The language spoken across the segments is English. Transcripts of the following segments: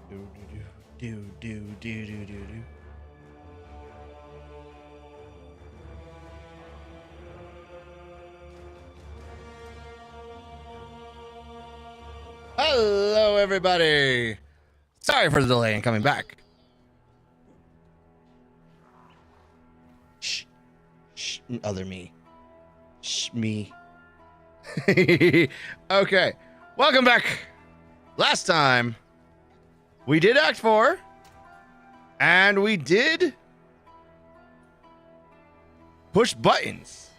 Do do do do do do do. Hello, everybody. Sorry for the delay in coming back. Shh, shh, other me. Shh, me. Okay, welcome back. Last time we did Act 4, and we did push buttons.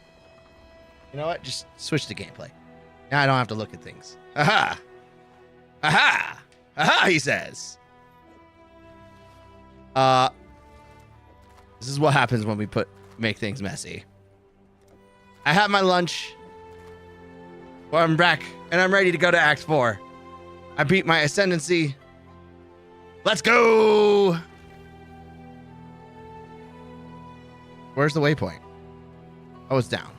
You know what? Just switch the gameplay. Now I don't have to look at things. Aha! Aha! Aha, he says. This is what happens when we make things messy. I have my lunch. Well, I'm back, and I'm ready to go to Act 4. I beat my ascendancy. Let's go! Where's the waypoint? Oh, it's down.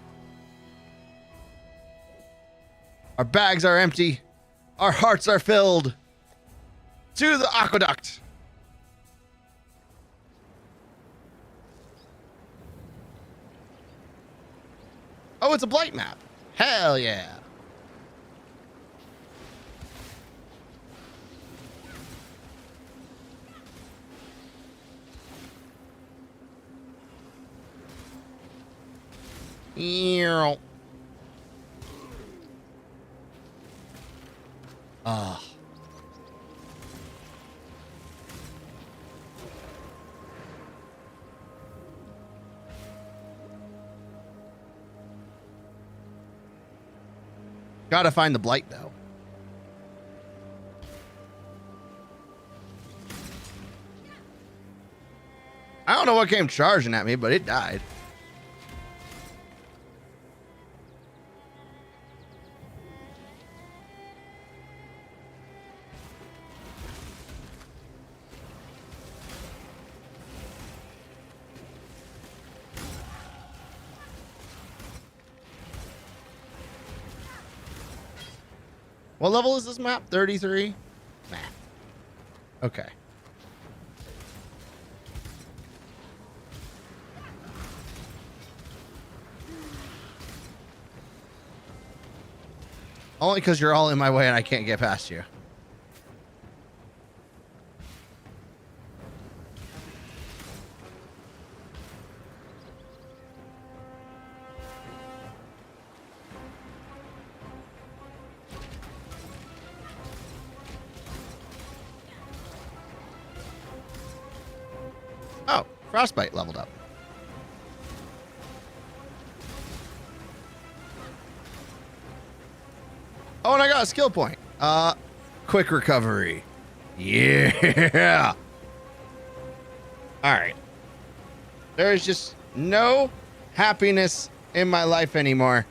Our bags are empty. Our hearts are filled. To the aqueduct. Oh, it's a blight map. Hell yeah. Ah. Gotta find the blight, though. I don't know what came charging at me, but it died. What level is this map? 33? Nah. Okay. Only because you're all in my way and I can't get past you. Oh, Frostbite leveled up. Oh, and I got a skill point. Quick recovery. Yeah. All right. There is just no happiness in my life anymore.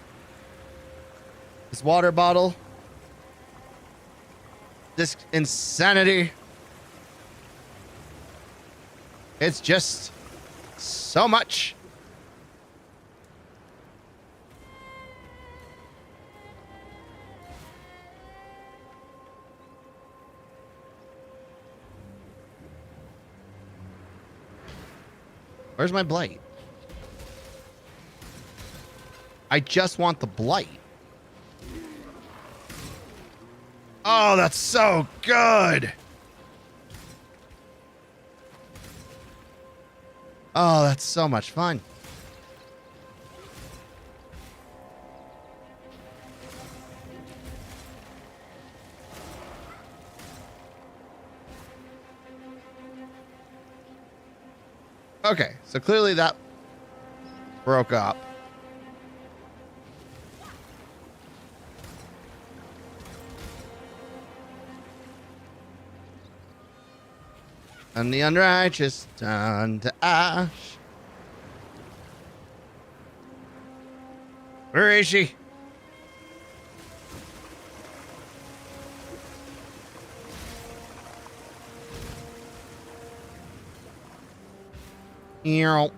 This water bottle. This insanity. It's just so much. Where's my blight? I just want the blight. Oh, that's so good. Oh, that's so much fun. Okay, so clearly that broke up. And the unrighteous turn to ash. Where is she? Well,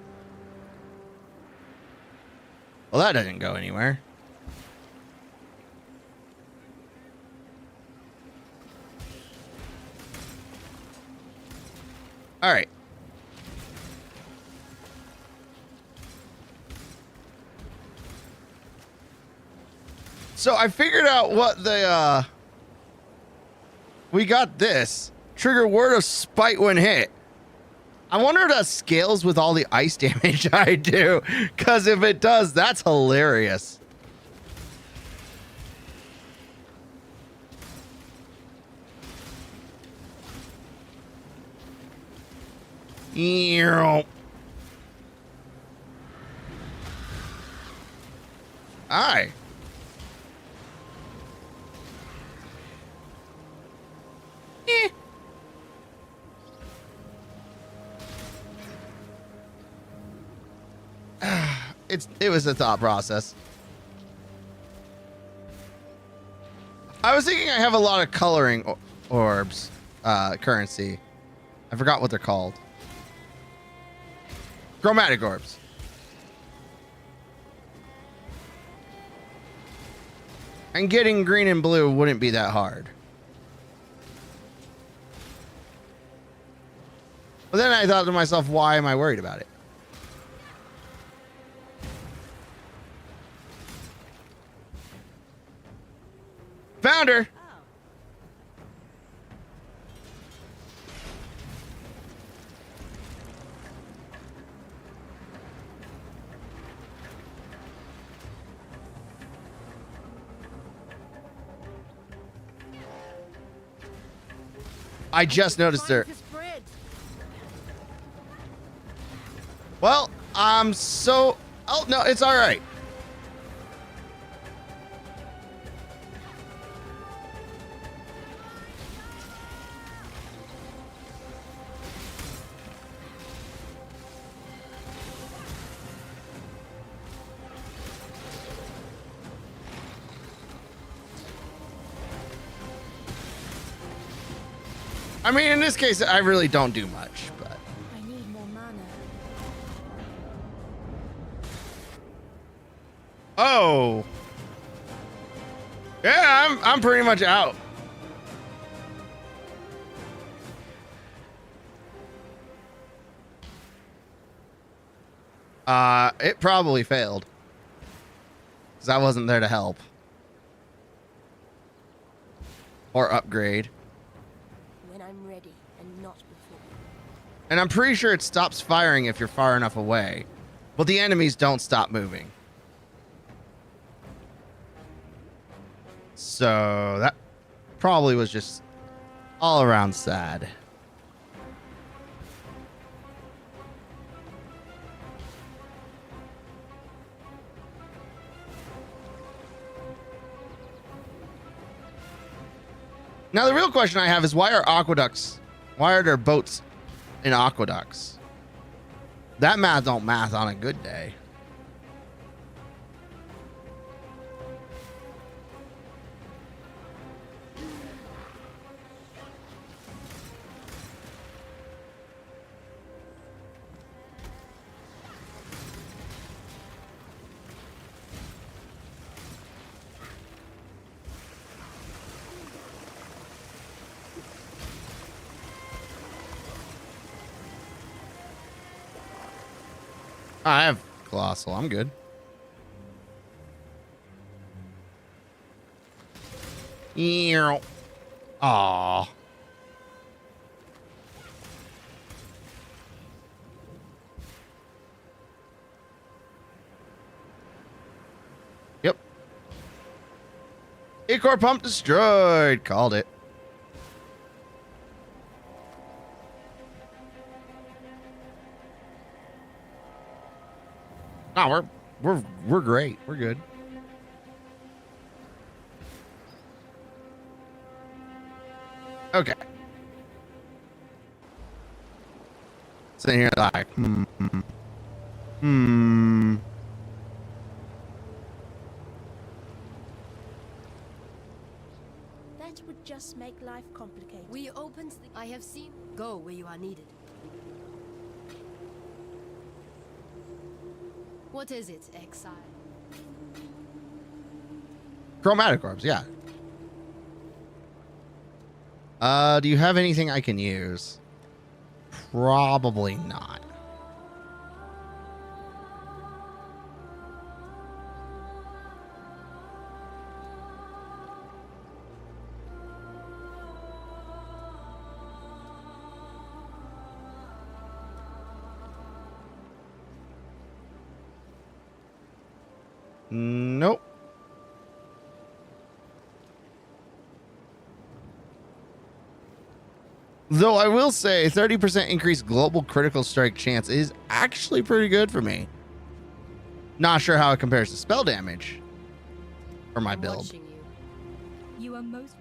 that didn't go anywhere. All right. So I figured out what the, we got this. Trigger word of spite when hit. I wonder if that scales with all the ice damage I do. Because if it does, that's hilarious. Aye. It was a thought process. I was thinking I have a lot of coloring orbs, currency. I forgot what they're called. Chromatic orbs. And getting green and blue wouldn't be that hard. But then I thought to myself, why am I worried about it? Found her. I just noticed her. Well, I'm so... Oh, no, it's all right. I mean, in this case, I really don't do much, but... I need more mana. Oh. Yeah, I'm pretty much out. It probably failed. Because I wasn't there to help. Or upgrade. When I'm ready and not before. And I'm pretty sure it stops firing if you're far enough away. But the enemies don't stop moving. So that probably was just all around sad. Now the real question I have is why are there boats in aqueducts? That math don't math on a good day. I have Colossal. I'm good. Aww. Yep. Ichor pump destroyed. Called it. No, we're great. We're good. Okay. Sitting here like, That would just make life complicated. We opened the... I have seen... Go where you are needed. What is it, Exile? chromatic orbs, yeah. Do you have anything I can use? Probably not. Nope. Though I will say 30% increased global critical strike chance is actually pretty good for me. Not sure how it compares to spell damage for my I'm build. watching you. You are most.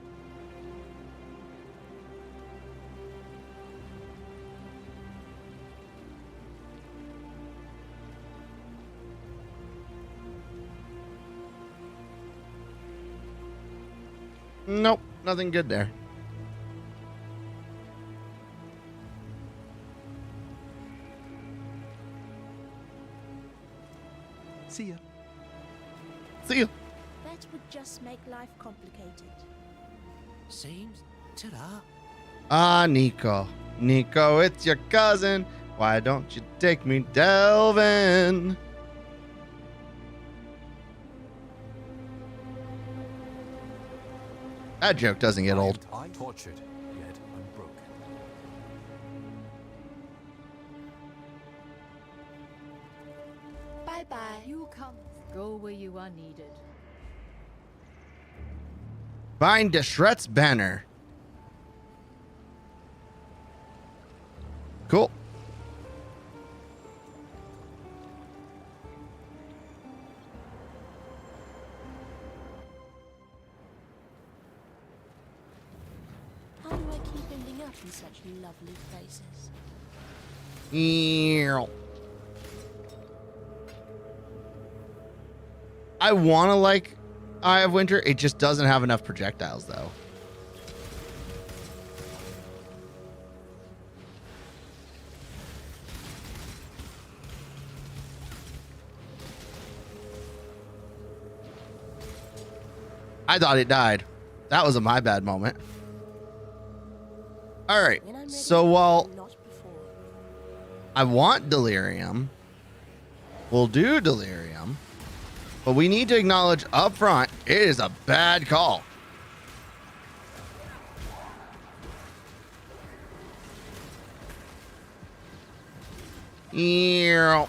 Nope, nothing good there. See ya. See you. That would just make life complicated. Seems. Ta-da. Ah, Nico. Nico, it's your cousin. Why don't you take me delving? That joke doesn't get old. I am tortured, yet unbroken. Bye-bye. You come. Go where you are needed. Find Deshret's banner. Cool. How do I keep ending up in such lovely places? Ew. I want to like Eye of Winter. It just doesn't have enough projectiles, though. I thought it died. That was a my bad moment. All right. When I'm ready, So while not before. I want Delirium, we'll do Delirium, but we need to acknowledge up front it is a bad call. Ew.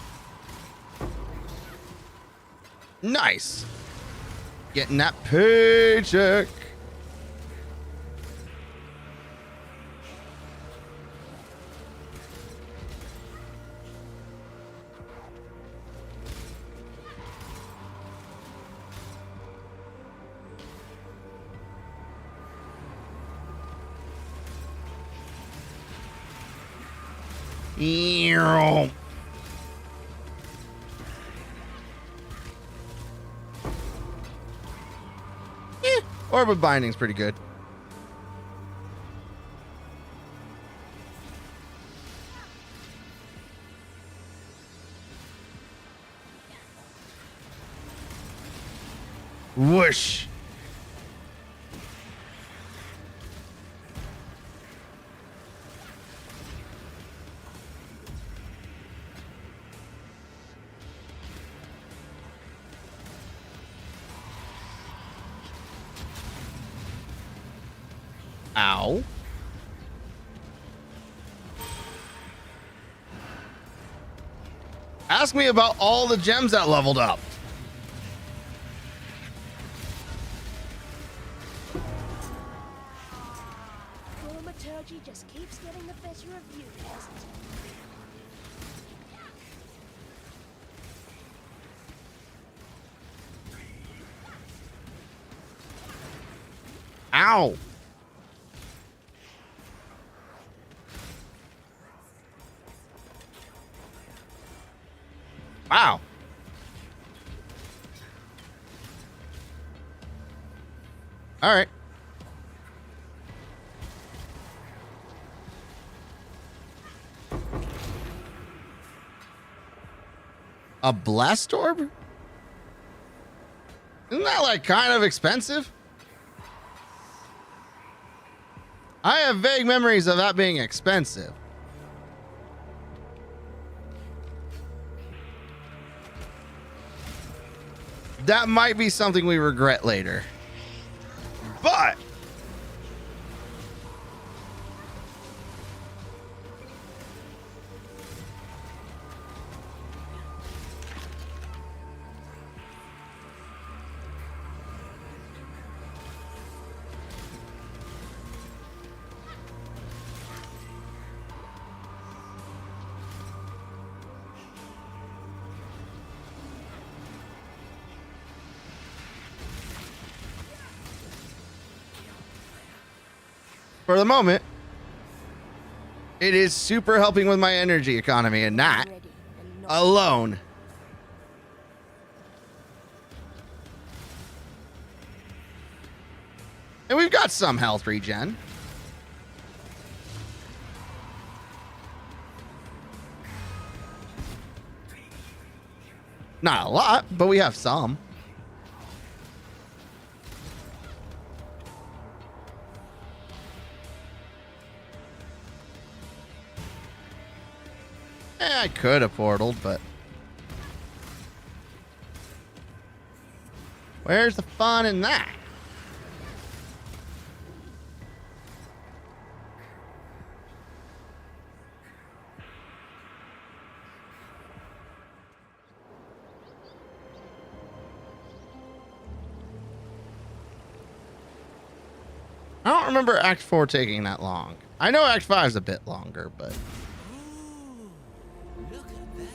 Nice. Getting that paycheck. Ew. Orb of Binding's pretty good. Whoosh. Ow. Ask me about all the gems that leveled up. Thaumaturgy just keeps getting the better of you, doesn't it? Ow. Wow. All right. A blast orb? Isn't that like kind of expensive? I have vague memories of that being expensive. that might be something we regret later. But for the moment, it is super helping with my energy economy, and that Ready and not alone. And we've got some health regen. Not a lot, but we have some. I could have portaled, but where's the fun in that? I don't remember Act 4 taking that long. I know Act 5 is a bit longer, but Ooh, look at that.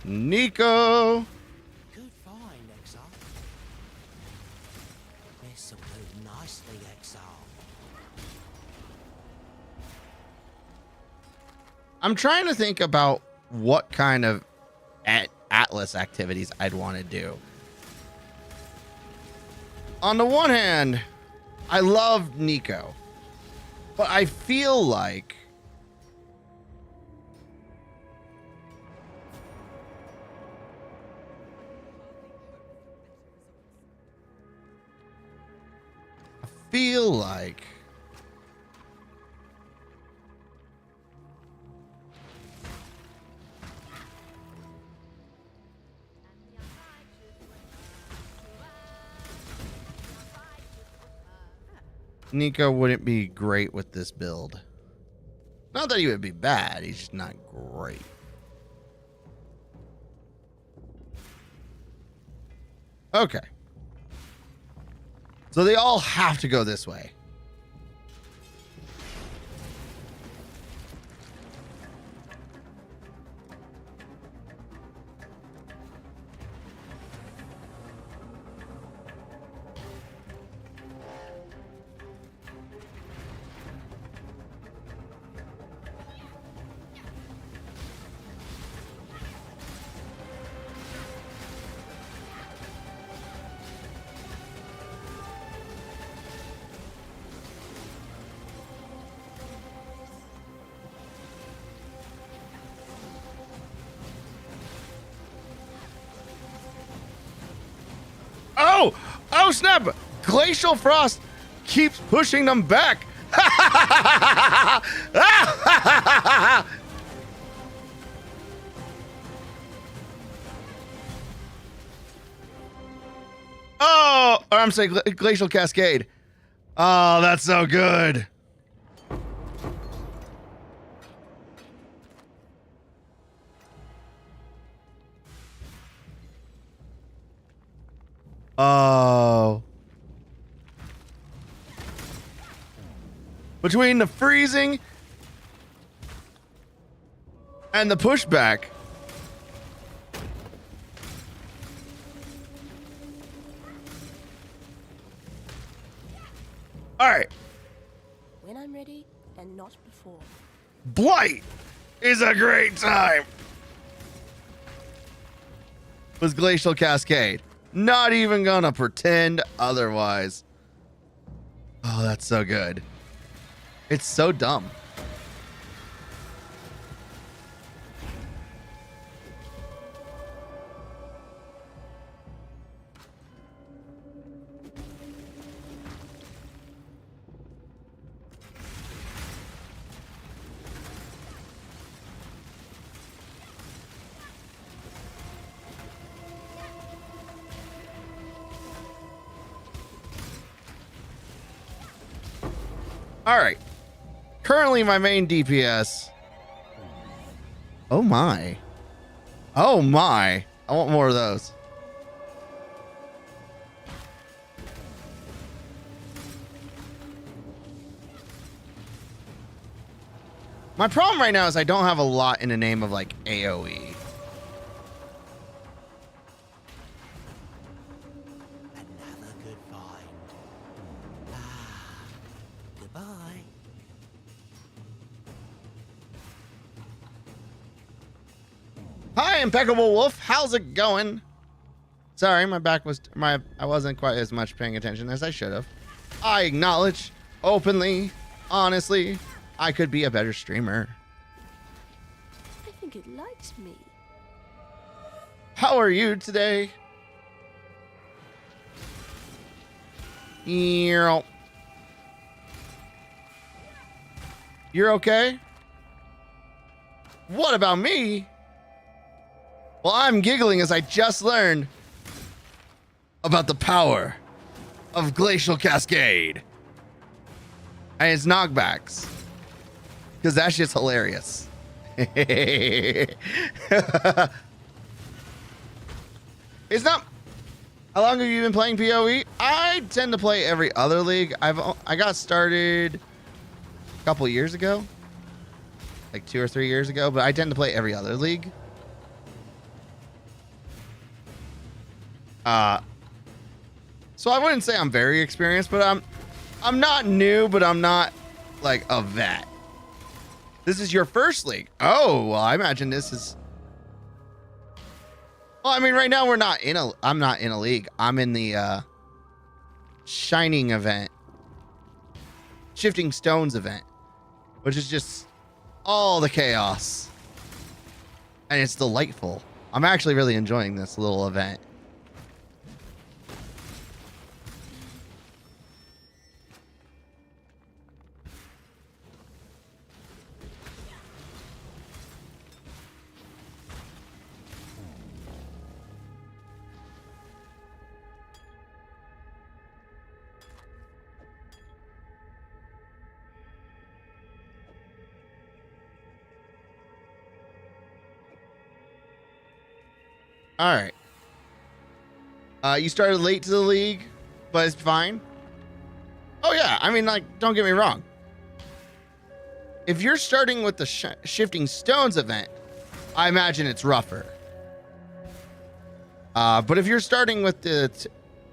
Nico. Good find, Exile. This'll do nicely, Exile. I'm trying to think about what kind of Atlas activities I'd want to do. On the one hand, I love Nico, but I feel like Nico wouldn't be great with this build. Not that he would be bad, he's just not great. Okay. So they all have to go this way. Oh! Oh, snap! Glacial Frost keeps pushing them back. Oh! Or I'm saying Glacial Cascade. Oh, that's so good. Oh. Between the freezing and the pushback. All right. when I'm ready and not before. Blight is a great time. Was Glacial Cascade. Not even gonna pretend otherwise. Oh, that's so good. It's so dumb. All right. Currently, my main DPS. Oh my. Oh my. I want more of those. My problem right now is I don't have a lot in the name of like AoE. Another good find. Ah, goodbye. Hi, Impeccable Wolf. How's it going? Sorry, I wasn't quite as much paying attention as I should have. I acknowledge openly, honestly, I could be a better streamer. I think it likes me. How are you today? You're okay? What about me? Well, I'm giggling as I just learned about the power of Glacial Cascade and its knockbacks, because that shit's hilarious. It's not. How long have you been playing PoE? I tend to play every other league. I got started a couple years ago, like 2 or 3 years ago, but I tend to play every other league. So I wouldn't say I'm very experienced, but I'm not new, but I'm not like a vet. This is your first league. Oh, well, I imagine this is. Well, I mean, right now I'm not in a league. I'm in the Shining event, Shifting Stones event, which is just all the chaos, and it's delightful. I'm actually really enjoying this little event. All right. You started late to the league, but it's fine. Oh yeah, I mean, like, don't get me wrong. If you're starting with the Shifting Stones event, I imagine it's rougher. But if you're starting with the,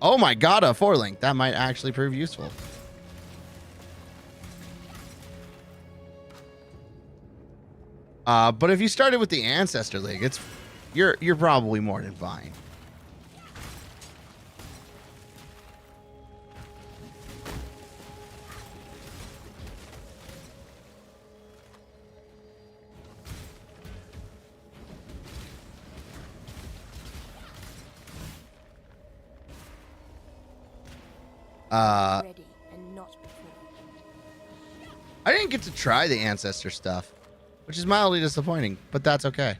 oh my god, a 4-link, that might actually prove useful. But if you started with the Ancestor League, you're probably more than fine. Ready and not before. I didn't get to try the Ancestor stuff, which is mildly disappointing, but that's okay.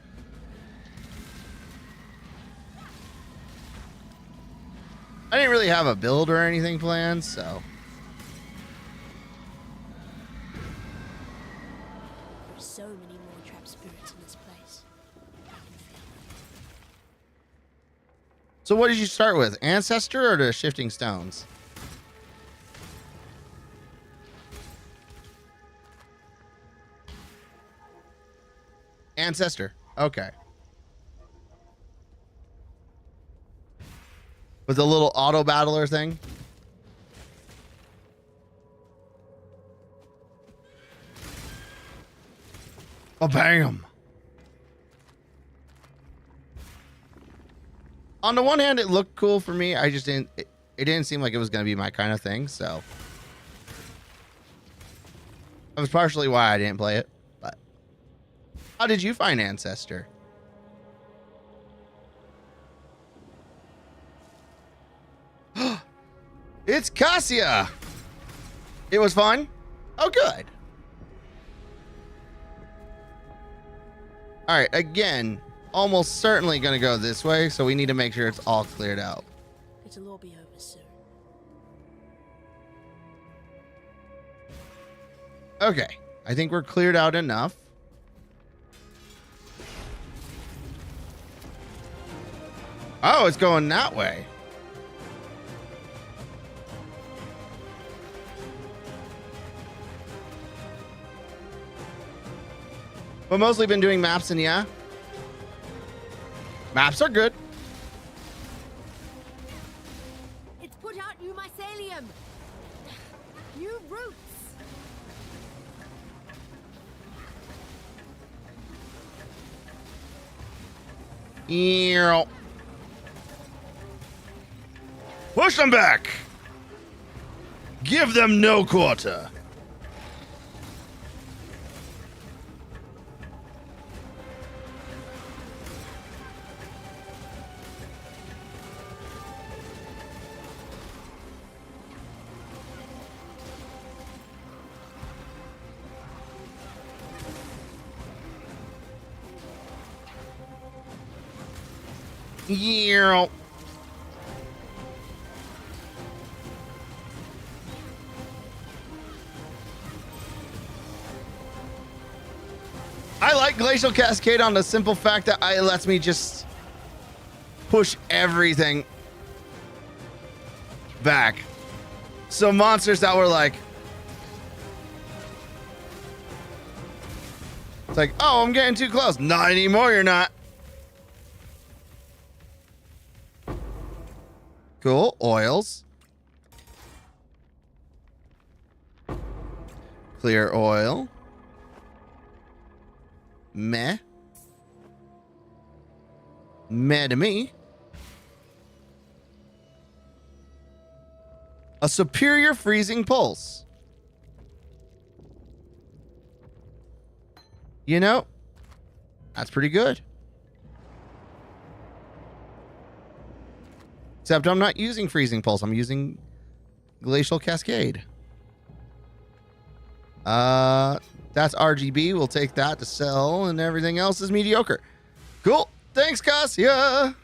I didn't really have a build or anything planned, so. There's so many more trap spirits in this place. I can feel them. So what did you start with? Ancestor or the Shifting Stones? Ancestor. Okay. With the little auto battler thing. Oh, bam. On the one hand, it looked cool for me. I just didn't. It didn't seem like it was going to be my kind of thing. So that was partially why I didn't play it. But how did you find Ancestor? It's Cassia. It was fun. Oh, good. All right. Again, almost certainly going to go this way. So we need to make sure it's all cleared out. It'll all be over soon. Okay. I think we're cleared out enough. Oh, it's going that way. But mostly been doing maps, and yeah. Maps are good. It's put out new mycelium. New roots. Ew. Push them back. Give them no quarter. Yeah. I like Glacial Cascade on the simple fact that it lets me just push everything back. So monsters that were like, it's like, oh, I'm getting too close. Not anymore, you're not. Cool. Oils. Clear oil. Meh. Meh to me. A superior freezing pulse. You know, that's pretty good. Except I'm not using freezing pulse. I'm using glacial cascade. That's RGB. We'll take that to sell, and everything else is mediocre. Cool. Thanks, Cassia.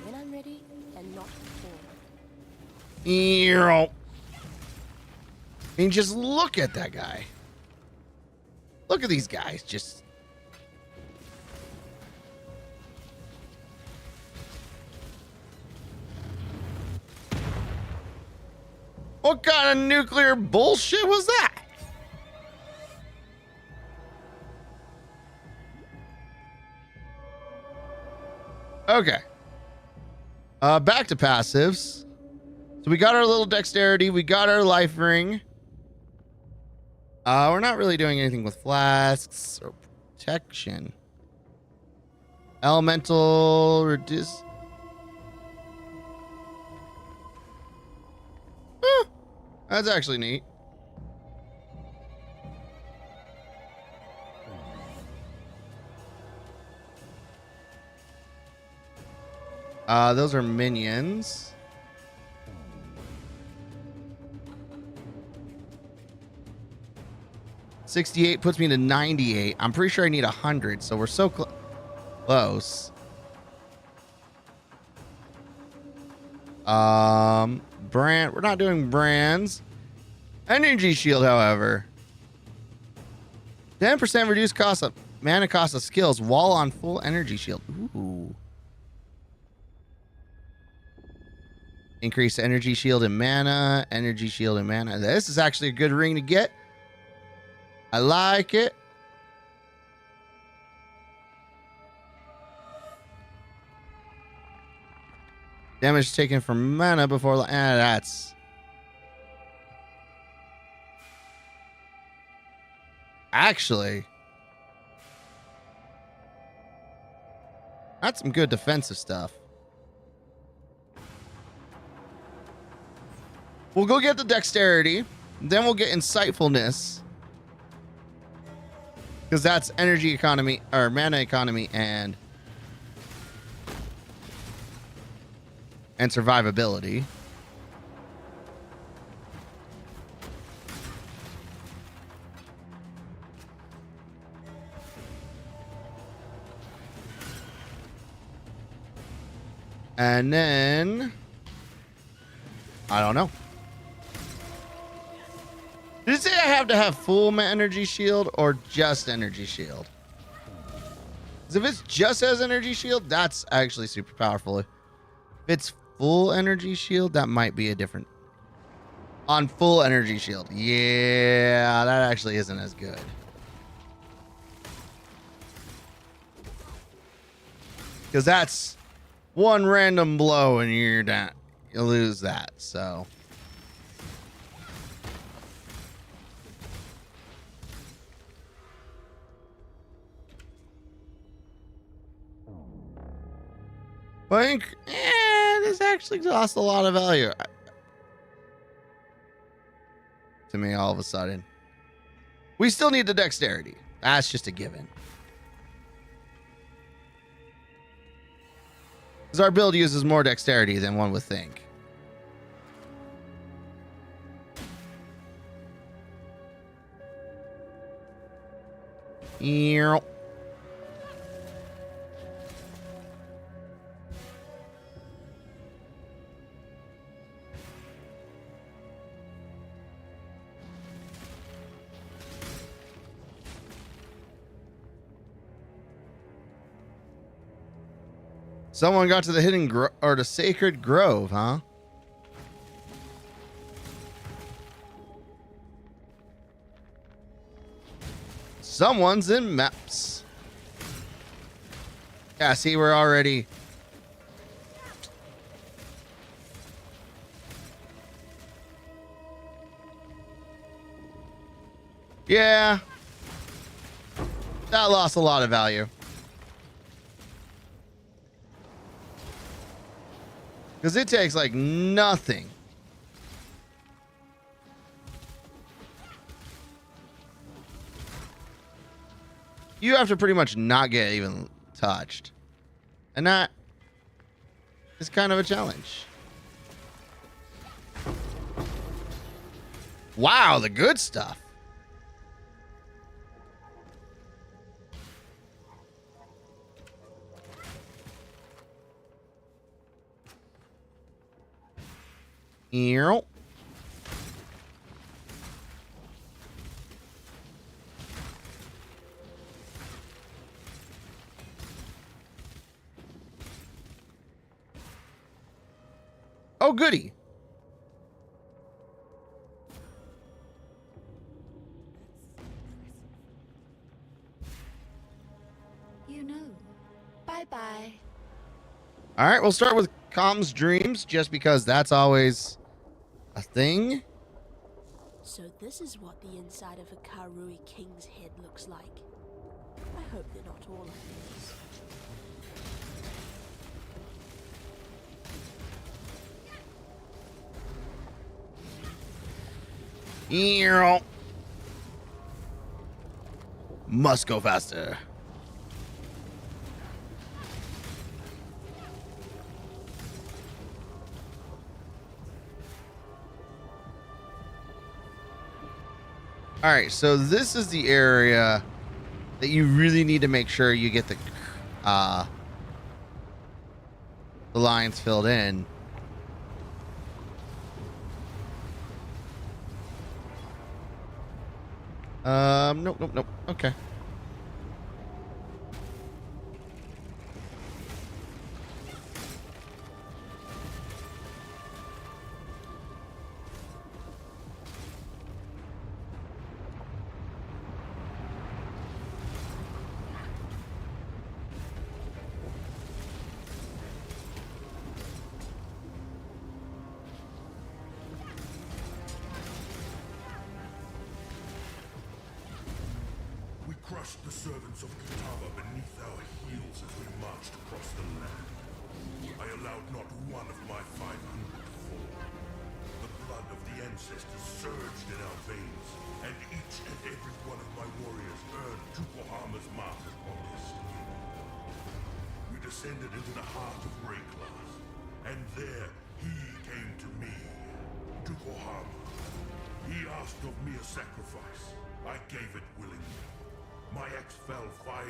When I'm ready, and not before. I mean, just look at that guy. Look at these guys. Just. What kind of nuclear bullshit was that? Okay. Back to passives. So we got our little dexterity. We got our life ring. We're not really doing anything with flasks or protection. Elemental reduce. That's actually neat. Those are minions. 68 puts me to 98. I'm pretty sure I need 100, so we're so close. Brand. We're not doing brands. Energy shield, however. 10% reduced cost of mana cost of skills while on full energy shield. Ooh. Increase energy shield and mana. Energy shield and mana. This is actually a good ring to get. I like it. Damage taken from mana before. That's. Actually. That's some good defensive stuff. We'll go get the dexterity. Then we'll get insightfulness. Because that's energy economy, or mana economy, and survivability. And then I don't know. Did it say I have to have full energy shield or just energy shield? Because if it's just as energy shield, that's actually super powerful. If it's full energy shield, that might be a different. On full energy shield, yeah, that actually isn't as good. Because that's one random blow and you're down. You lose that, so. I think, this actually lost a lot of value. To me, all of a sudden. We still need the dexterity. That's just a given. Because our build uses more dexterity than one would think. Earl. Someone got to the hidden or the sacred grove, huh? Someone's in maps. Yeah, see, we're already. Yeah. That lost a lot of value. Because it takes like nothing. You have to pretty much not get even touched. And that is kind of a challenge. Wow, the good stuff. Earl. Oh, goody. You know. Bye-bye. All right, we'll start with Com's dreams, just because that's always a thing. So this is what the inside of a Karui king's head looks like. I hope they're not all like this. Earl. Must go faster. All right, so this is the area that you really need to make sure you get the lines filled in. Nope. Okay. Crushed the servants of Vtuber beneath our heels as we marched across the land. I allowed not one of my 500 to fall. The blood of the ancestors surged in our veins, and each and every one of my warriors earned Tukohama's mark upon their skin. We descended into the heart of Rayclass, and there he came to me, Tukohama. He asked of me a sacrifice. I gave it willingly. My axe fell 500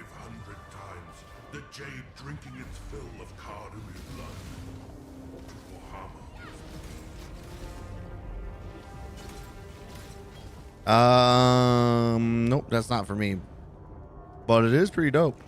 times, the jade drinking its fill of Karui blood. Nope, that's not for me. But it is pretty dope.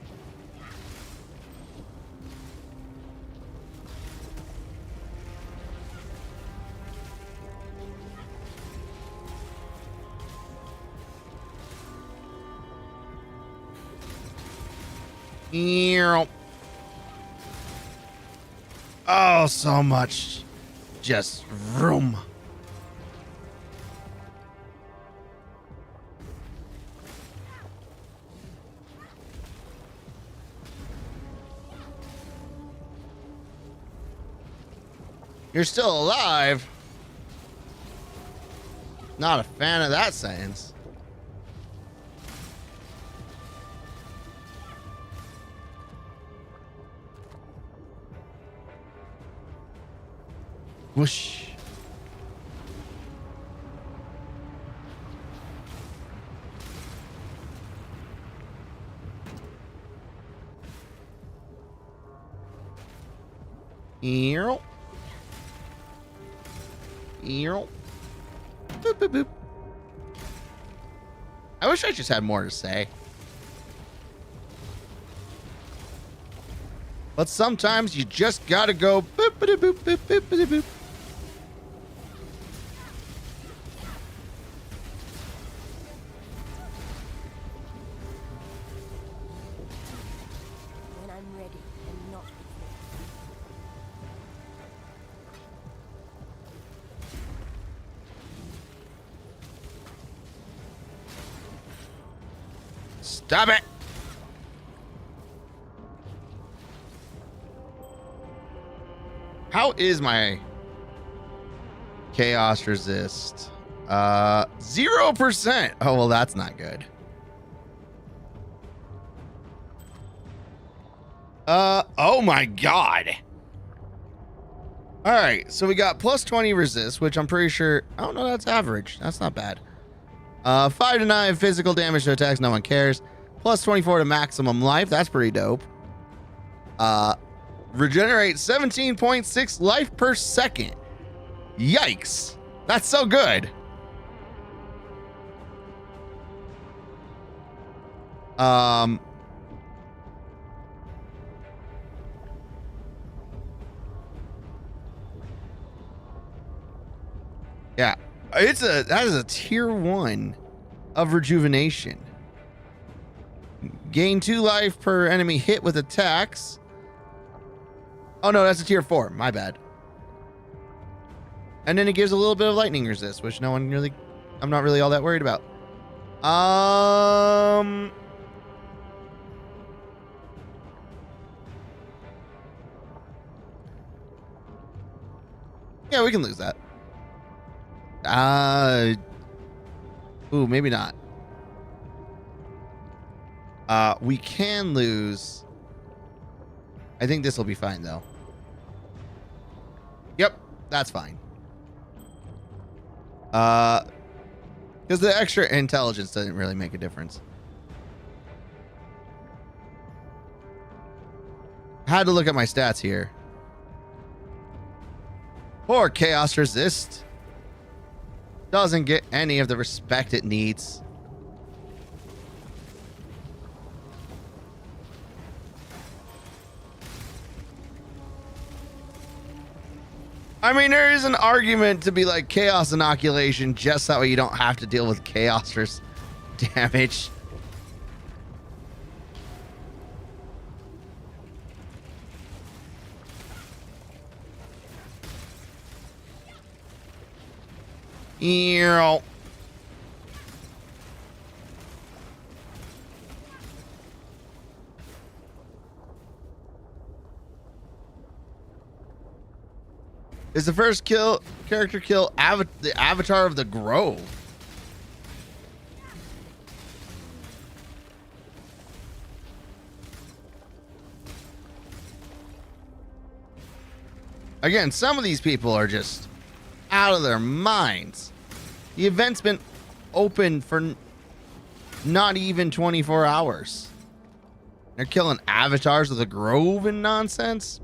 Oh, so much. Just vroom. You're still alive. Not a fan of that sentence. Whoosh. Earl. Earl. Boop, boop, boop. I wish I just had more to say. But sometimes you just gotta go boop, boop, boop, boop, boop, boop, boop. When I'm ready and not before. Stop it. How is my chaos resist? 0%. Oh, well, that's not good. Oh my God. All right, so we got plus 20 resist, which I'm pretty sure, oh no, that's average. That's not bad. 5 to 9 physical damage to attacks, no one cares. Plus 24 to maximum life, that's pretty dope. Regenerate 17.6 life per second. Yikes. That's so good. Yeah, that is a tier 1 of rejuvenation. Gain 2 life per enemy hit with attacks. Oh no, that's a tier 4. My bad. And then it gives a little bit of lightning resist, which I'm not really all that worried about. Yeah, we can lose that. Ooh, maybe not. We can lose. I think this will be fine though. Yep, that's fine. Because the extra intelligence doesn't really make a difference. Had to look at my stats here. Poor Chaos Resist doesn't get any of the respect it needs. I mean, there is an argument to be like Chaos Inoculation, just that way you don't have to deal with Chaos damage. Ew. Is the first character kill the Avatar of the Grove? Again, some of these people are just out of their minds. The event's been open for not even 24 hours. They're killing avatars of the Grove and nonsense.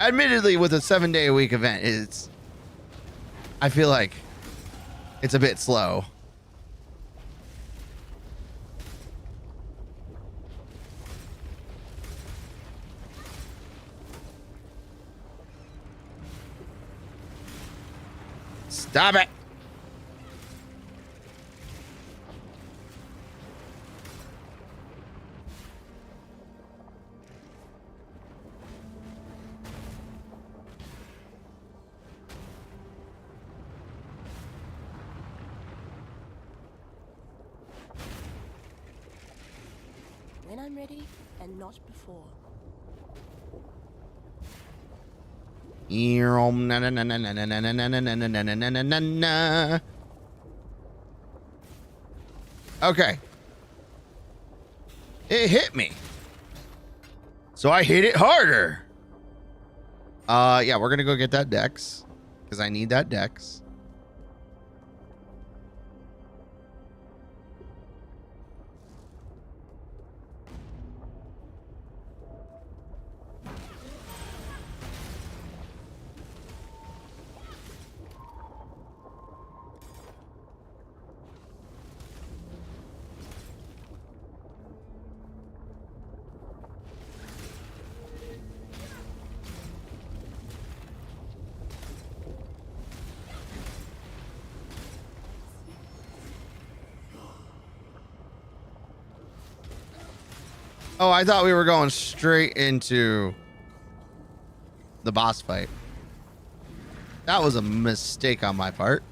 Admittedly, with a 7-day-a-week event, I feel like it's a bit slow. Stop it. When I'm ready, and not before. Okay. It hit me. So I hit it harder. Yeah, we're gonna go get that dex. Because I need that dex. Oh, I thought we were going straight into the boss fight. That was a mistake on my part.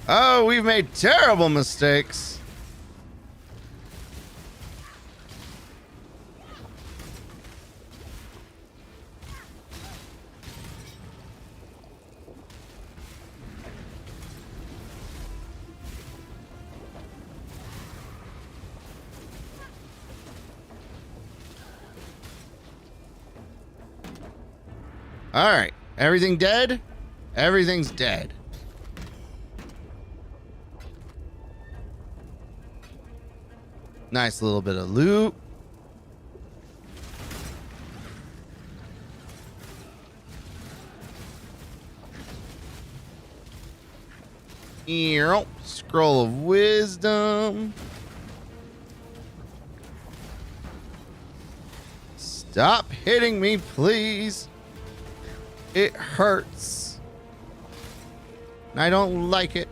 Oh, we've made terrible mistakes. All right. Everything dead? Everything's dead. Nice little bit of loot. Scroll of wisdom. Stop hitting me, please. It hurts. And I don't like it.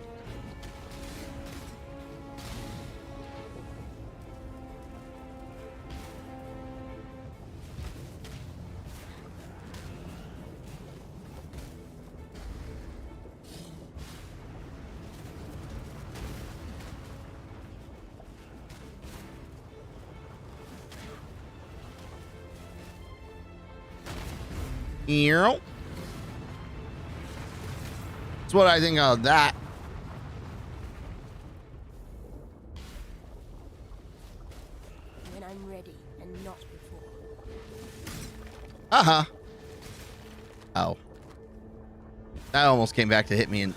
That's what I think of that. When I'm ready, and not before. Uh-huh. Oh. That almost came back to hit me in.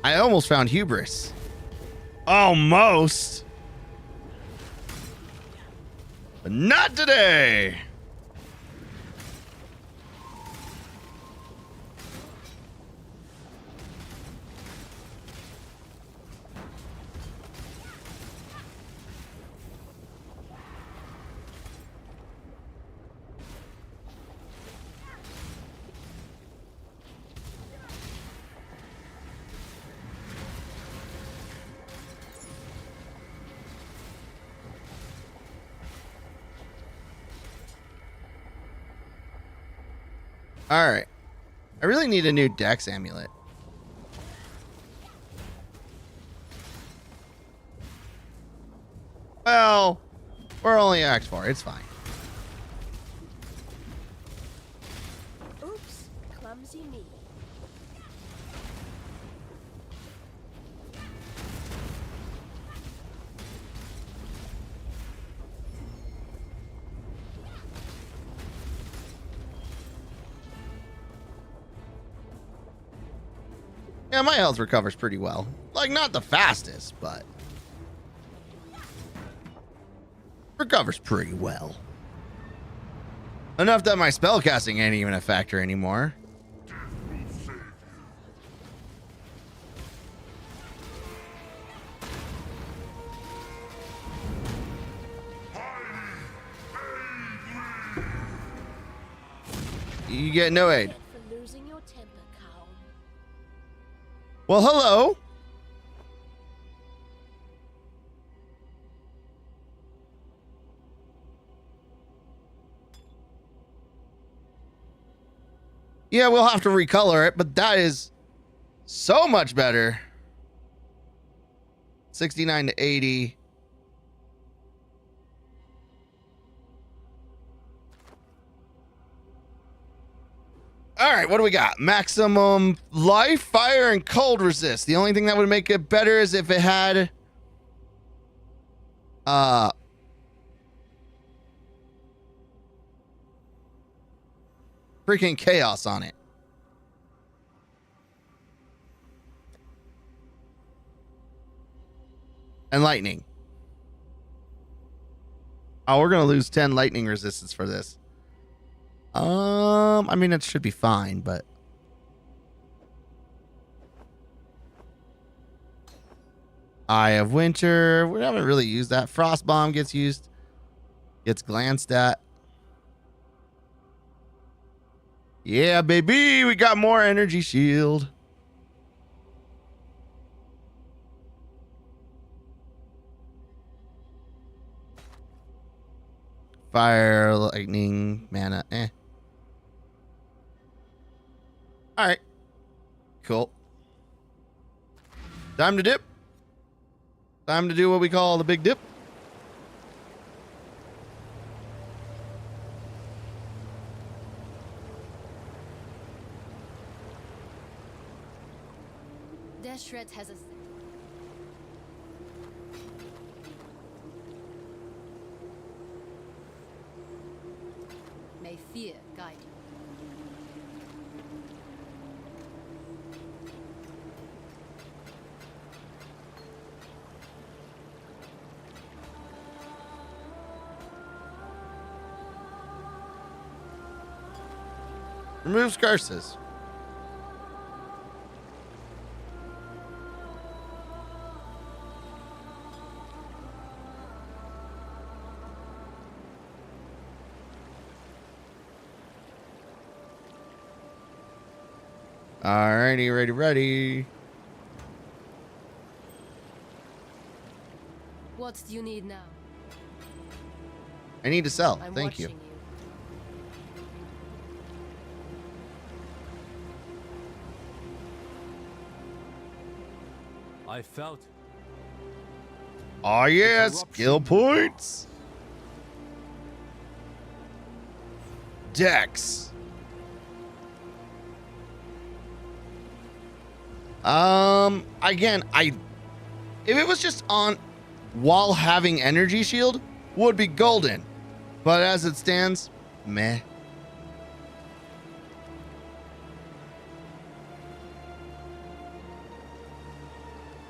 I almost found hubris. Almost. But not today. All right. I really need a new Dex amulet. Well, we're only Act 4. It's fine. Oops, clumsy me. Yeah, my health recovers pretty well. Like, not the fastest, but recovers pretty well. Enough that my spellcasting ain't even a factor anymore. You get no aid. For losing your temper, cow. Well, hello. Yeah, we'll have to recolor it, but that is so much better. 69 to 80. All right, what do we got? Maximum life, fire, and cold resist. The only thing that would make it better is if it had freaking chaos on it. And lightning. Oh, we're gonna lose 10 lightning resistance for this. I mean, it should be fine, but Eye of Winter. We haven't really used that. Frost Bomb gets used. Gets glanced at. Yeah, baby, we got more energy shield. Fire, lightning, mana, All right. Cool. Time to dip. Time to do what we call the big dip. Deshret has a... May fear guide you. Removes curses. Alrighty, ready. What do you need now? I need to sell. I'm Thank you. watching I felt. Oh yeah, skill points. Dex. Again, if it was just on while having energy shield, would be golden. But as it stands, meh.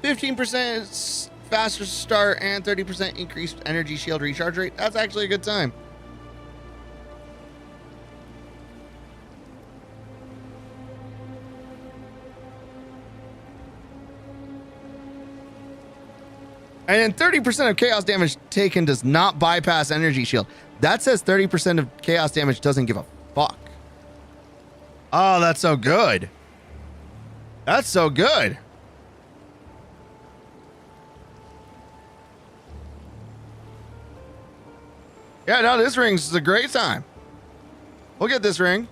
%, faster start and 30% increased energy shield recharge rate. That's actually a good time. And then 30% of chaos damage taken does not bypass energy shield. That says 30% of chaos damage doesn't give a fuck. Oh, that's so good. That's so good. Yeah, no, this ring's a great time. We'll get this ring.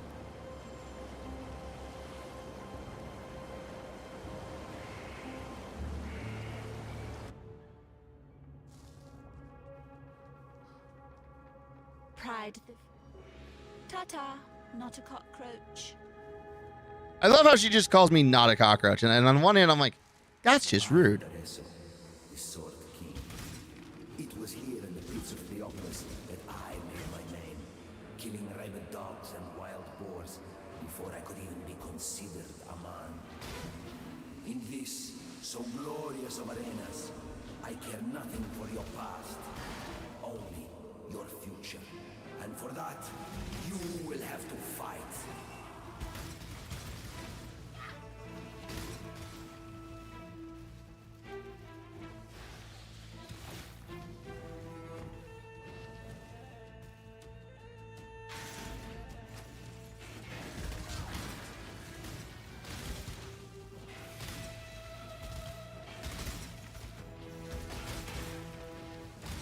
Pride. Ta-ta, not a cockroach. I love how she just calls me not a cockroach. And on one hand, I'm like, that's just rude. The sword of the king. It was here in the pits of Theopolis that I made my name, killing rabid dogs and wild boars before I could even be considered a man. this, so glorious of arenas, I care nothing for your past, only your future. And for that, you will have to fight.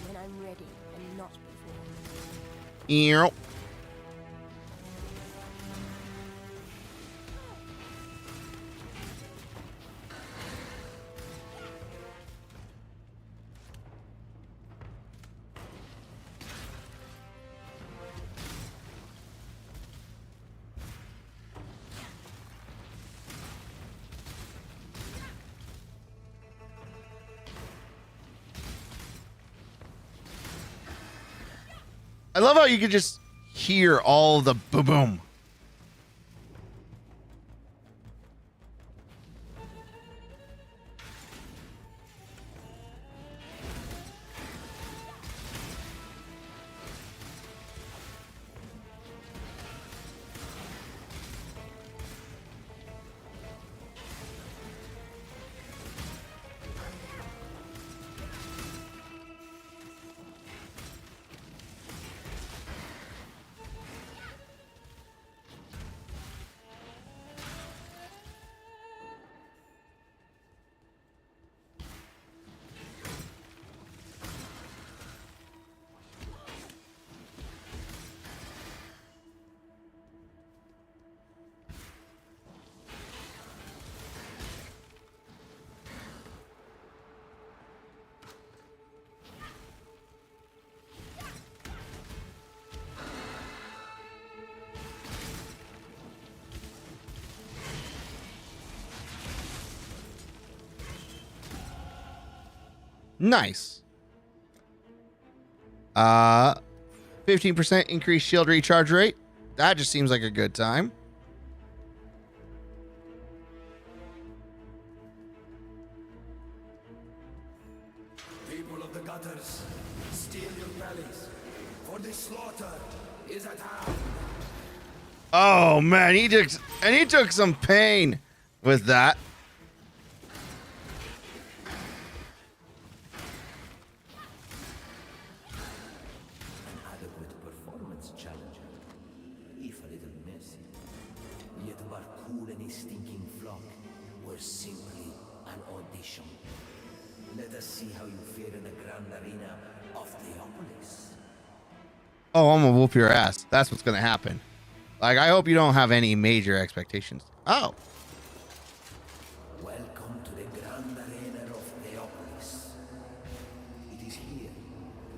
When I'm ready and not before. Ew. I love how you can just hear all the boom boom. Nice. 15% increased shield recharge rate. That just seems like a good time. People of the gutters, steel your bellies, for the slaughter is at hand. Oh man, he took some pain with that. An adequate performance challenger, if a little messy. Yet Barcool and his stinking flock were simply an audition. Let us see how you fare in the grand arena of Theopolis. Oh, I'm gonna whoop your ass. That's what's gonna happen. Like, I hope you don't have any major expectations. Oh. Welcome to the grand arena of Theopolis. It is here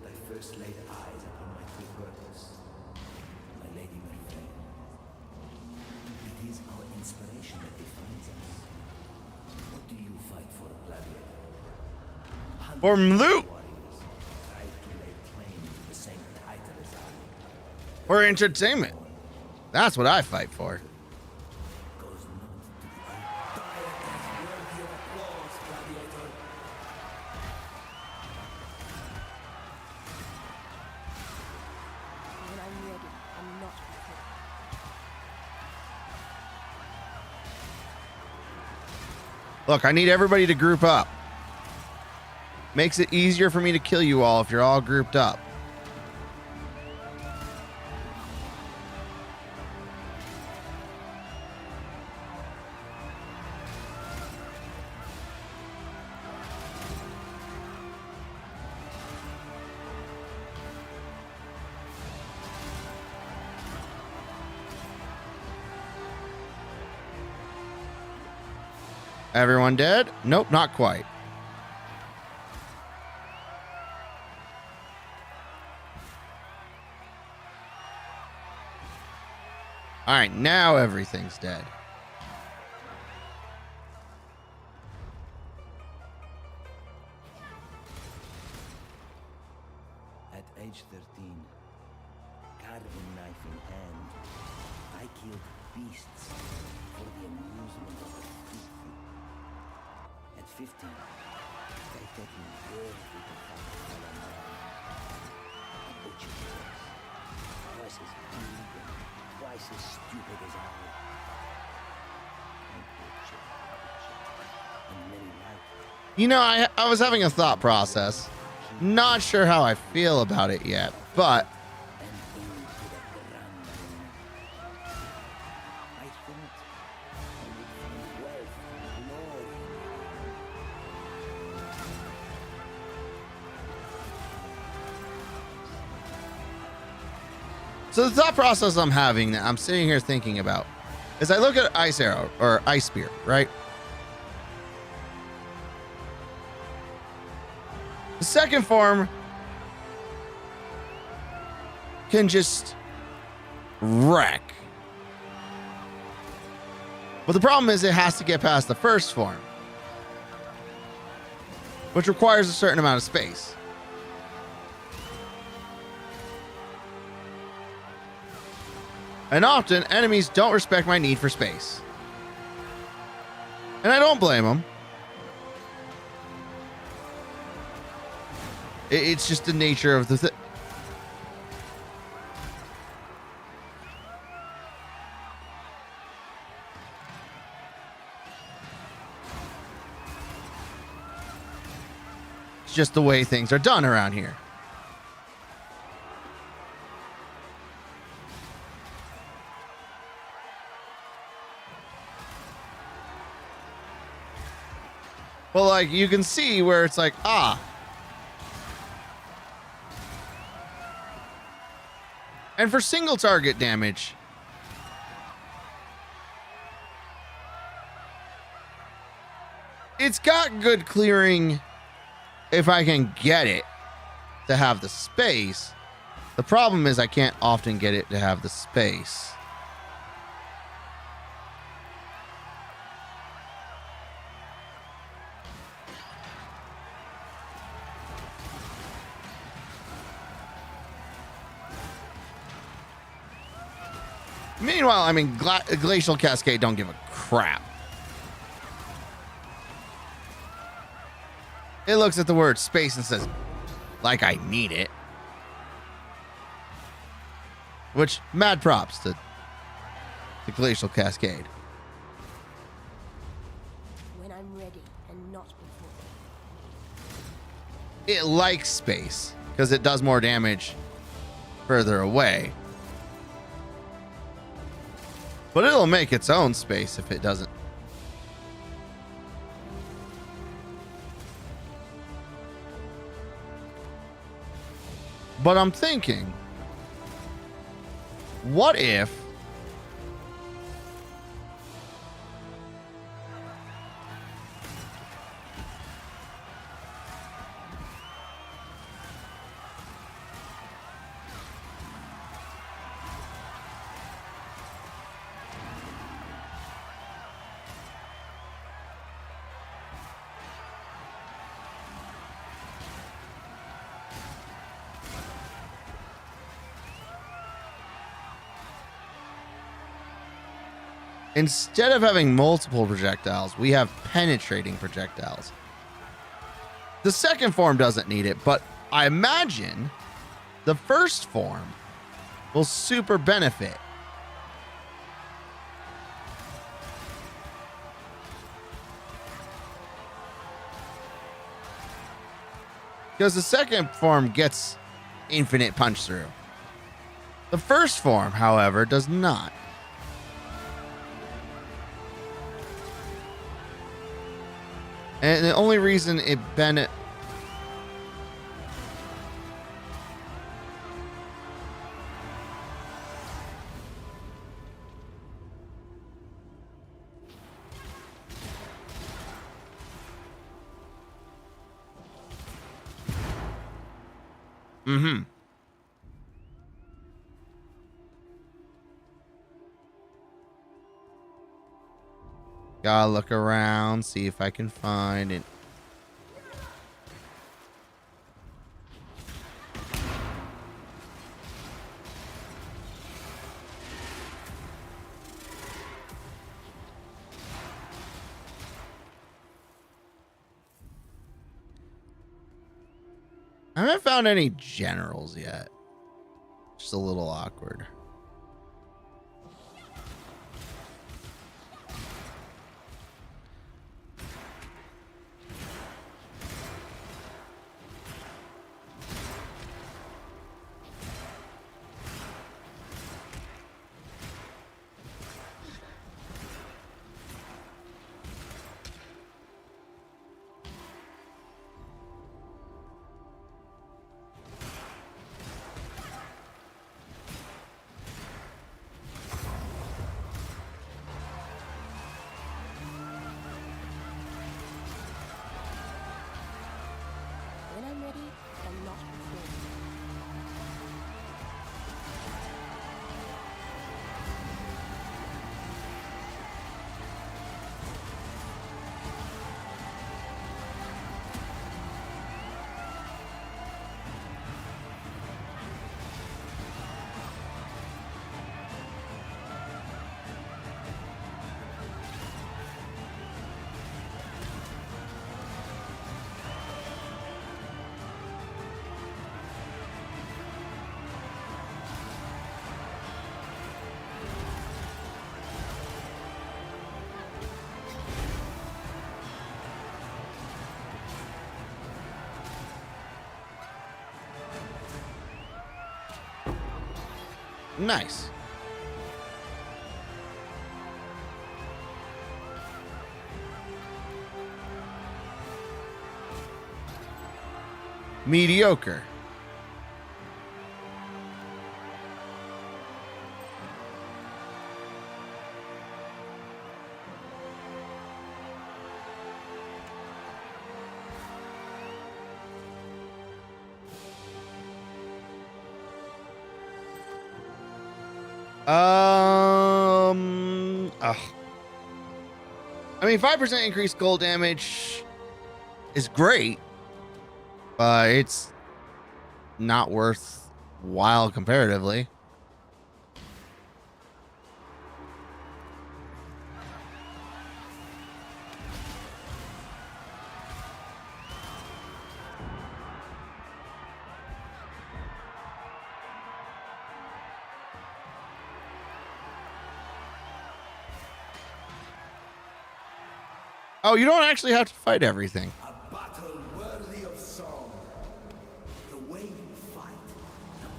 that I first laid eyes upon my true purpose, my lady Merveille. It is our inspiration that defines us. What do you fight for, gladiator? For loot. Warriors try to lay claim to the same title as I. For entertainment. That's what I fight for. Goes not to the dire worthy of applause, gladiator. When I'm ready and not before. Look, I need everybody to group up. Makes it easier for me to kill you all if you're all grouped up. Everyone dead? Nope, not quite. All right, now everything's dead. At age 13, carving knife in hand, I killed beasts for the amusement of the faithful. 15, they're taking everything to find a fellow man. A butcher he was. Twice as big and twice as stupid as I. A butcher. And many like him. You know, I was having a thought process. Not sure how I feel about it yet, but And into the grand arena. I thought he would find wealth and glory. so the thought process I'm having that I'm sitting here thinking about is I look at Ice Arrow or Ice Spear, right? The second form can just wreck. But the problem is it has to get past the first form, which requires a certain amount of space. And often enemies don't respect my need for space. And I don't blame them. It's just the nature of the thing. It's just the way things are done around here. Well, like, you can see where it's like, And for single target damage, it's got good clearing if I can get it to have the space. The problem is I can't often get it to have the space. Meanwhile, I mean, Glacial Cascade don't give a crap. It looks at the word space and says, like I need it. Which, mad props to the Glacial Cascade. When I'm ready and not before. It likes space because it does more damage further away. But it'll make its own space if it doesn't. But I'm thinking, what if instead of having multiple projectiles, we have penetrating projectiles? The second form doesn't need it, but I imagine the first form will super benefit. Because the second form gets infinite punch through. The first form, however, does not. And the only reason it Gotta look around, see if I can find it. I haven't found any generals yet. Just a little awkward. When I'm ready, and not before. Nice. Mediocre. Ugh. I mean, 5% increased gold damage is great, but it's not worthwhile comparatively. Oh, you don't actually have to fight everything. A battle worthy of song. The way you fight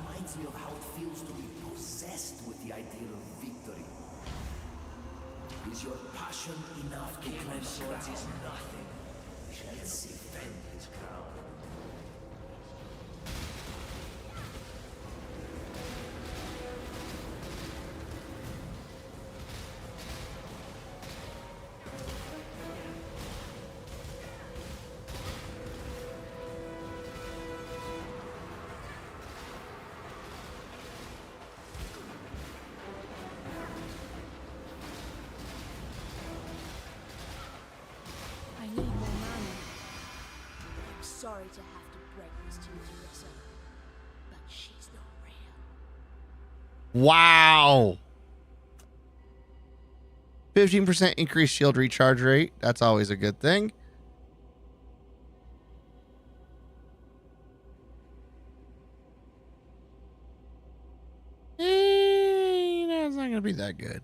reminds me of how it feels to be possessed with the ideal of victory. Is your passion enough to claim swords is nothing? Let's defend his crown. I need more mana. I'm sorry to have to break this to you, Teresa, but she's not real. Wow. 15% increased shield recharge rate. That's always a good thing. It's not going to be that good.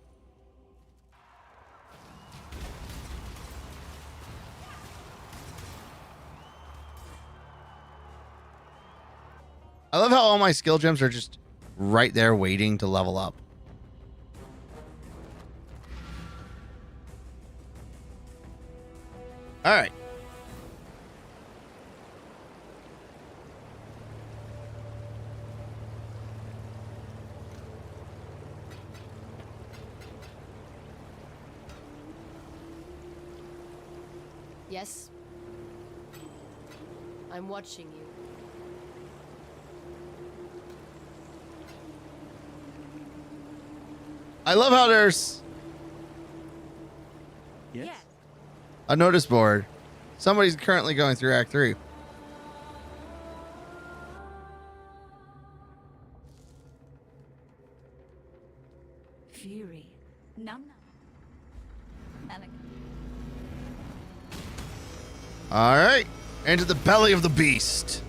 I love how all my skill gems are just right there waiting to level up. All right. Yes? I'm watching you. I love how there's Yes. a notice board. Somebody's currently going through Act 3. Fury. None. Elegant. All right. Into the belly of the beast.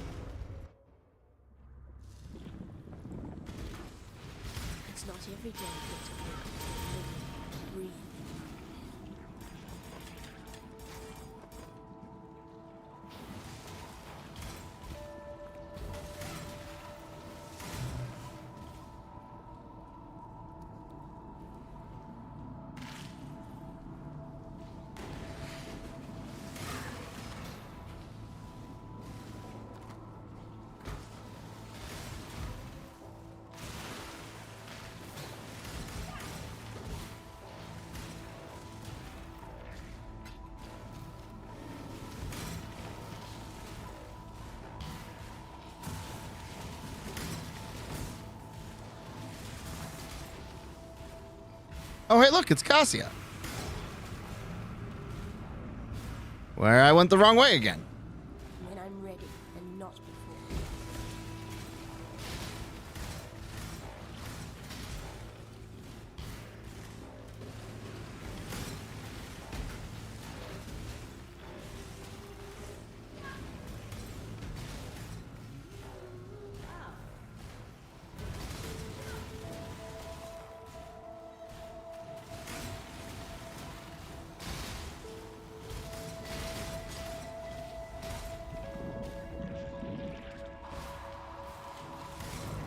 Oh, hey, look, it's Cassia. Where I went the wrong way again. When I'm ready and not before.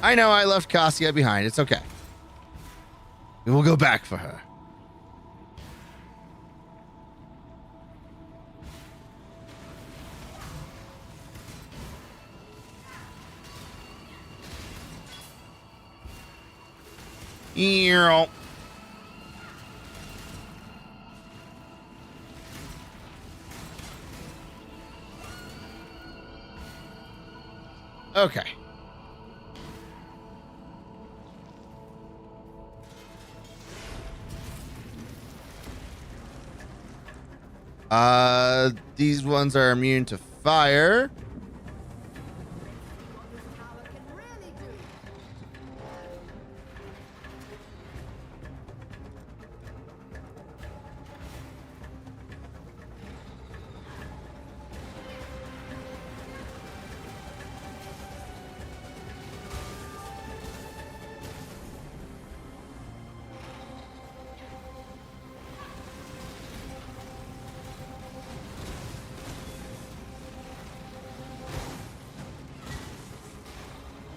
I know I left Cassia behind. It's okay. We will go back for her. Earl. Okay. These ones are immune to fire.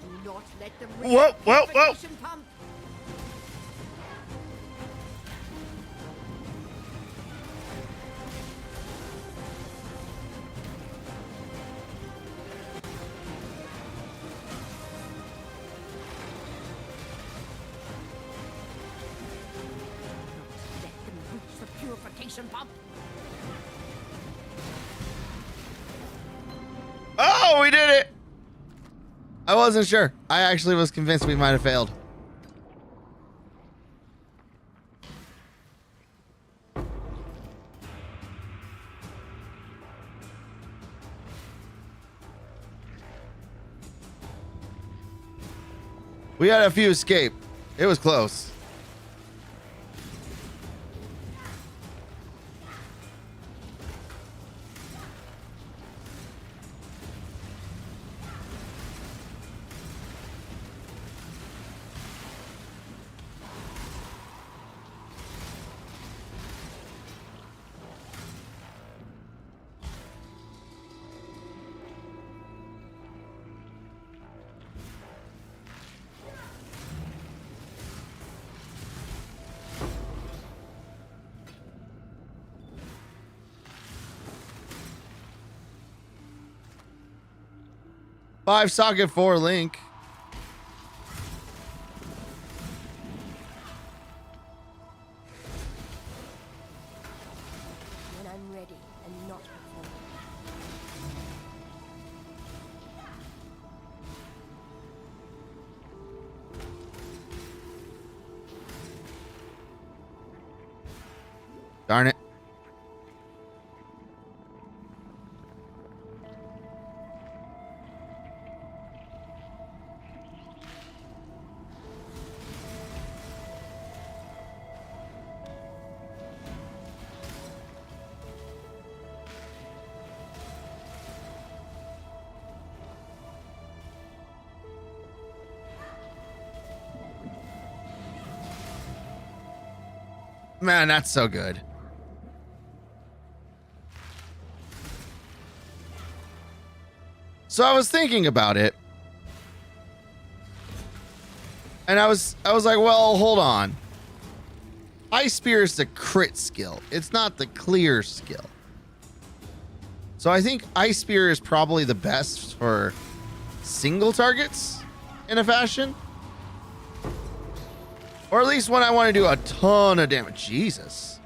Do not let them Whoa, whoa, whoa. purification pump. Let them reach the purification pump. Oh, we did it. I wasn't sure. I actually was convinced we might have failed. We had a few escape. It was close. Five socket 4 link. When I'm ready and not before. Darn it. Man, that's so good. So I was thinking about it. And I was like, well, hold on. Ice Spear is the crit skill. It's not the clear skill. So I think Ice Spear is probably the best for single targets in a fashion. Or at least when I want to do a ton of damage. Jesus.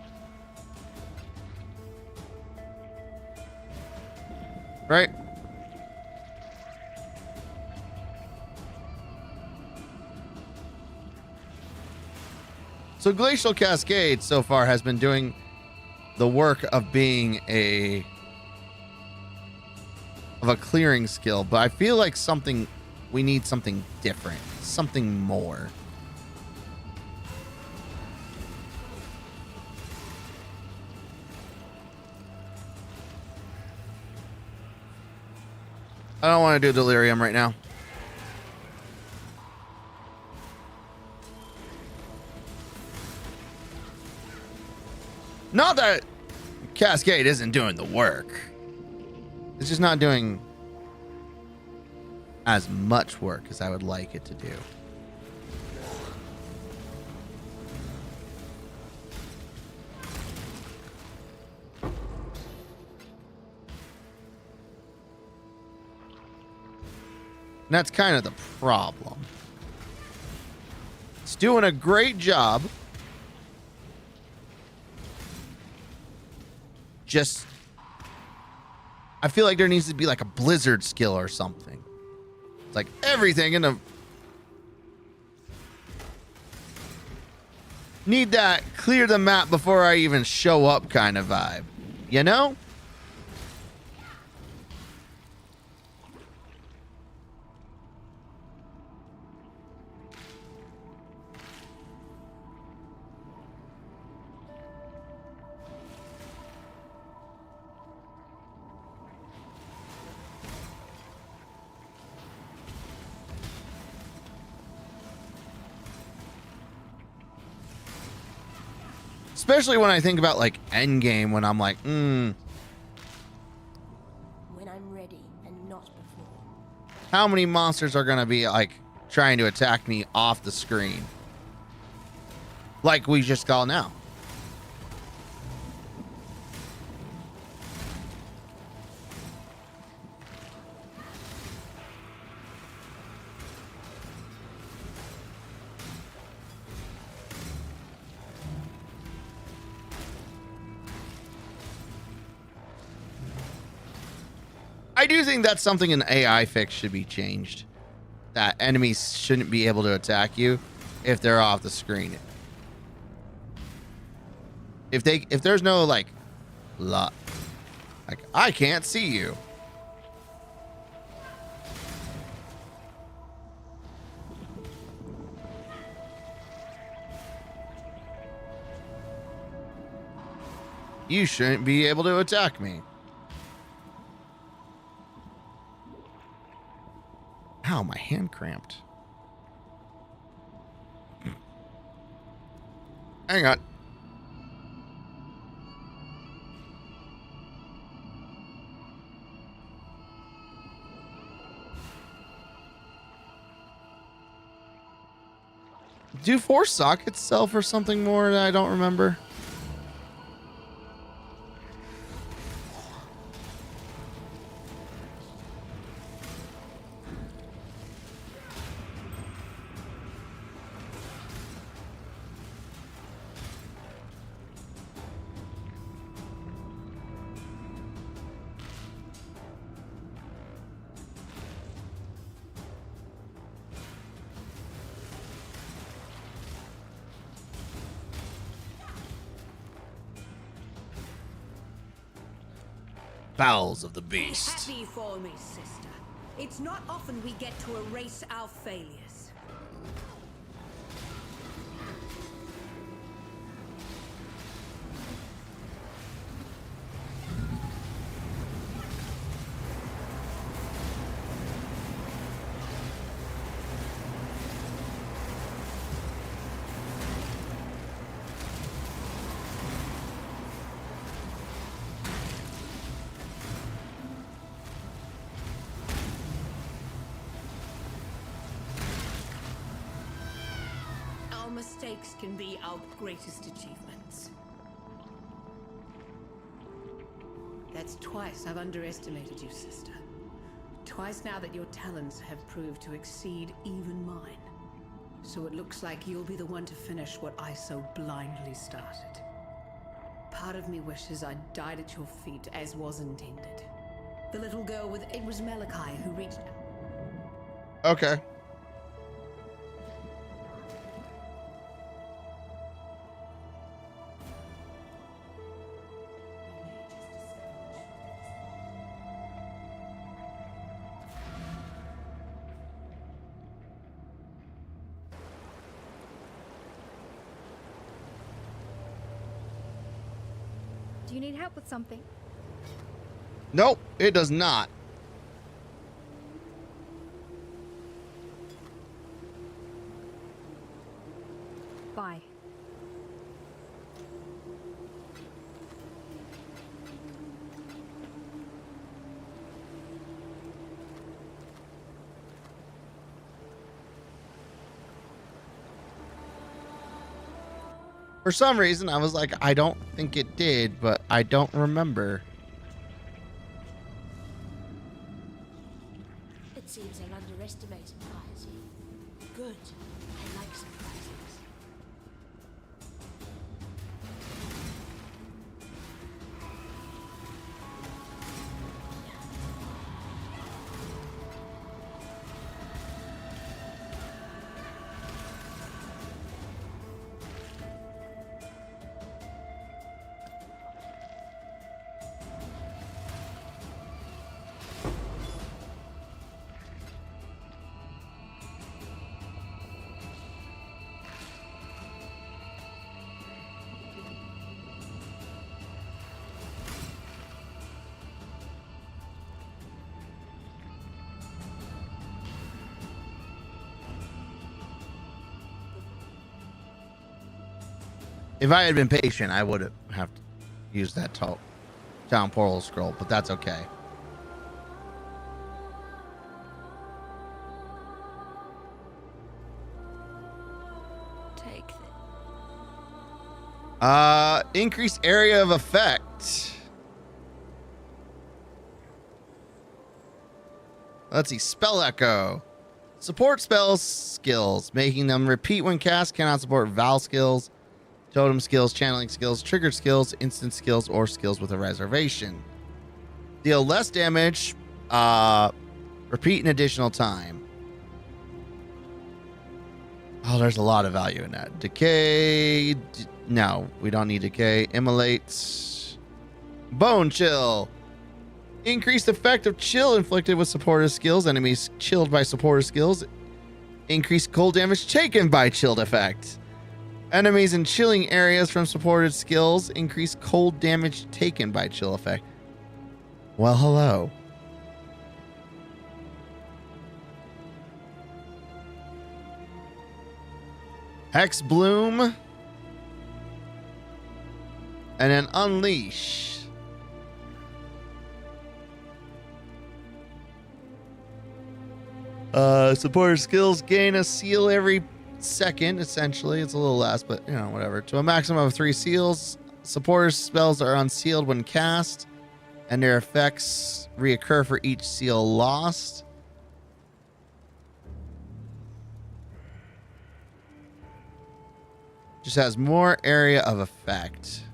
Right? So Glacial Cascade so far has been doing the work of being a clearing skill, but I feel like we need something different, something more. I don't want to do Delirium right now. Not that Cascade isn't doing the work. It's just not doing as much work as I would like it to do. And that's kind of the problem. It's doing a great job. Just, I feel like there needs to be like a blizzard skill or something. It's like everything in a... Need that clear the map before I even show up kind of vibe. You know? Especially when I think about like endgame, when I'm like, When I'm ready and not before. how many monsters are gonna be like trying to attack me off the screen? Like we just got now. I do think that's something an AI fix should be changed. That enemies shouldn't be able to attack you if they're off the screen. If there's no like I can't see you. You shouldn't be able to attack me. Ow, my hand cramped. Hang on. Do 4 sockets sell for something more that I don't remember? Bowels of the beast. Happy for me, sister. It's not often we get to erase our failures. Mistakes can be our greatest achievements. That's twice I've underestimated you, sister. Twice now that your talents have proved to exceed even mine. So it looks like you'll be the one to finish what I so blindly started. Part of me wishes I'd died at your feet as was intended. The little girl with... It was Malachi who reached... Okay. Do you need help with something? Nope, it does not. Bye. For some reason, I was like, I don't think it did, but I don't remember. It seems I underestimated piety. Good. I like surprises. If I had been patient, I would have used that town portal scroll, but that's okay. Take this. Increased area of effect. Let's see. Spell echo. Support spells skills, making them repeat when cast. Cannot support Val skills, totem skills, channeling skills, triggered skills, instant skills, or skills with a reservation. Deal less damage. Repeat an additional time. Oh, there's a lot of value in that. Decay. No, we don't need decay. Immolate. Bone chill. Increased effect of chill inflicted with supportive skills. Enemies chilled by supportive skills. Increased cold damage taken by chilled effect. Enemies in chilling areas from supported skills increase cold damage taken by chill effect. Well, hello. Hex Bloom. And then Unleash. Supporter skills gain a seal every second, essentially. It's a little less, but you know, whatever. To a maximum of 3 seals. Supporter spells are unsealed when cast, and their effects reoccur for each seal lost. Just has more area of effect.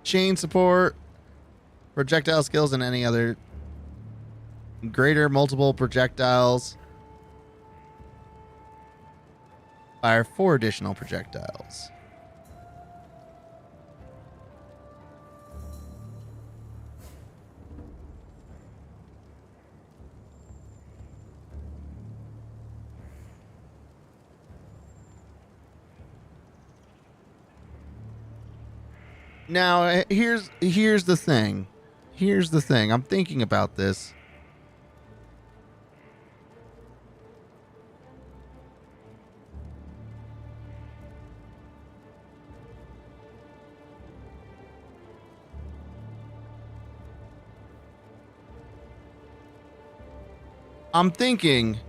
Chain support, projectile skills, and any other greater multiple projectiles. Fire 4 additional projectiles. Now, here's the thing. Here's the thing. I'm thinking about this. I'm thinking,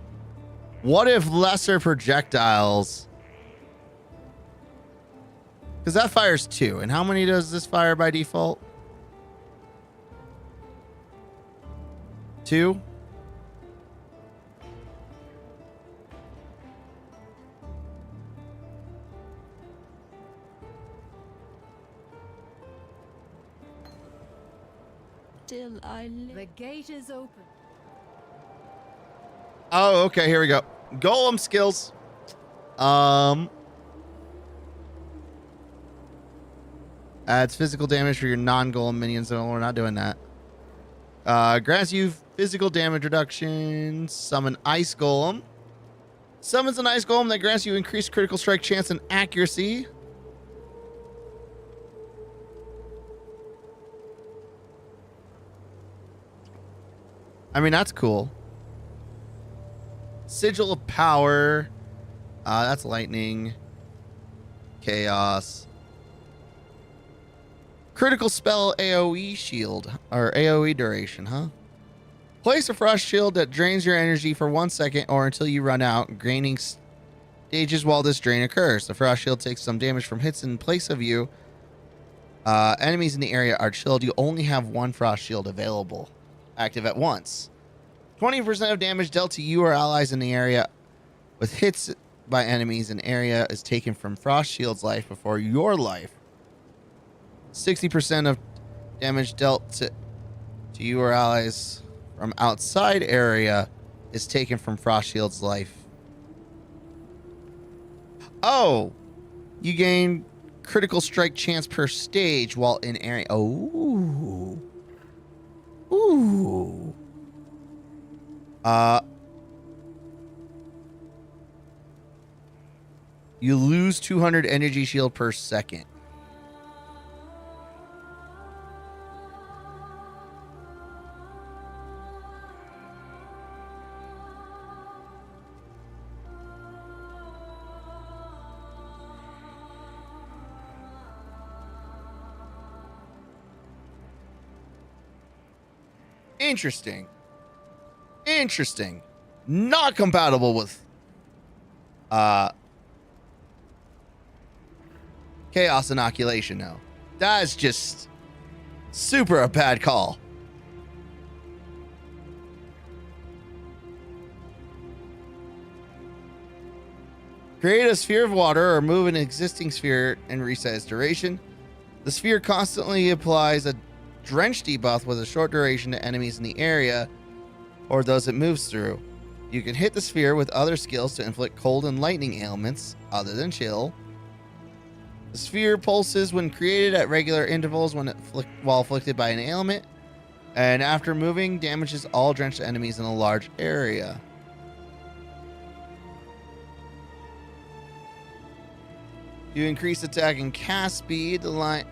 what if lesser projectiles? Because that fires 2. And how many does this fire by default? 2? Still I live. The gate is open. Oh, okay. Here we go. Golem skills. Adds physical damage for your non-golem minions. So we're not doing that. Grants you physical damage reduction. Summon Ice Golem. Summons an Ice Golem that grants you increased critical strike chance and accuracy. I mean, that's cool. Sigil of Power. That's lightning. Chaos. Critical spell AoE shield. Or AoE duration, huh? Place a frost shield that drains your energy for 1 second or until you run out, gaining stages while this drain occurs. The frost shield takes some damage from hits in place of you. Enemies in the area are chilled. You only have one frost shield available. Active at once. 20% of damage dealt to you or allies in the area with hits by enemies in area is taken from frost shield's life before your life. 60% of damage dealt to you or allies from outside area is taken from frost shield's life. Oh, you gain critical strike chance per stage while in area. Oh. Ooh. You lose 200 energy shield per second. Interesting. Interesting. Not compatible with Chaos Inoculation, though. That's just super a bad call. Create a sphere of water or move an existing sphere and reset its duration. The sphere constantly applies a drench debuff with a short duration to enemies in the area or those it moves through. You can hit the sphere with other skills to inflict cold and lightning ailments other than chill. The sphere pulses when created at regular intervals while afflicted by an ailment, and after moving, damages all drenched enemies in a large area. You increase attack and cast speed. The line.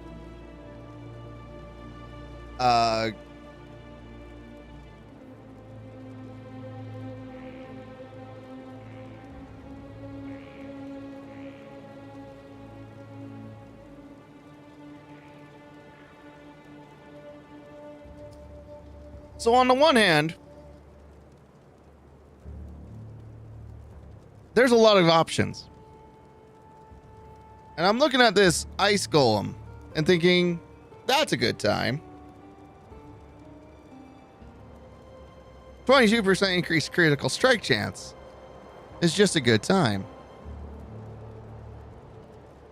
So on the one hand, there's a lot of options. And I'm looking at this Ice Golem and thinking, that's a good time. 22% increased critical strike chance is just a good time.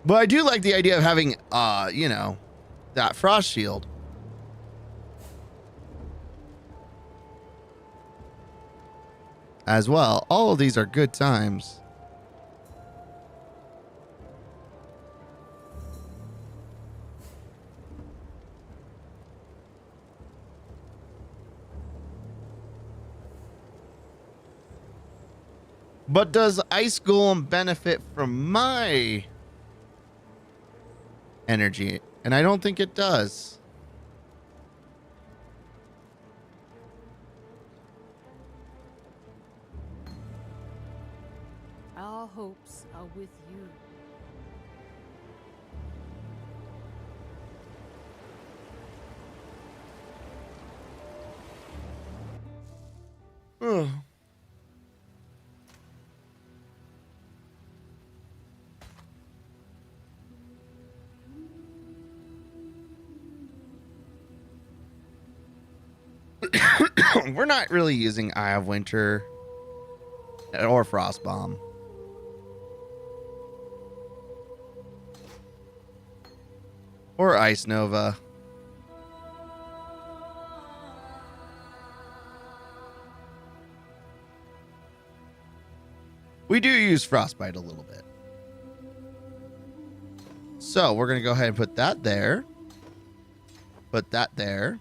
But I do like the idea of having, that frost shield. As well. All of these are good times. But does Ice Golem benefit from my energy? And I don't think it does. Our hopes are with you. Ugh. We're not really using Eye of Winter or Frost Bomb. Or Ice Nova. We do use Frostbite a little bit. So we're going to go ahead and put that there. Put that there.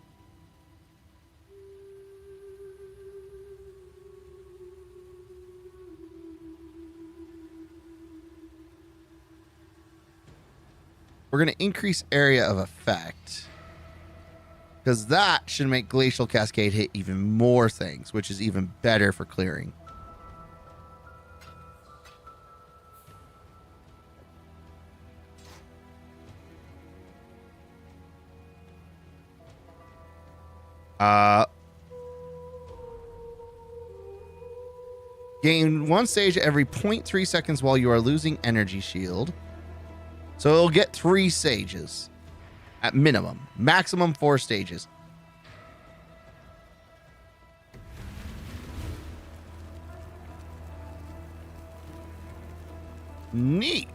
we're going to increase area of effect. Because that should make Glacial Cascade hit even more things, which is even better for clearing. Gain 1 stage every 0.3 seconds while you are losing energy shield. So it'll get 3 stages at minimum. Maximum 4 stages. Neat.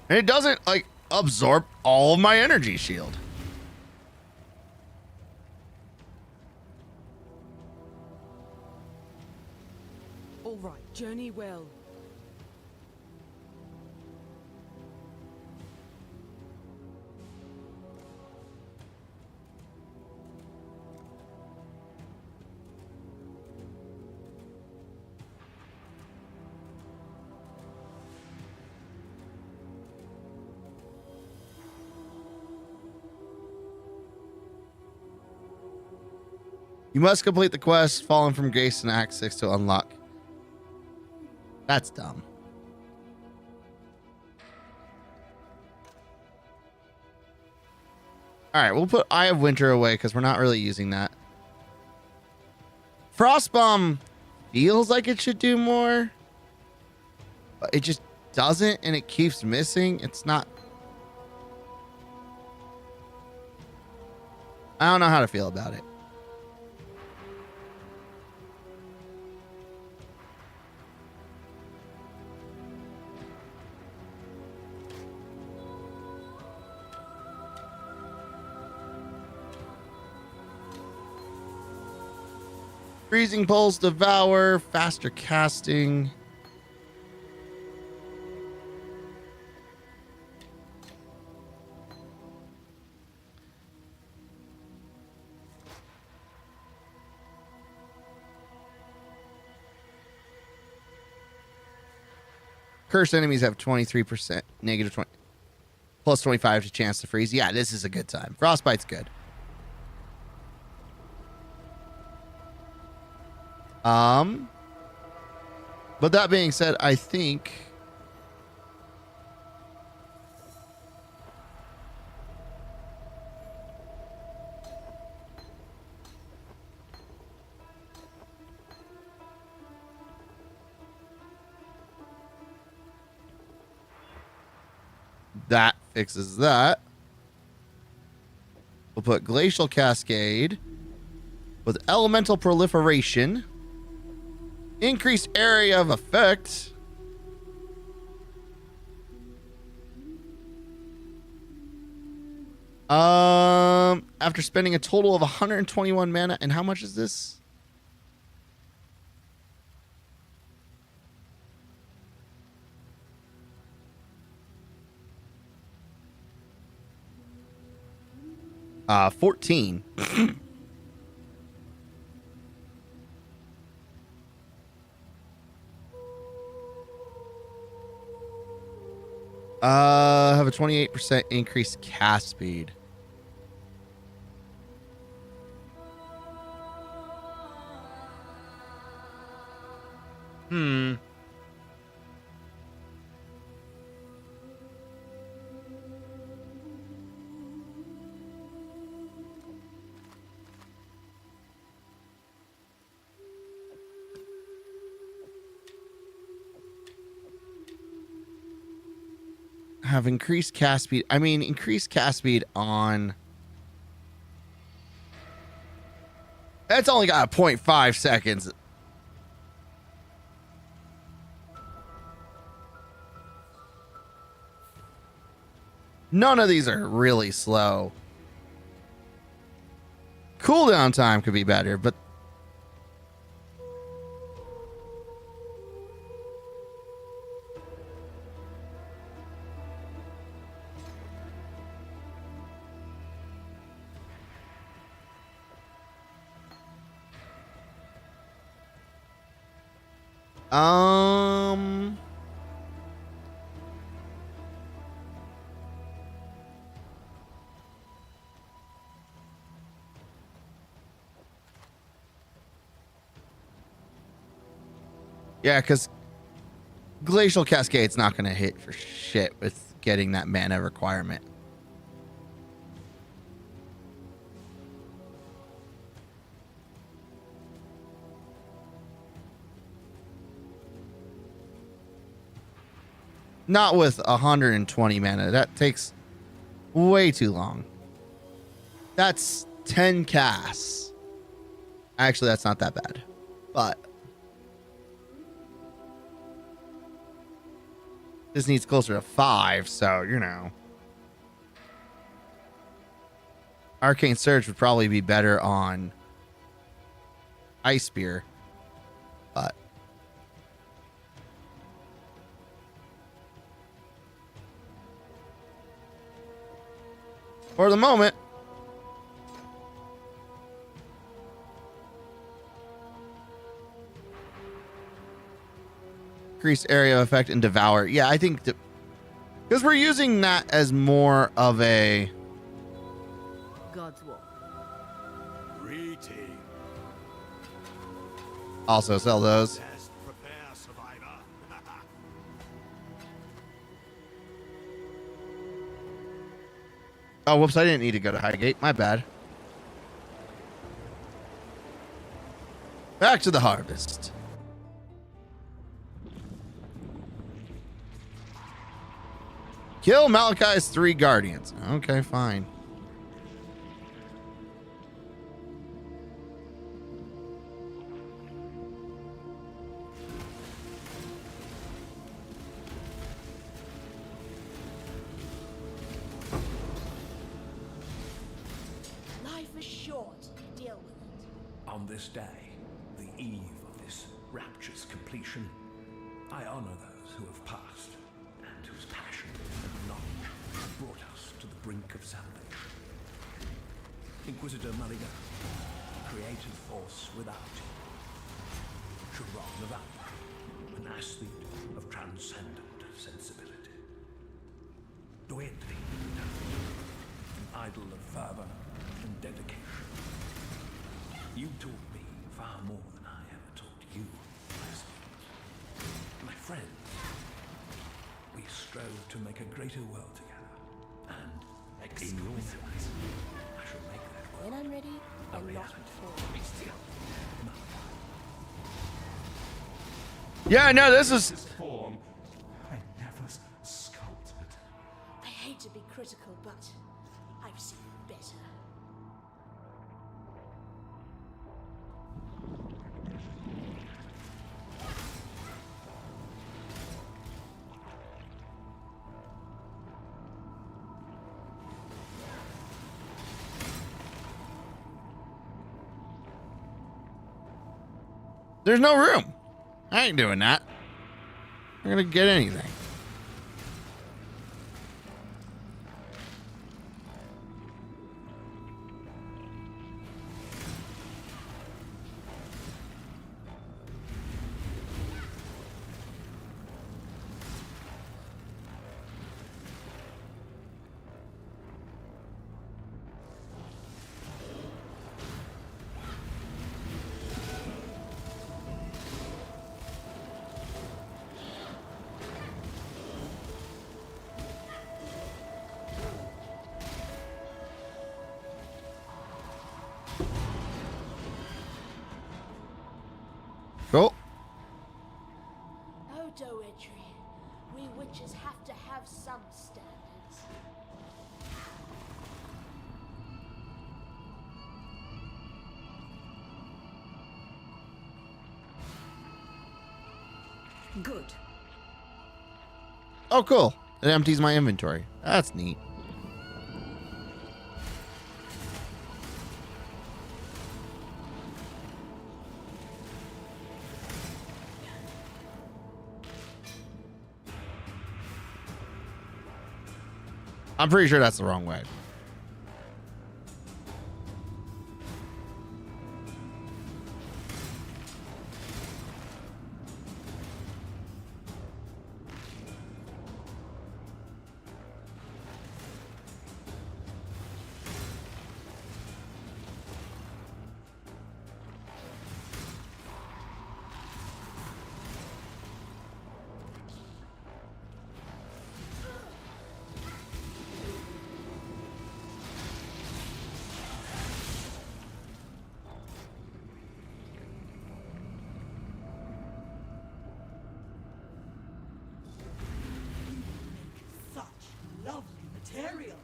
And it doesn't like absorb all of my energy shield. All right, journey well. You must complete the quest Fallen from Grace in Act 6 to unlock. That's dumb. All right, we'll put Eye of Winter away because we're not really using that. Frostbomb feels like it should do more, but it just doesn't, and it keeps missing. It's not... I don't know how to feel about it. Freezing Pulse, Devour, faster casting. Cursed enemies have 23%, negative 20, plus 25 to chance to freeze. Yeah, this is a good time. Frostbite's good. But that being said, I think that fixes that. We'll put Glacial Cascade with Elemental Proliferation. Increased area of effect. After spending a total of 121 mana, and how much is this? Uh, 14. Have a 28% increased cast speed. Have increased cast speed. I mean, increased cast speed on... That's only got a 0.5 seconds. None of these are really slow. Cooldown time could be better, but... Yeah, because Glacial Cascade's not going to hit for shit with getting that mana requirement. Not with 120 mana. That takes way too long. That's 10 casts. Actually, that's not that bad. But this needs closer to 5, so, you know. Arcane Surge would probably be better on Ice Spear. But for the moment, increase area of effect and devour. Yeah, I think because we're using that as more of a God's will. Greeting. also sell those. Best prepare, survivor. Oh, whoops, I didn't need to go to Highgate. My bad. Back to the harvest. Kill Malachi's 3 guardians. Okay, fine. Life is short. Deal with it. On this day, the eve of this rapturous completion, I honor those who have passed and whose passion and knowledge have brought us to the brink of salvation. Inquisitor Mulligan, creative force without you. Sharon of Alba, an aesthete of transcendent sensibility. Dwayne, an idol of fervor and dedication. You taught me far more than I ever taught you, my students. My friends, we strove to make a greater world together. And in your sight, I shall make that When world I'm ready, a I'm not reality. before. Be still. Yeah, no, this is Form I never sculpted. I hate to be critical, but I've seen better. there's no room. I ain't doing that. I'm gonna get anything. Cool. Oh, Doetry, we witches have to have some standards. Good. Oh, cool. It empties my inventory. That's neat. I'm pretty sure that's the wrong way. Material.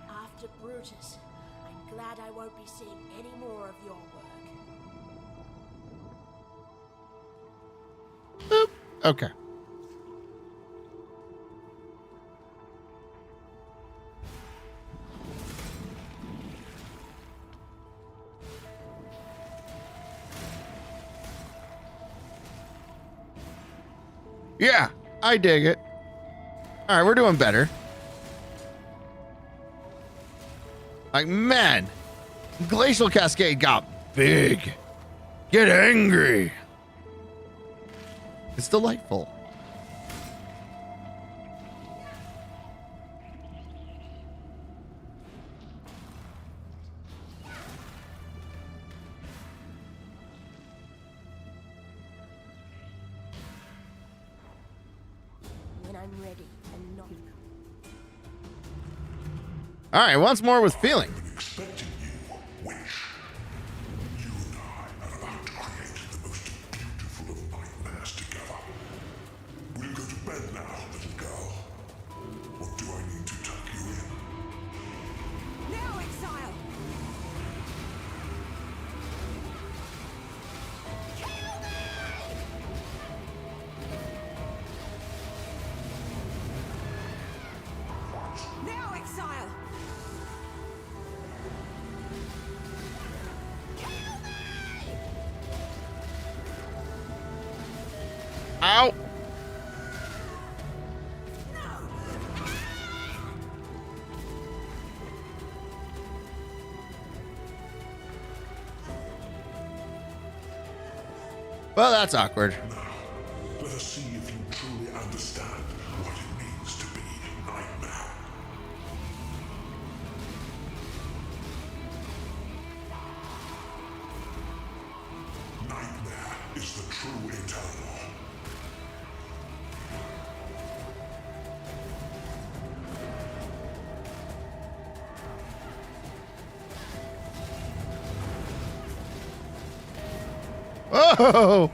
After Brutus, I'm glad I won't be seeing any more of your work. Boop. Okay. Yeah, I dig it. All right, we're doing better. Like, man, Glacial Cascade got big. Get angry. It's delightful. When I'm ready and not. All right, once more with feeling. Expecting you, witch. You and I are about to create the most beautiful of nightmares together. We'll go to bed now, little girl. Or do I need to tuck you in? Now, Exile! Now, Exile! Ow. Well, that's awkward. Now, let us see if you truly understand what it means to be nightmare. Nightmare is the true eternal. Oh!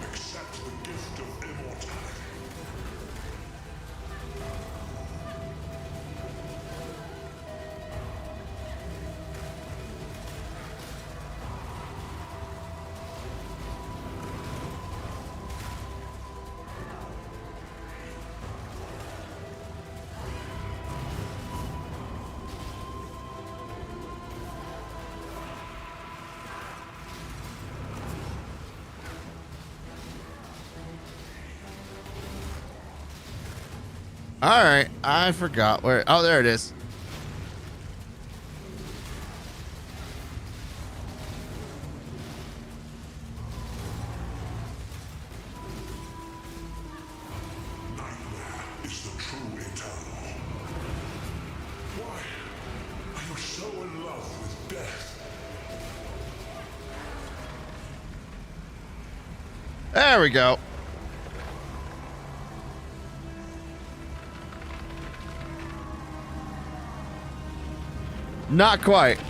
Accept the gift of immortality. All right, I forgot where. Oh, there it is. Nightmare is the true eternal. Why are you so in love with death? There we go. Not quite. You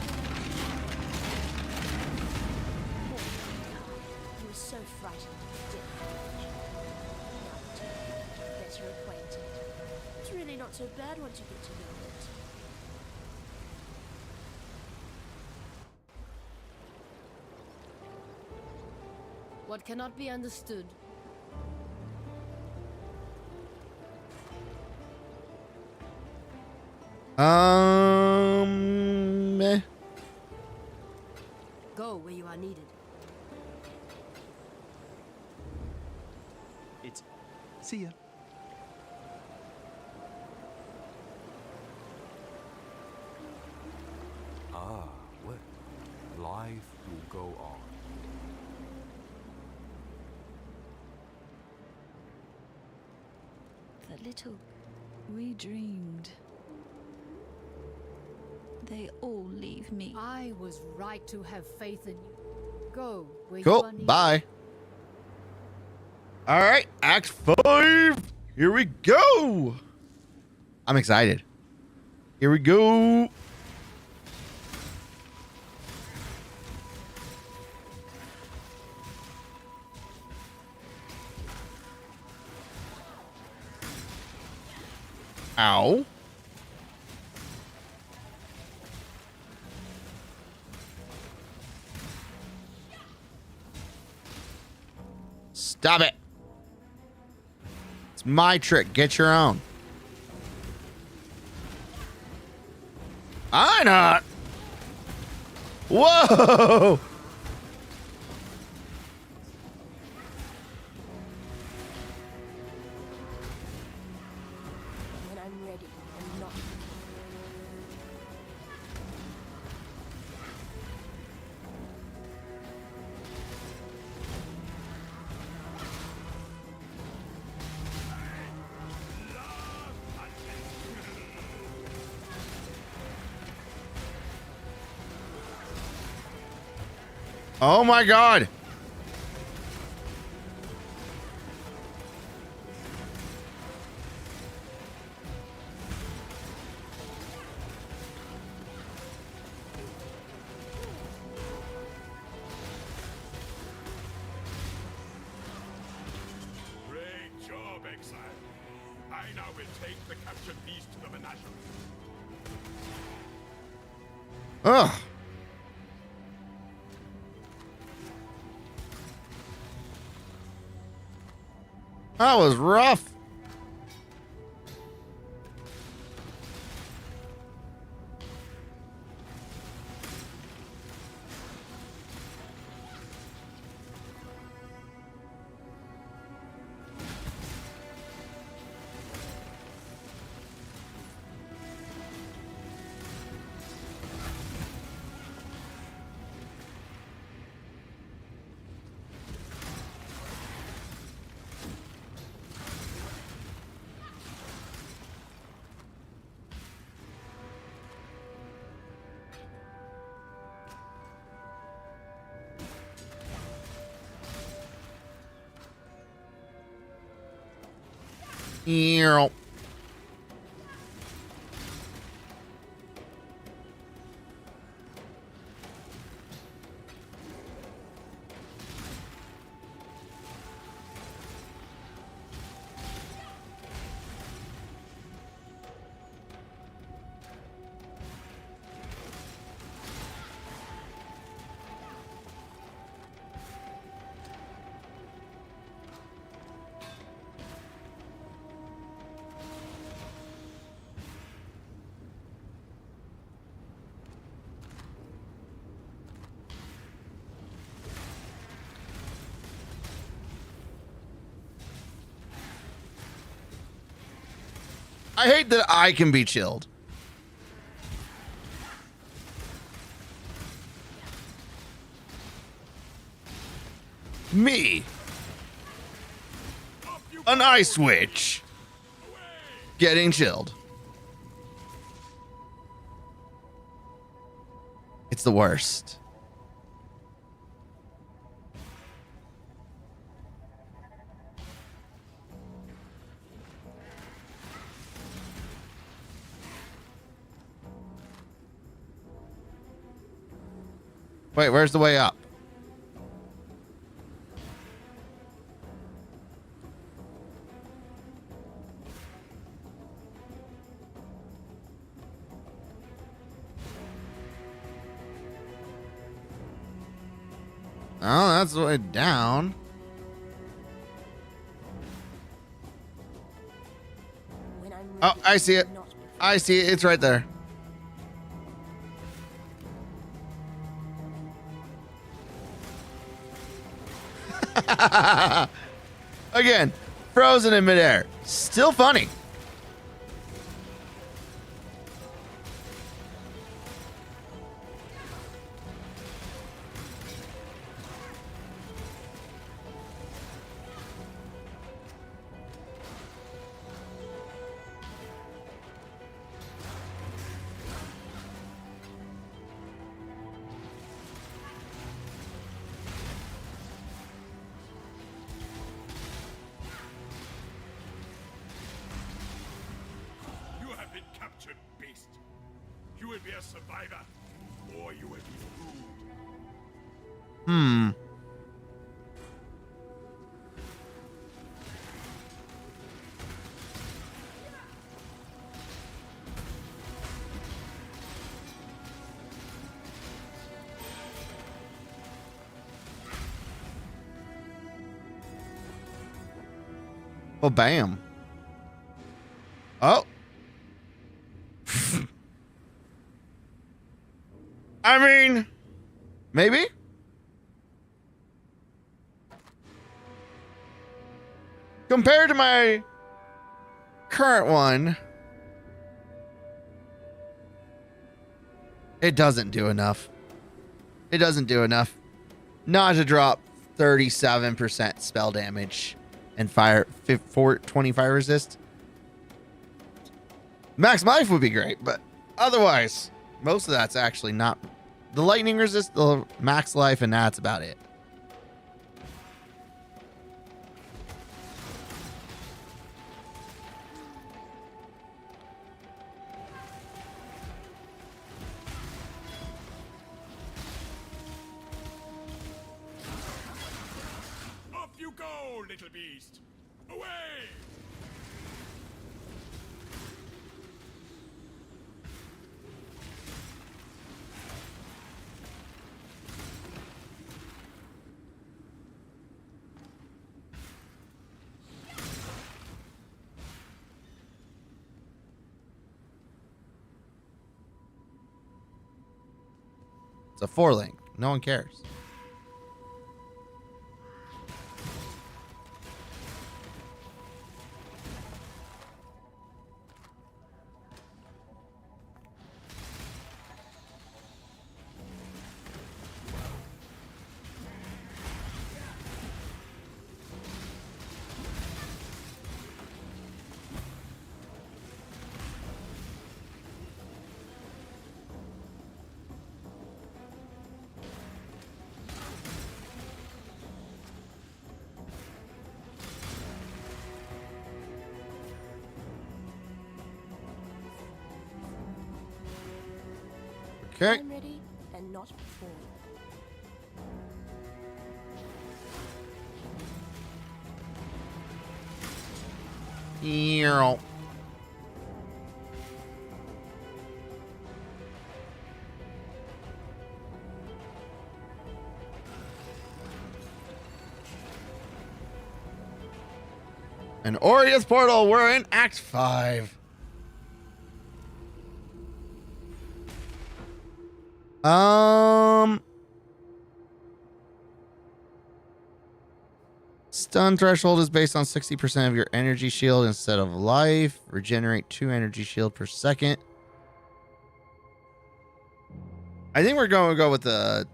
were so frightened you didn't. Now that you're better acquainted, it's really not so bad once you get to know it. What cannot be understood. Eh. Go where you are needed. See ya. go on. The little we dreamed. They all leave me. I was right to have faith in you. Go where you Cool. are needed. Bye. All right. Act 5. Here we go. I'm excited. Here we go. Ow. Stop it. It's my trick. Get your own. I not. Whoa. When I'm ready, I'm not. Oh my God. Great job, Exile. I now will take the captured beast to the menagerie. Ugh. That was rough. Ew. I hate that I can be chilled. Me. An ice witch. Getting chilled. It's the worst. Wait, where's the way up? Oh, that's the way down. When I'm Oh, ready, I see it. not I see it. It's right there. Again, frozen in midair. Still funny. will be a survivor, or you will be fooled. Well, bam. Oh. I mean, maybe. Compared to my current one, it doesn't do enough. It doesn't do enough. Not to drop 37% spell damage and fire 25 resist. Max life would be great, but otherwise, most of that's actually not. The lightning resist, the max life, and that's about it. Off you go, little beast! Away! It's a 4-link. No one cares. Okay. I'm ready, and not before. Earl. An Orius portal. We're in Act 5. Stun threshold is based on 60% of your energy shield instead of life. Regenerate 2 energy shield per second. I think we're going to go with the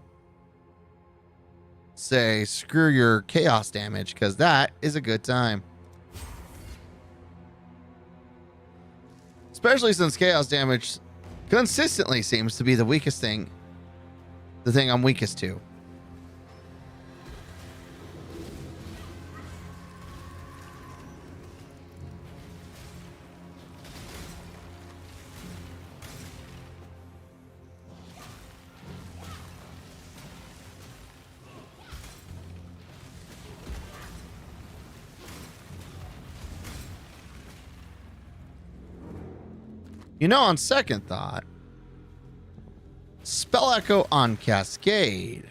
say screw your chaos damage, because that is a good time. Especially since chaos damage consistently seems to be the weakest thing. The thing I'm weakest to. You know, on second thought, Spell Echo on Cascade.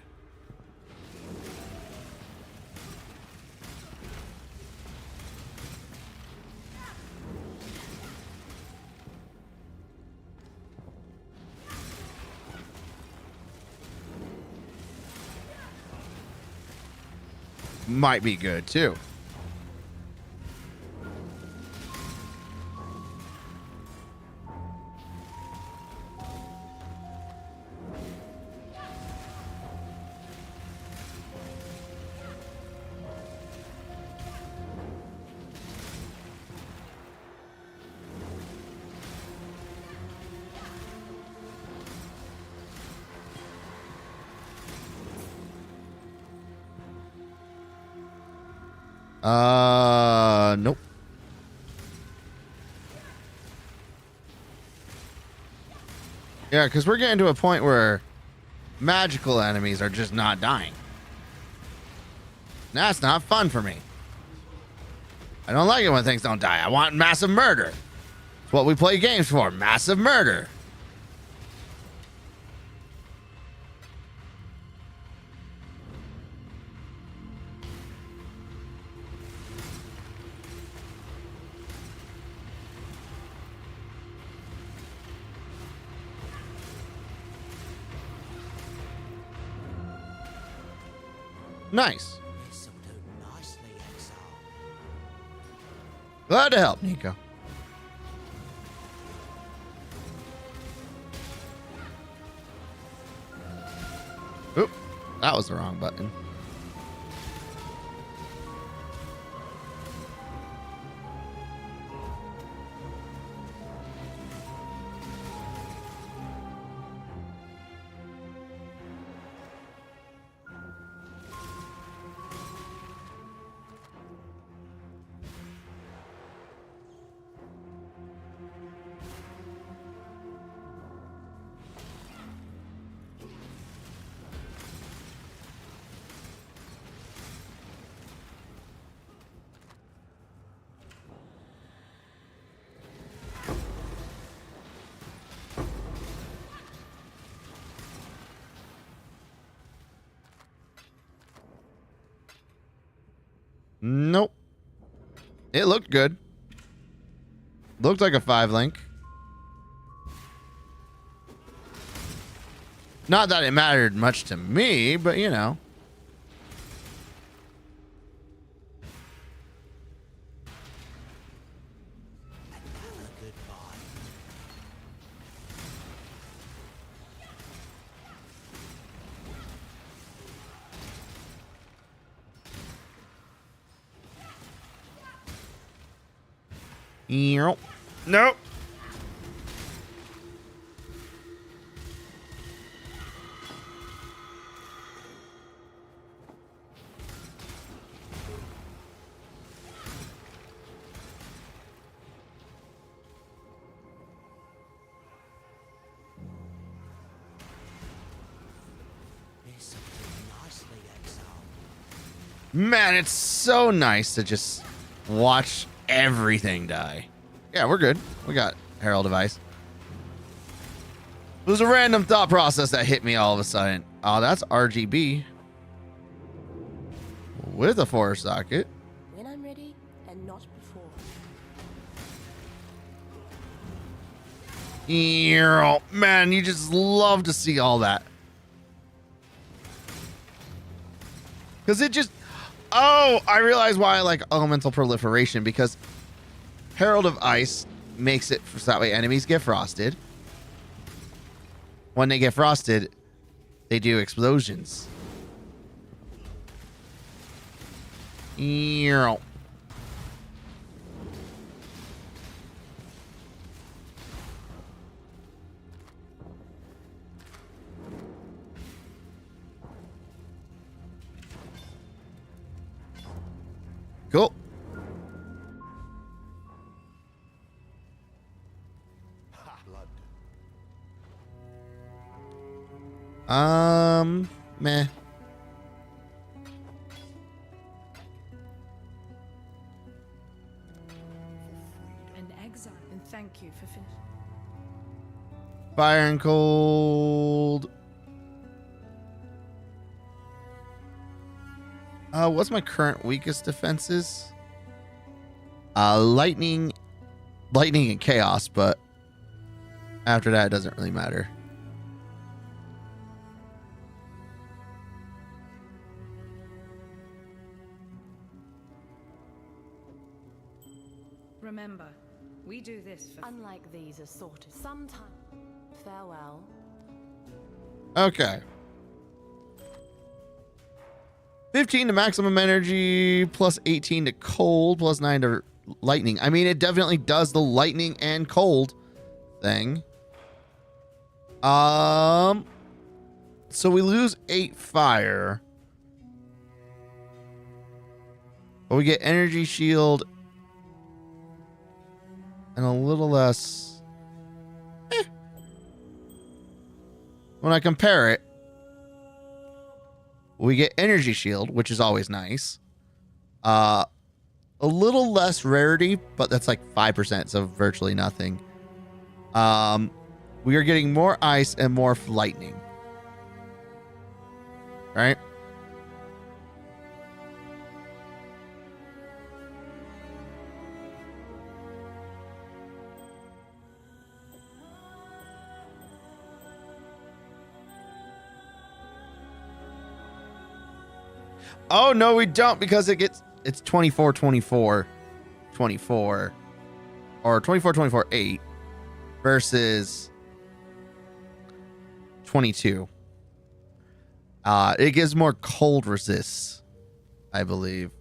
Might be good too. Nope. Yeah, because we're getting to a point where magical enemies are just not dying. That's not fun for me. I don't like it when things don't die. I want massive murder. It's what we play games for. Massive murder. Nice. This'll do nicely, Exile. Glad to help, Nico. Oop, that was the wrong button. Nope. It looked good. Looked like a 5-link. Not that it mattered much to me, but you know. Another goodbye. Nope. This'll do nicely, Exile. Man, it's so nice to just watch everything die. Yeah, we're good. We got Herald of Ice. It was a random thought process that hit me all of a sudden. Oh, that's RGB. With a 4 socket. When I'm ready, and not before. Man, you just love to see all that. Because it just... Oh, I realize why I like elemental proliferation. Because Herald of Ice makes it so that way enemies get frosted. When they get frosted, they do explosions. Cool. Meh. And Exile. And thank you for finishing. Fire and cold. What's my current weakest defenses? Lightning and chaos, but after that it doesn't really matter. Remember, we do this for... Unlike these assorted. Sometime. Farewell. Okay. 15 to maximum energy, plus 18 to cold, plus 9 to lightning. I mean, it definitely does the lightning and cold thing. So we lose 8 fire. But we get energy shield and a little less. when I compare it, we get energy shield, which is always nice. A little less rarity, but that's like 5%, so virtually nothing. We are getting more ice and more lightning. Right? Oh, no, we don't, because it's 24, 24, 24, or 24, 24, 8 versus 22. It gives more cold resists, I believe.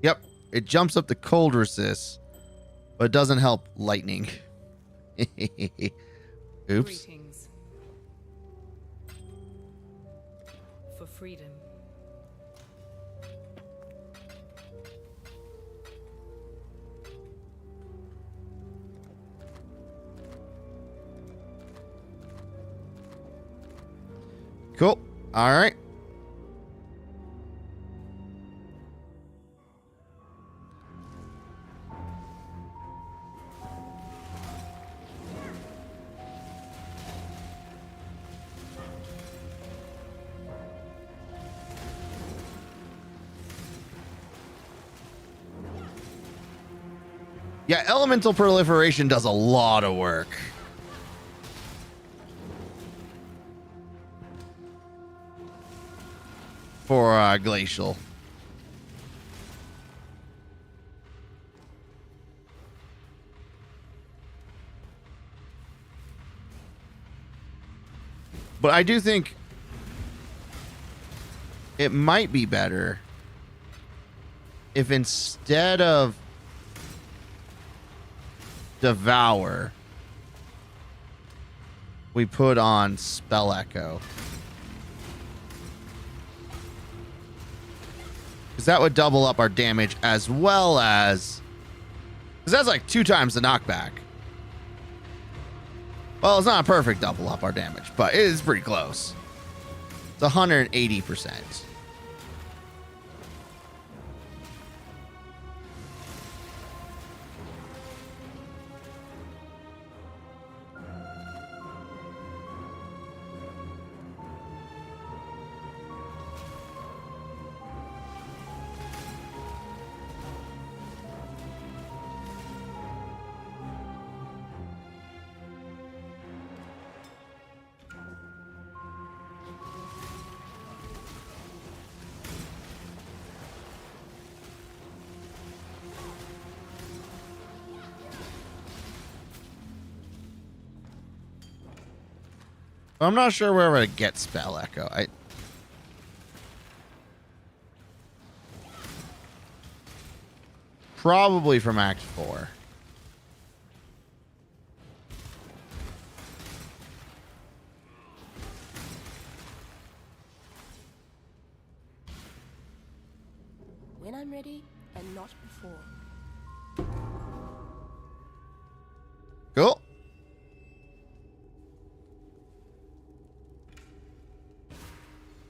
Yep, it jumps up the cold resists, but it doesn't help lightning. Oops. Greetings. For freedom. Cool. All right. Yeah, elemental proliferation does a lot of work. For glacial. But I do think it might be better if instead of Devour, we put on Spell Echo. Because that would double up our damage as well as... Because that's like 2 times the knockback. Well, it's not a perfect double up our damage, but it is pretty close. It's 180%. I'm not sure where we're going to get Spell Echo. Probably from Act 4. When I'm ready, and not before. Cool.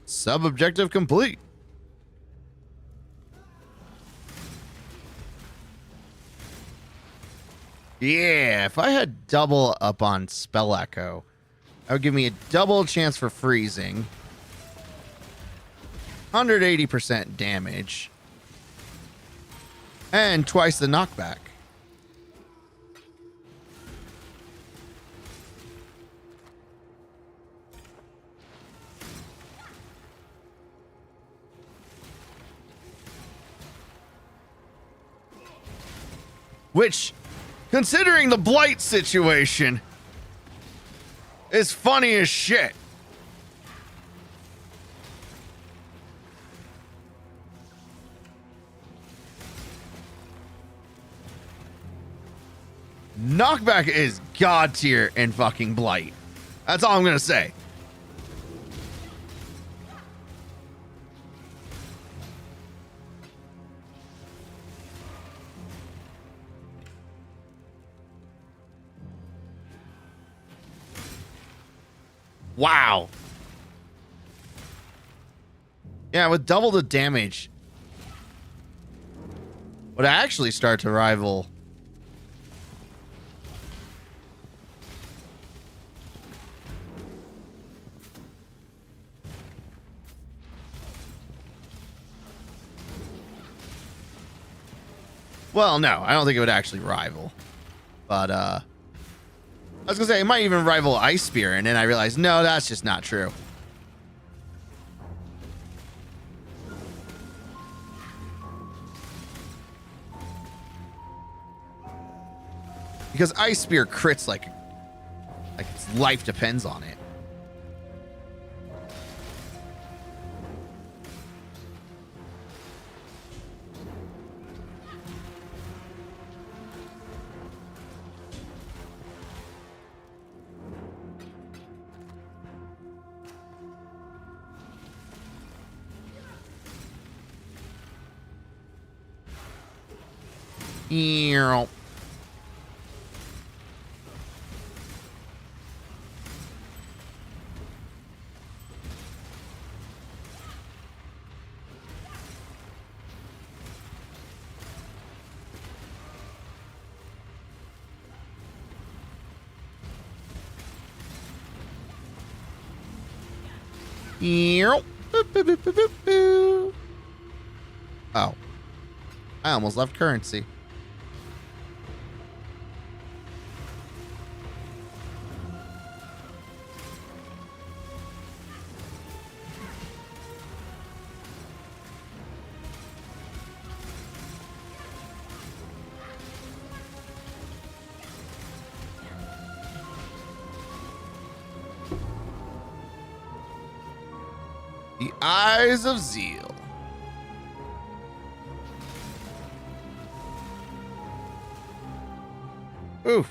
Sub-objective complete. Yeah, if I had double up on Spell Echo, that would give me a double chance for freezing. 180% damage. And twice the knockback. Which, considering the blight situation, is funny as shit. Knockback is god tier in fucking blight. That's all I'm gonna say. Wow. Yeah, with double the damage, would actually start to rival. Well, no, I don't think it would actually rival. But, I was gonna say, it might even rival Ice Spear, and then I realized, no, that's just not true. Because Ice Spear crits like its life depends on it. Ew. Ew. Boop, boop, boop, boop, boop, boop. Oh. I almost left currency. The Eyes of Zeal. Oof.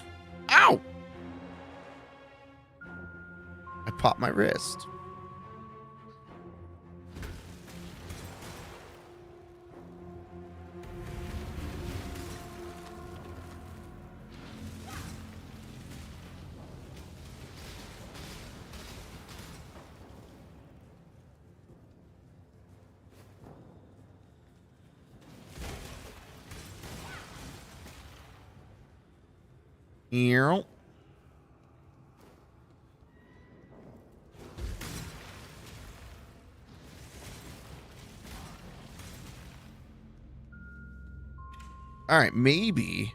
Ow! I popped my wrist. Here. All right, maybe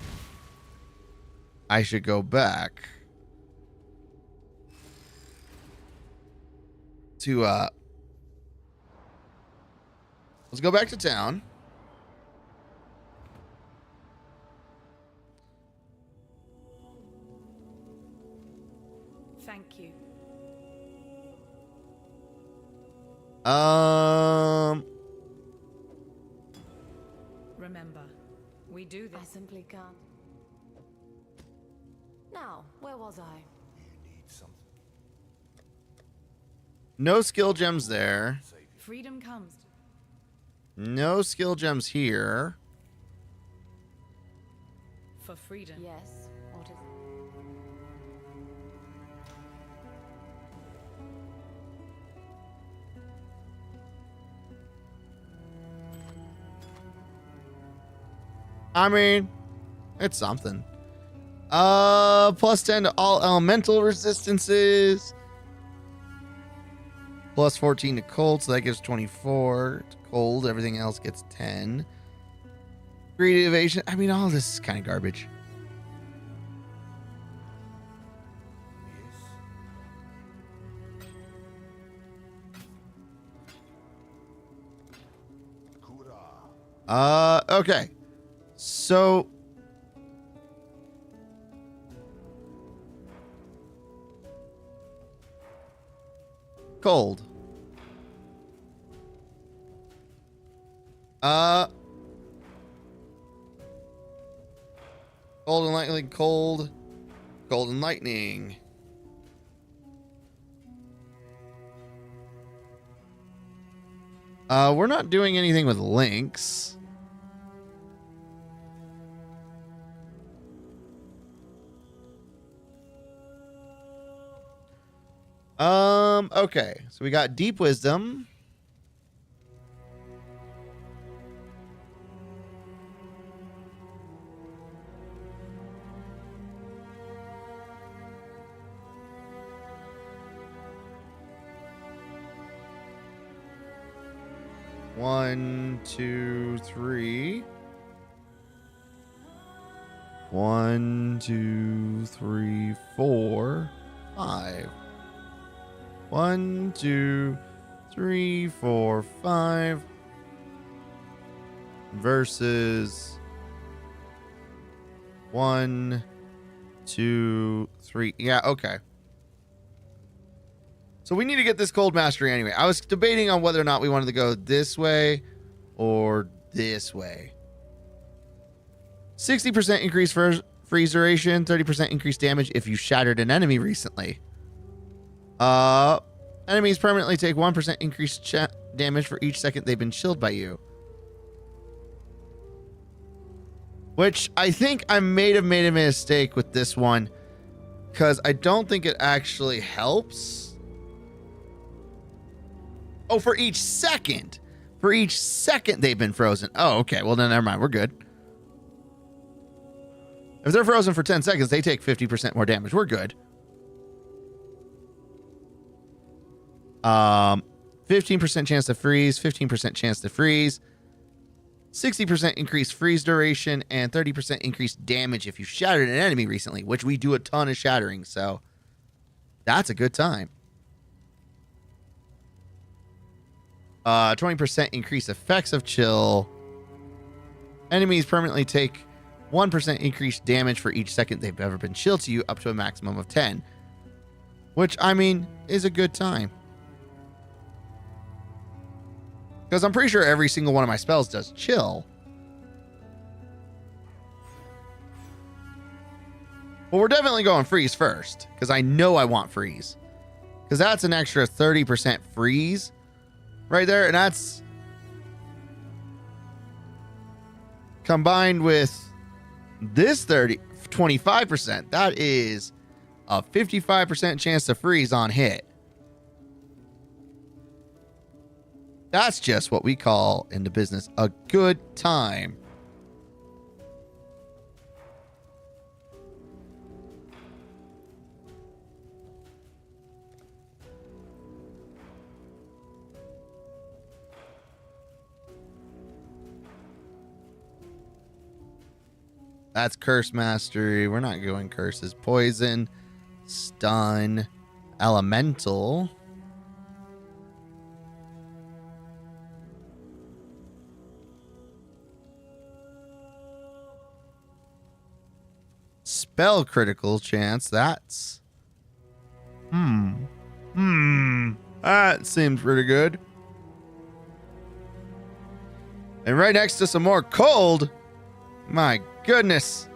I should go back to let's go back to town. Thank you. Remember, we do this. I simply can't. Now, where was I? You need something. No skill gems there. Freedom comes. No skill gems here. For freedom. Yes. What is I mean, it's something. Plus 10 to all elemental resistances. Plus 14 to cold, so that gives 24 to cold. Everything else gets 10. Greed evasion. I mean, all this is kind of garbage. Okay. So cold. Cold and lightning, cold and lightning. We're not doing anything with links. Okay, so we got deep wisdom. One, two, three. 1, 2, 3, 4, 5. 1, 2, 3, 4, 5. Versus 1, 2, 3. Yeah, okay. So we need to get this cold mastery anyway. I was debating on whether or not we wanted to go this way or this way. 60% increase for freeze duration, 30% increased damage if you shattered an enemy recently. Enemies permanently take 1% increased damage for each second they've been chilled by you. Which I think I may have made a mistake with this one, because I don't think it actually helps. Oh, for each second. For each second they've been frozen. Oh, okay. Well, then never mind. We're good. If they're frozen for 10 seconds, they take 50% more damage. We're good. 15% chance to freeze, 15% chance to freeze, 60% increased freeze duration, and 30% increased damage if you shattered an enemy recently, which we do a ton of shattering, so that's a good time. 20% increased effects of chill. Enemies permanently take 1% increased damage for each second they've ever been chilled to you, up to a maximum of 10. Which, I mean, is a good time. Because I'm pretty sure every single one of my spells does chill. But we're definitely going freeze first, because I know I want freeze. Because that's an extra 30% freeze right there, and that's combined with this 25%. That is a 55% chance to freeze on hit. That's just what we call in the business a good time. That's curse mastery. We're not going curses. Poison, stun, elemental. Spell critical chance. That's that seems pretty good. And right next to some more cold. My goodness.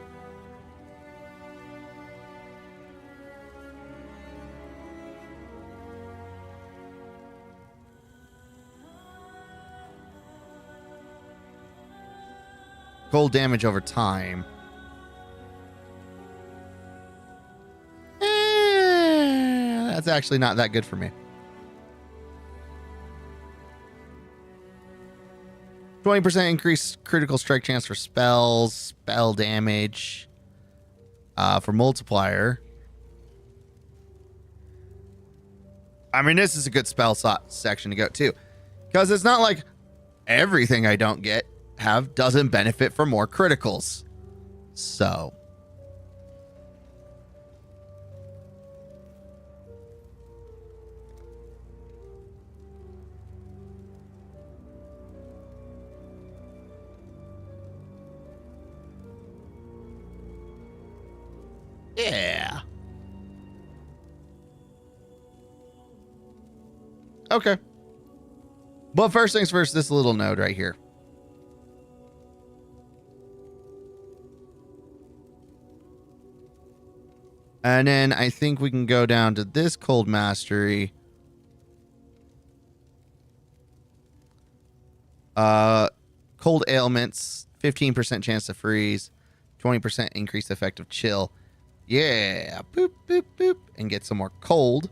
Cold damage over time. That's actually not that good for me. 20% increased critical strike chance for spells, spell damage, for multiplier. I mean, this is a good spell slot section to go to, because it's not like everything I don't have doesn't benefit from more criticals. So yeah. Okay. But first things first, this little node right here. And then I think we can go down to this cold mastery. Cold ailments, 15% chance to freeze, 20% increased effective chill. Yeah, boop, boop, boop, and get some more cold.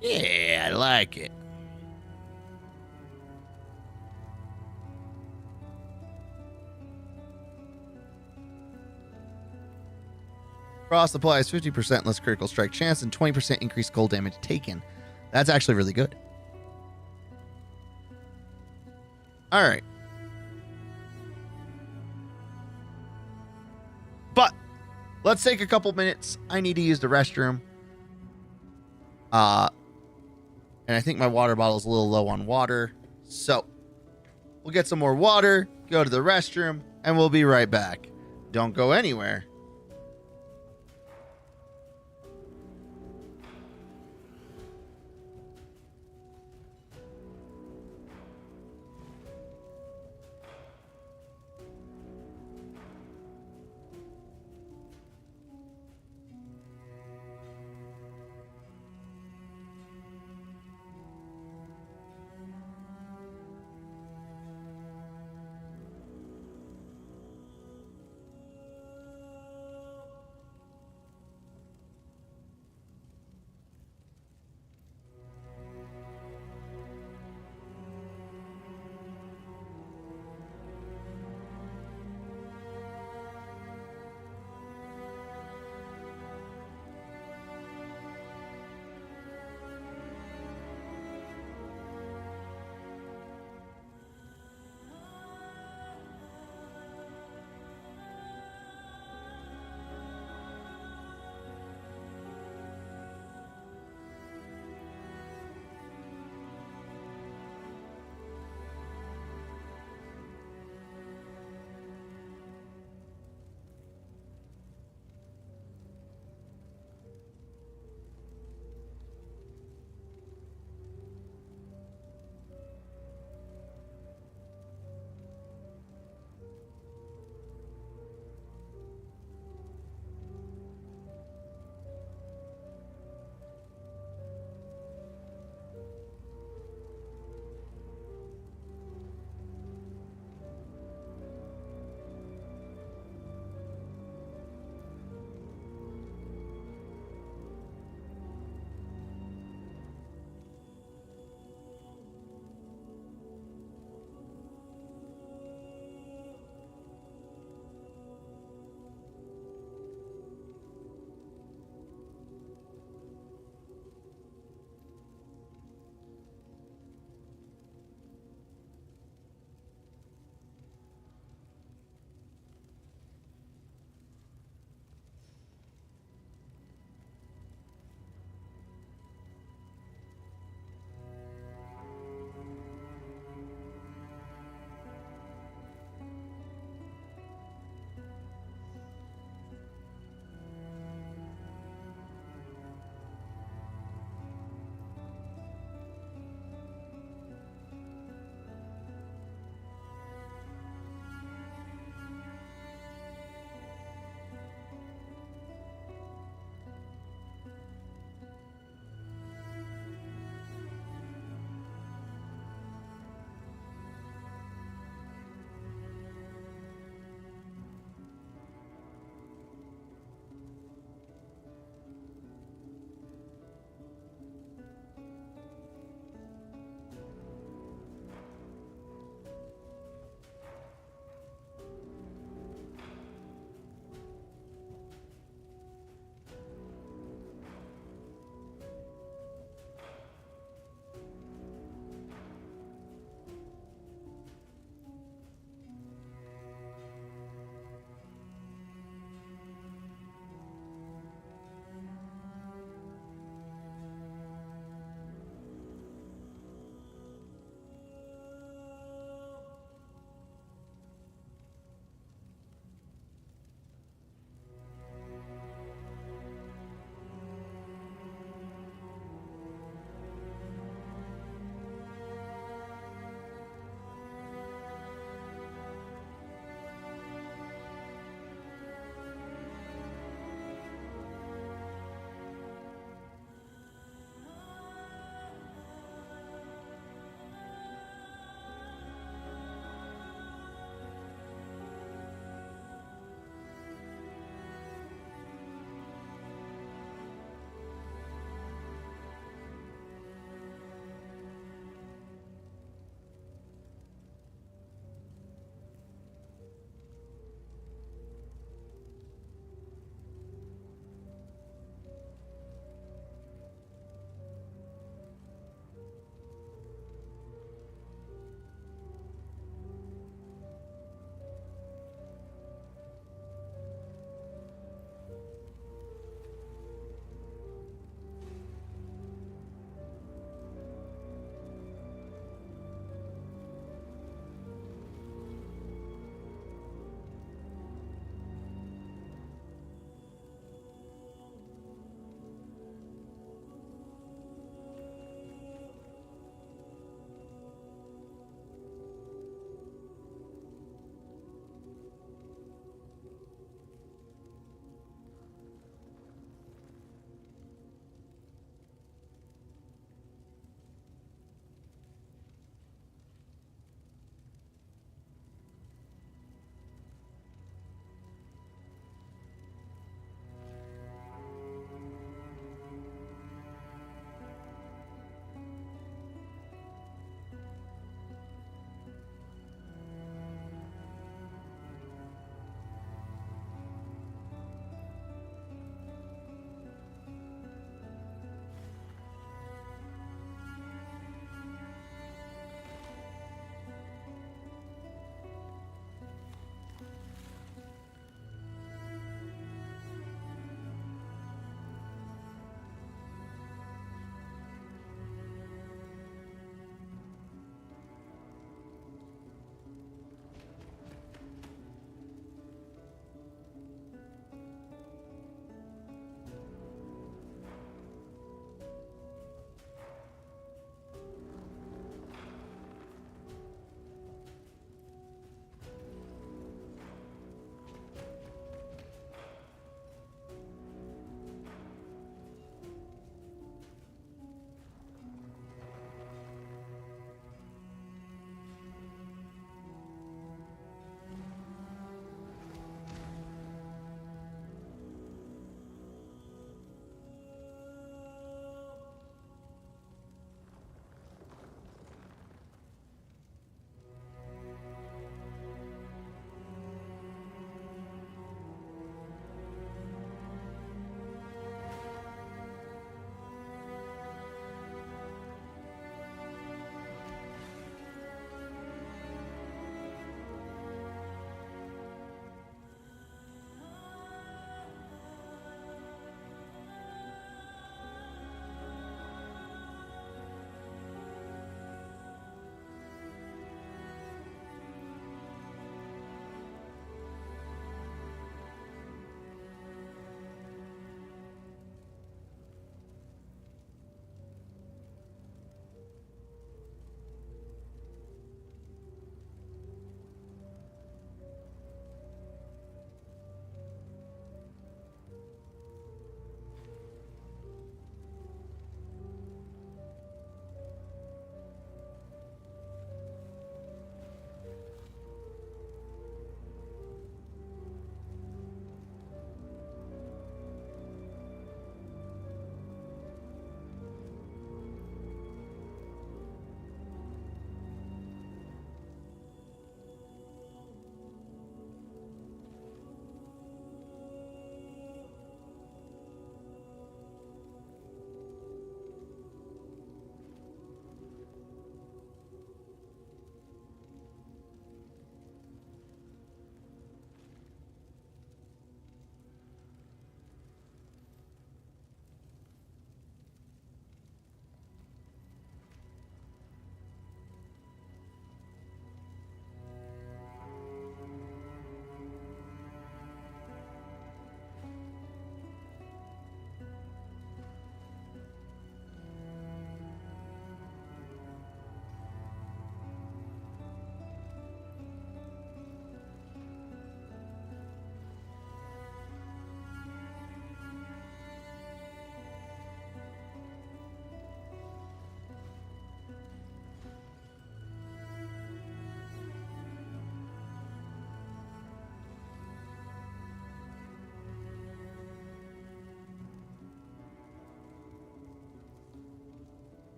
Yeah, I like it. Frost applies 50% less critical strike chance and 20% increased cold damage taken. That's actually really good. All right. But let's take a couple minutes. I need to use the restroom. And I think my water bottle is a little low on water. So we'll get some more water, go to the restroom, and we'll be right back. Don't go anywhere.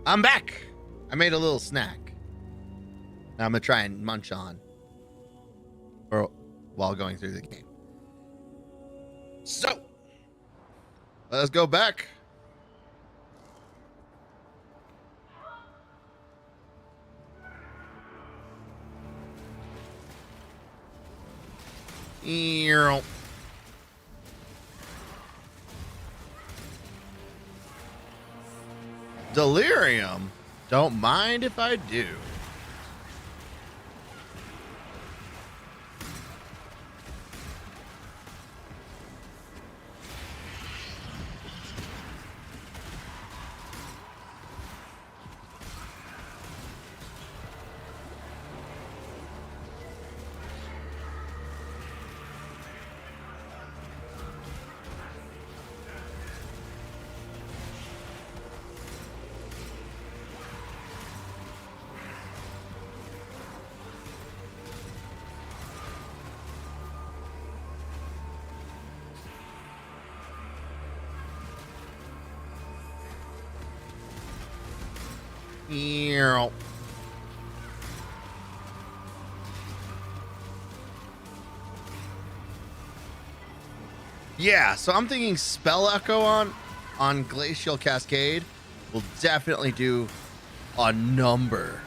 I'm back. I made a little snack. Now I'm gonna try and munch on, or while going through the game. So let's go back. Delirium. Don't mind if I do. Yeah, so I'm thinking Spell Echo on Glacial Cascade will definitely do a number.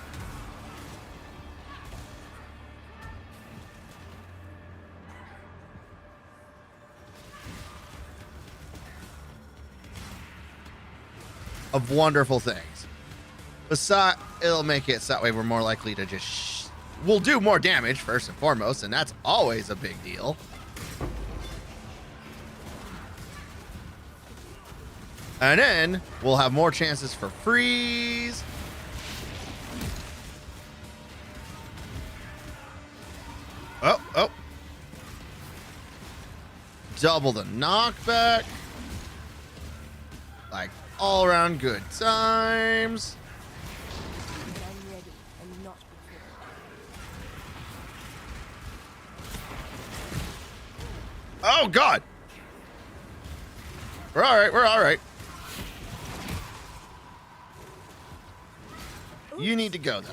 Of wonderful things. Besides, it'll make it so that way we're more likely to just we'll do more damage first and foremost, and that's always a big deal. And then we'll have more chances for freeze. Oh. Double the knockback. Like all around good times. I'm ready and not before. Oh, God. We're all right. You need to go, though.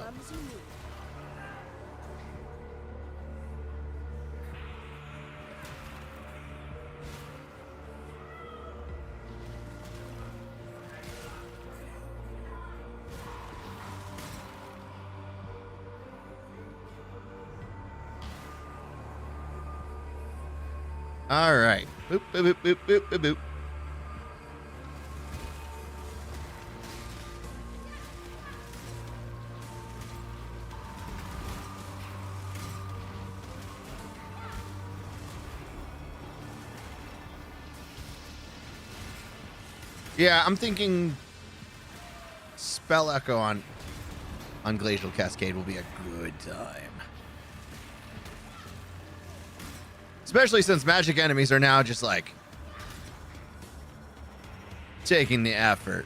All right. Boop, boop, boop, boop, boop, boop. Yeah, I'm thinking Spell Echo on Glacial Cascade will be a good time. Especially since magic enemies are now just like taking the effort.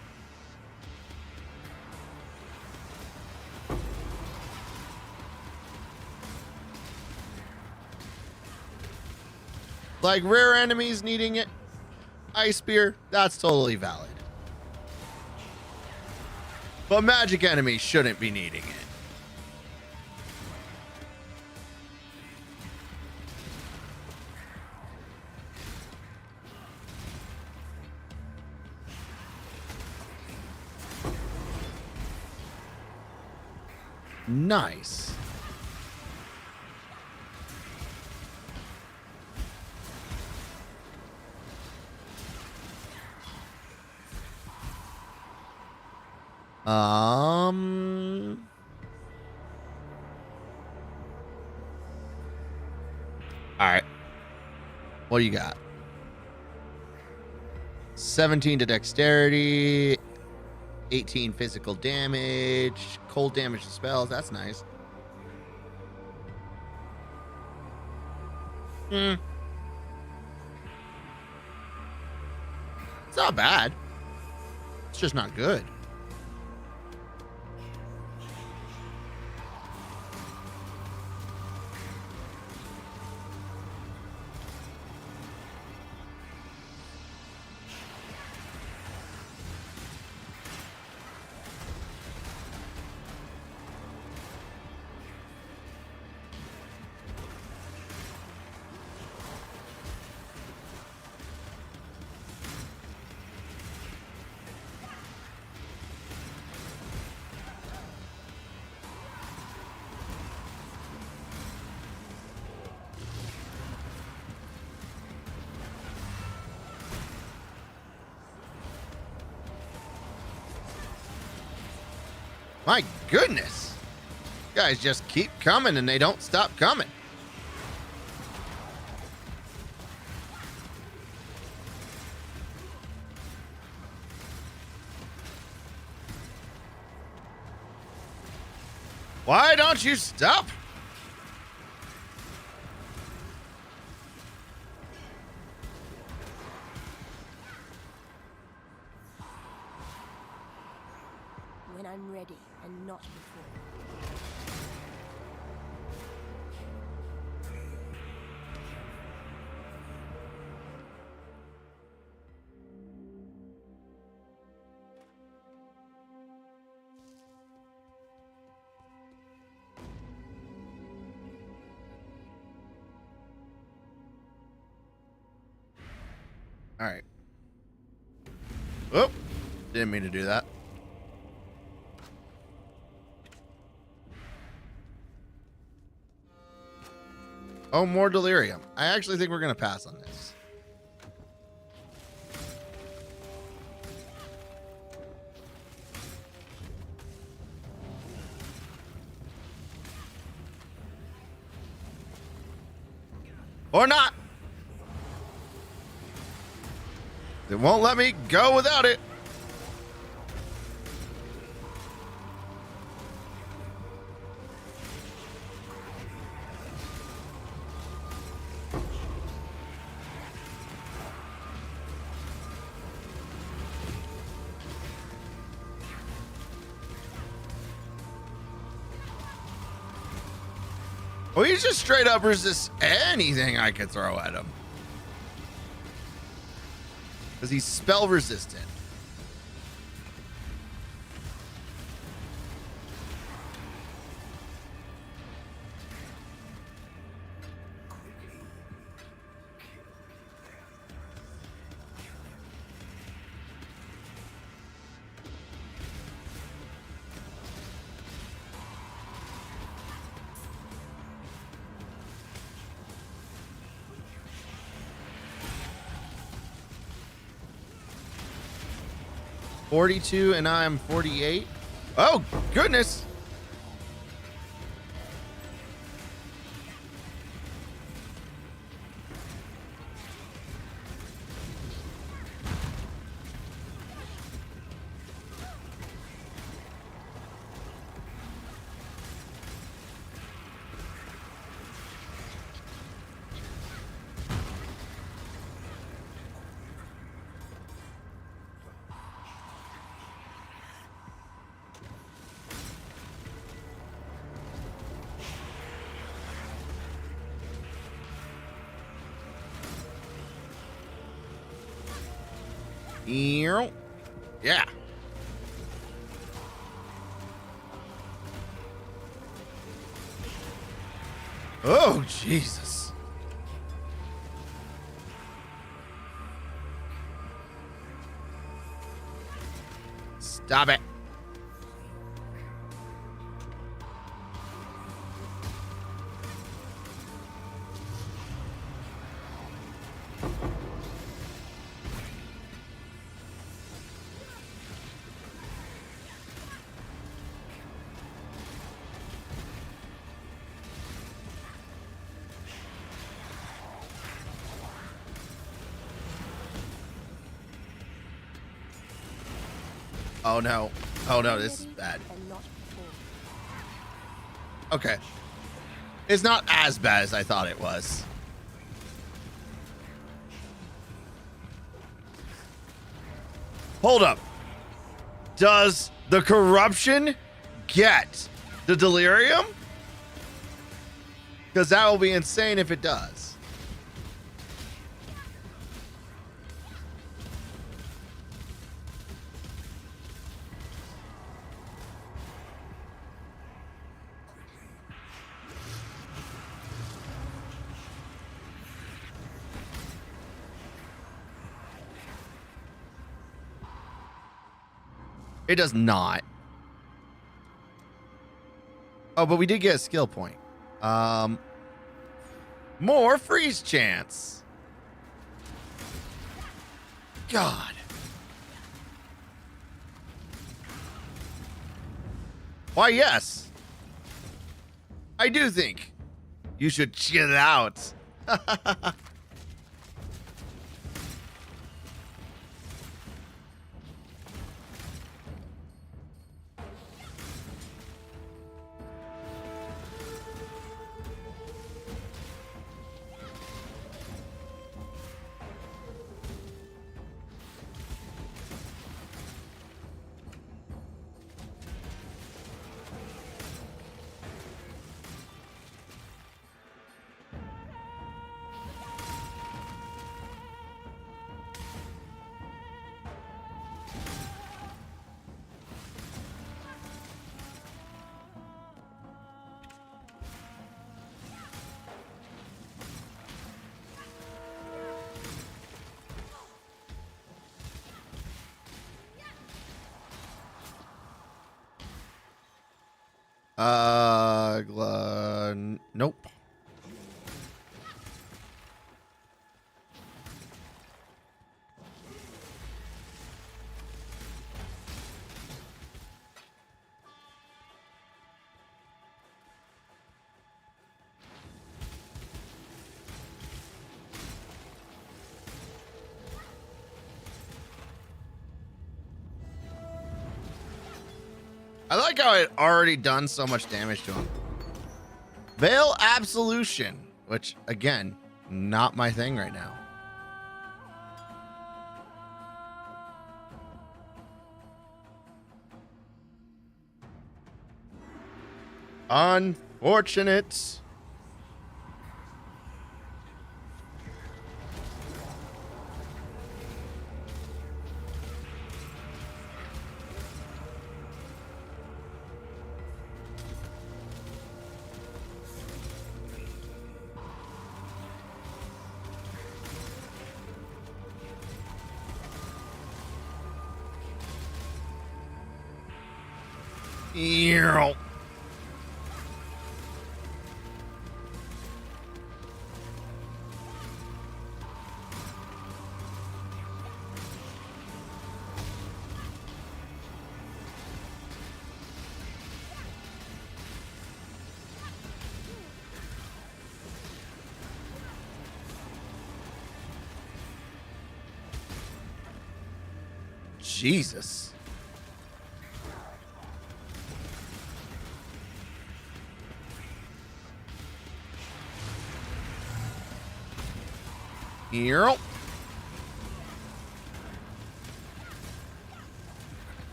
Like rare enemies needing it. Ice Spear, that's totally valid. But magic enemies shouldn't be needing it. Nice. All right. What do you got? 17 to dexterity, 18 physical damage, cold damage to spells. That's nice. It's not bad. It's just not good. My goodness. Guys just keep coming and they don't stop coming. Why don't you stop? When I'm ready and not before. All right. Oh, didn't mean to do that. Oh, more delirium. I actually think we're going to pass on this. Or not. It won't let me go without it. Well, he just straight up resists anything I could throw at him. Because he's spell resistant. $42 and I'm 48. Oh, goodness. Yeah. Oh, Jesus. Stop it. Oh no. Oh no, this is bad. Okay. It's not as bad as I thought it was. Hold up. Does the corruption get the delirium? Because that will be insane if it does. It does not. Oh, but we did get a skill point. More freeze chance. God. Why, yes. I do think you should chill out. Nope. I like how it already done so much damage to him. Veil Absolution, which, again, not my thing right now. Unfortunate. Ew. Jesus. Ew.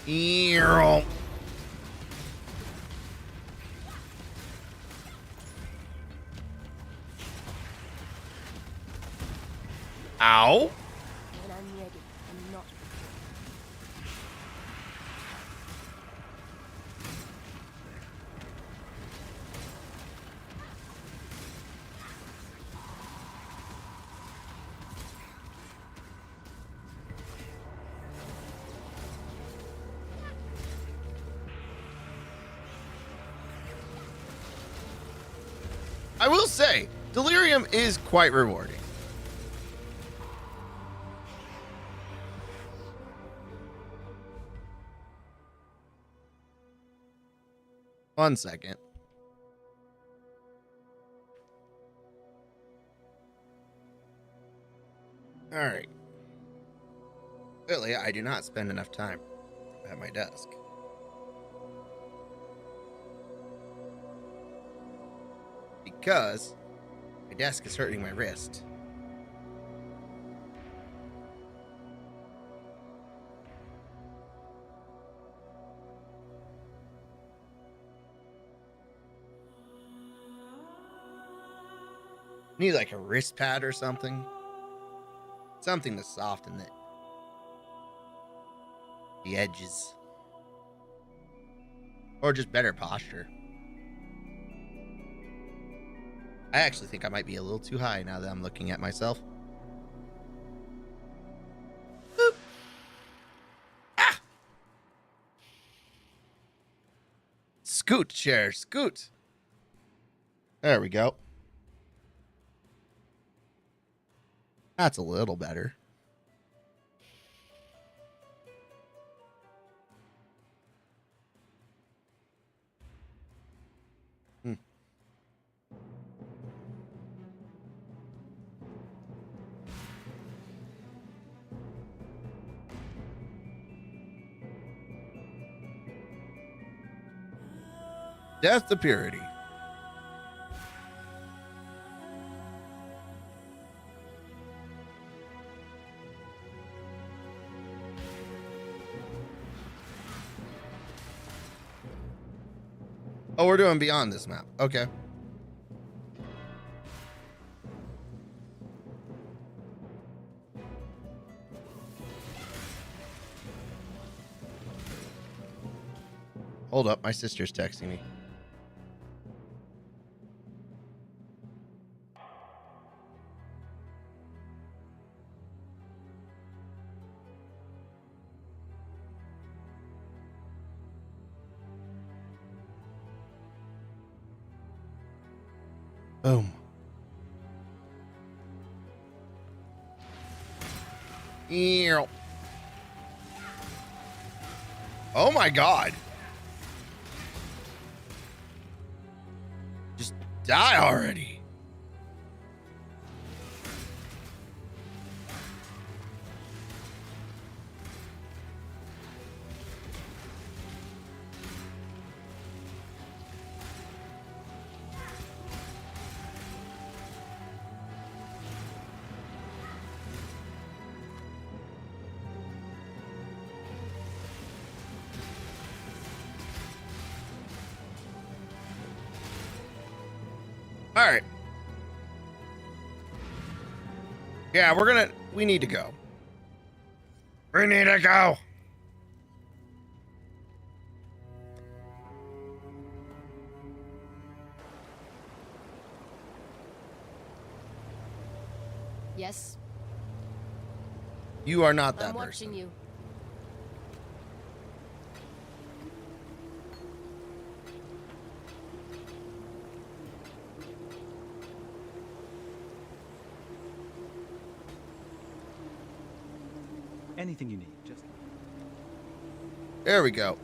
Ew. Ow. When I'm ready, I'm not. I will say, Delirium is quite rewarding. One second. All right. Clearly, I do not spend enough time at my desk. Because my desk is hurting my wrist. Need like a wrist pad or something. Something to soften the edges. Or just better posture. I actually think I might be a little too high now that I'm looking at myself. Boop. Ah! Scoot, chair, scoot. There we go. That's a little better. Death to purity. Oh, we're doing beyond this map. Okay. Hold up, my sister's texting me. Boom. Ew. Oh my god. Just die already. All right. Yeah, we need to go. We need to go. Yes, You are not that I'm person. watching you. Anything you need, just... There we go.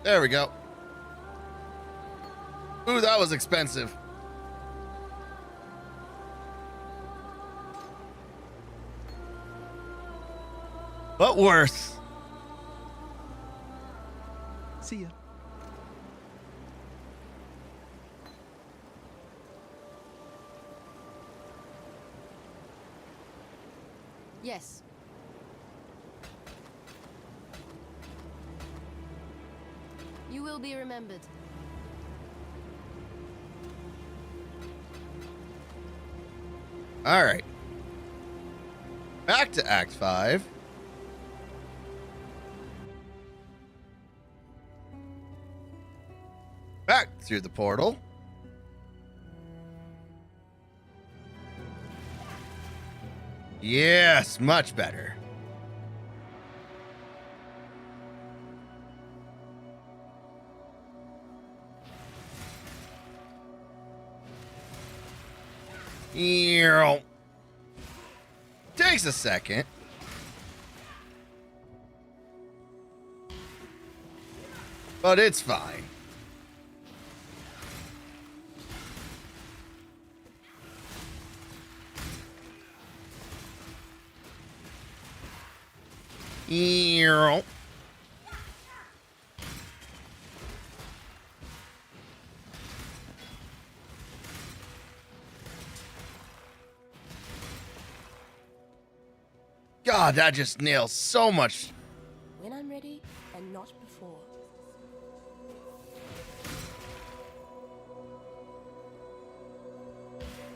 There we go. Ooh, that was expensive. But worth. See ya. Yes. You will be remembered. All right. Back to Act 5. Back through the portal. Yes, much better. Ew. Takes a second. But it's fine. Ew. God, that just nails so much. When I'm ready, and not before.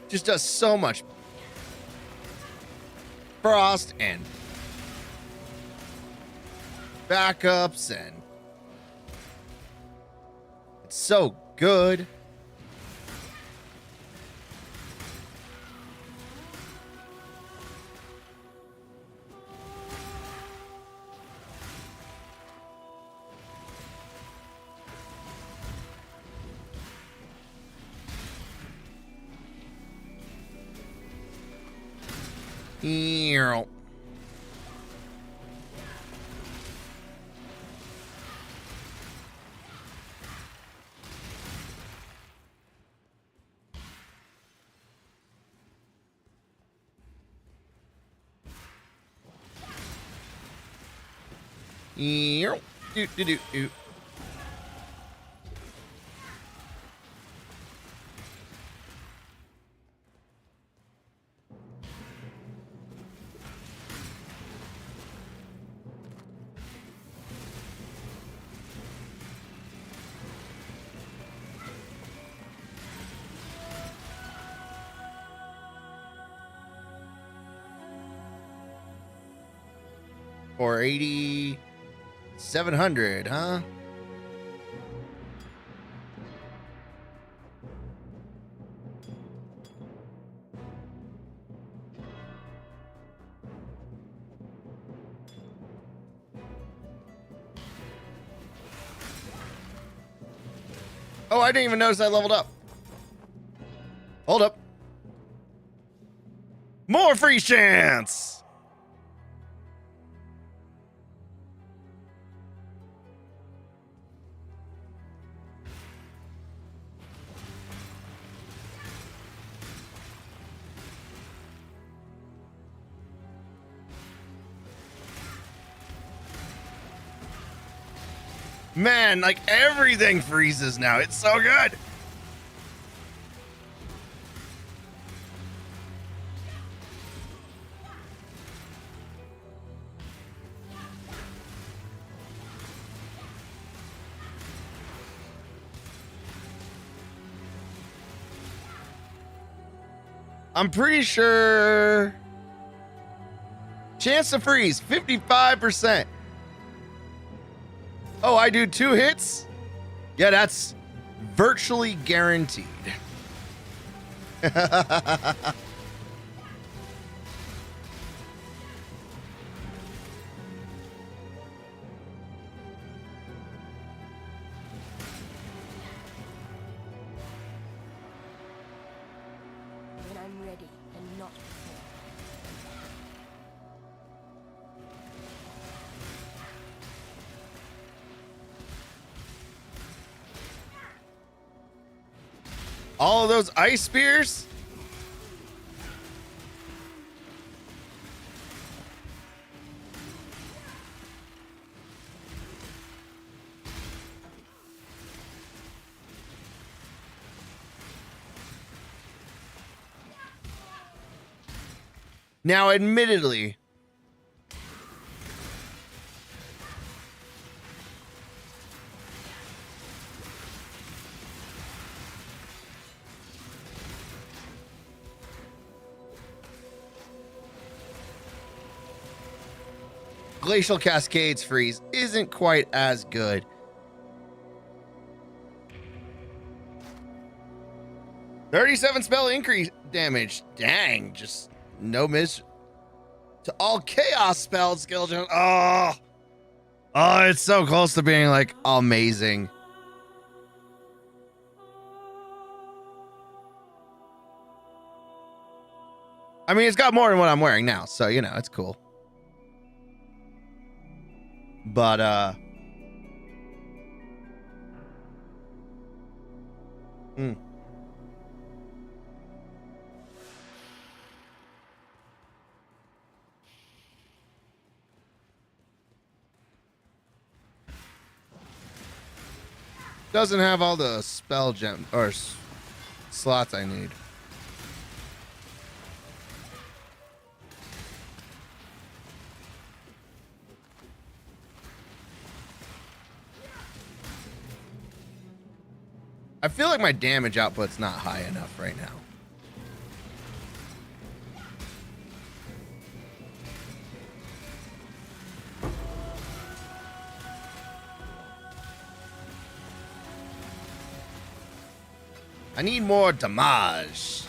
Just does so much. Frost and backups, and it's so good. Earl. Earl. Do, do, do, do. Or 8,700, huh? Oh, I didn't even notice I leveled up. Hold up. More free chance. Man, like everything freezes now. It's so good. I'm pretty sure chance to freeze 55%. Oh, I do 2 hits? Yeah, that's virtually guaranteed. When I'm ready and not before. All of those ice spears? Now, admittedly, Glacial Cascades freeze isn't quite as good. $37 spell increase damage. Dang, just no miss to all chaos spells. Skill gem. Oh, it's so close to being like amazing. I mean, it's got more than what I'm wearing now, so you know, it's cool. But doesn't have all the spell gem or slots I need. I feel like my damage output's not high enough right now. I need more damage.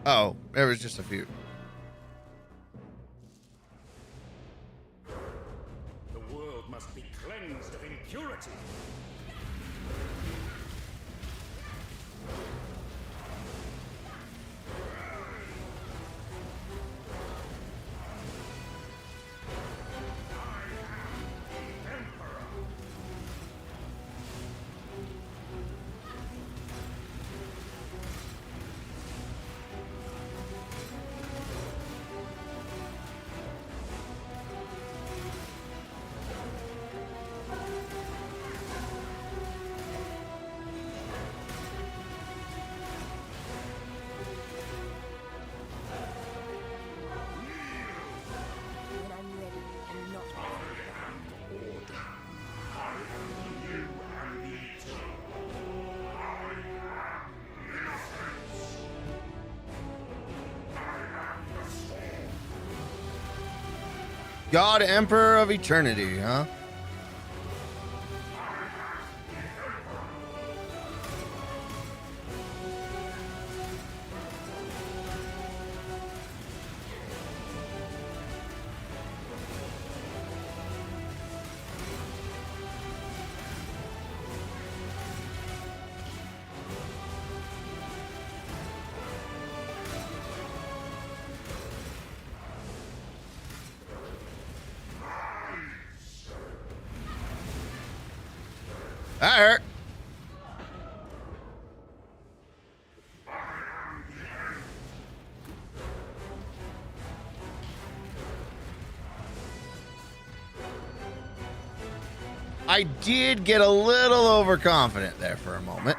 Oh, there was just a few. The world must be cleansed of impurity. When I'm ready and not God Emperor of Eternity, huh? That hurt. I did get a little overconfident there for a moment.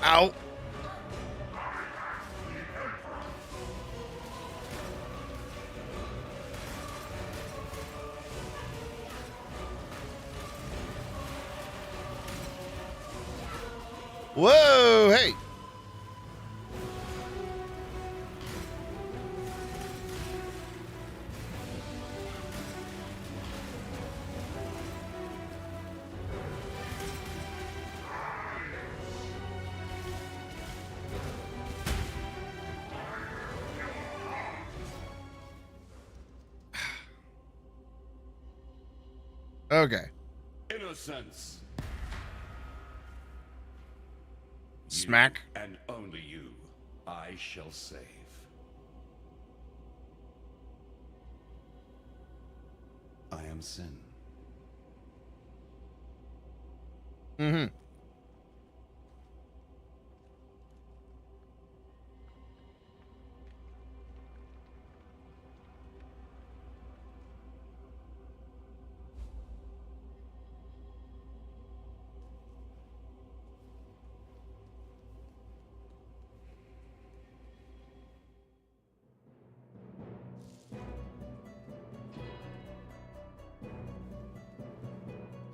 Ow. Whoa, hey. Okay. Innocence. Smack. You, and only you, I shall save. I am sin. Mm-hmm.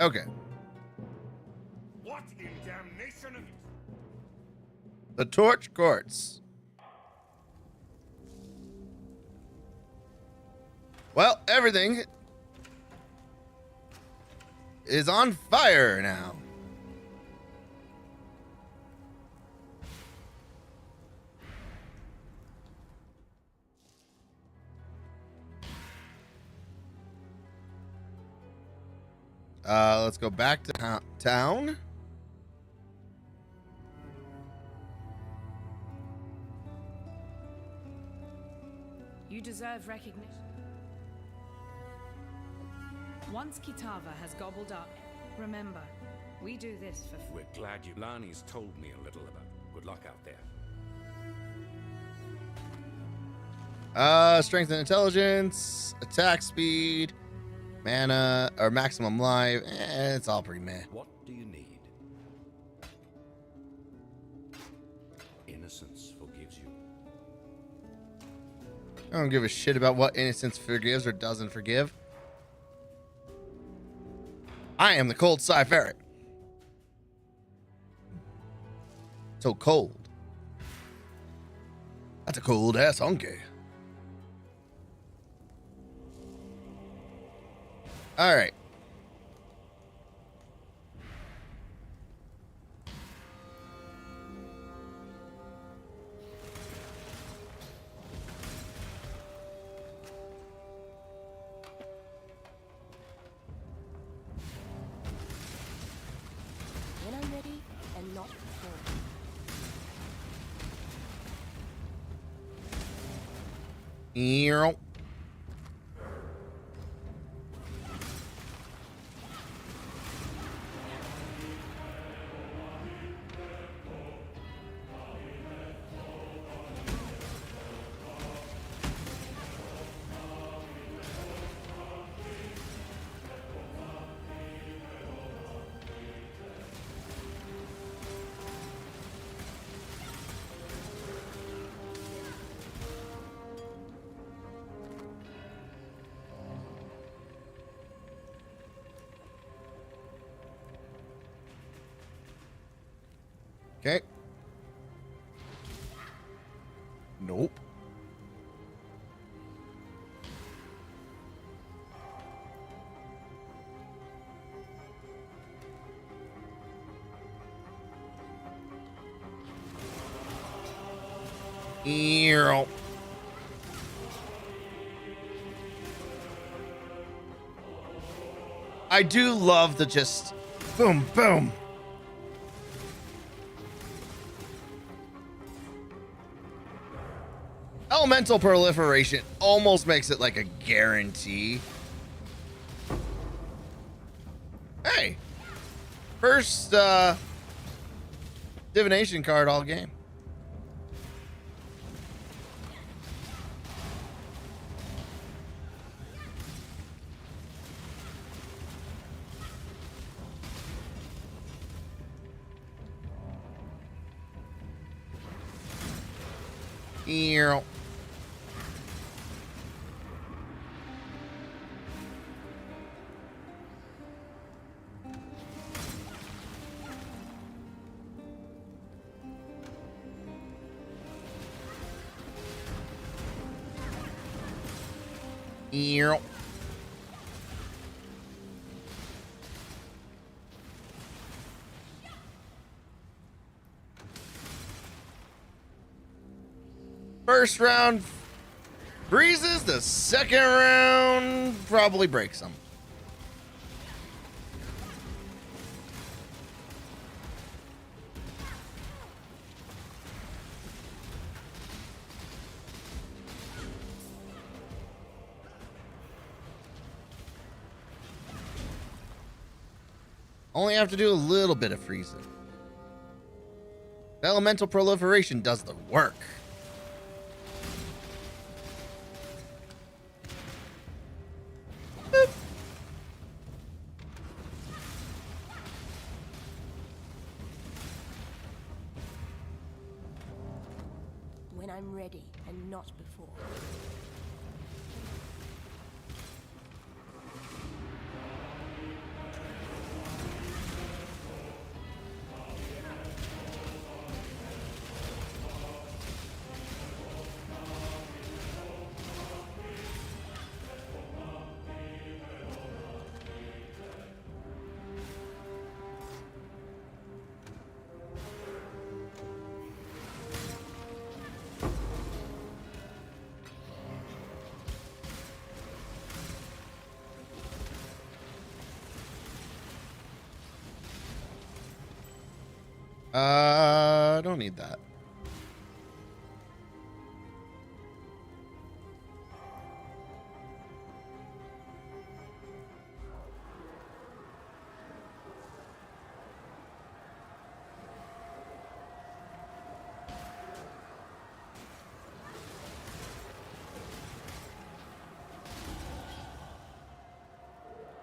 Okay. What in damnation of... The Torch Courts. Well, everything is on fire now. Let's go back to town. You deserve recognition. Once Kitava has gobbled up, remember, we do this for free. We're glad you... Lani's told me a little about it. Good luck out there. Strength and intelligence, attack speed, mana, or maximum life. It's all pretty meh. What do you need? Innocence forgives you. I don't give a shit about what innocence forgives or doesn't forgive. I am the cold PsyFerret. So cold. That's a cold ass honky. All right. Earl. Okay. Nope. Earl. I do love the just boom, boom. Elemental proliferation almost makes it like a guarantee. Hey, first divination card all game. Earl. Earl. First round freezes, the second round probably breaks them. Only have to do a little bit of freezing. Elemental proliferation does the work. Boop. When I'm ready and not before. I don't need that.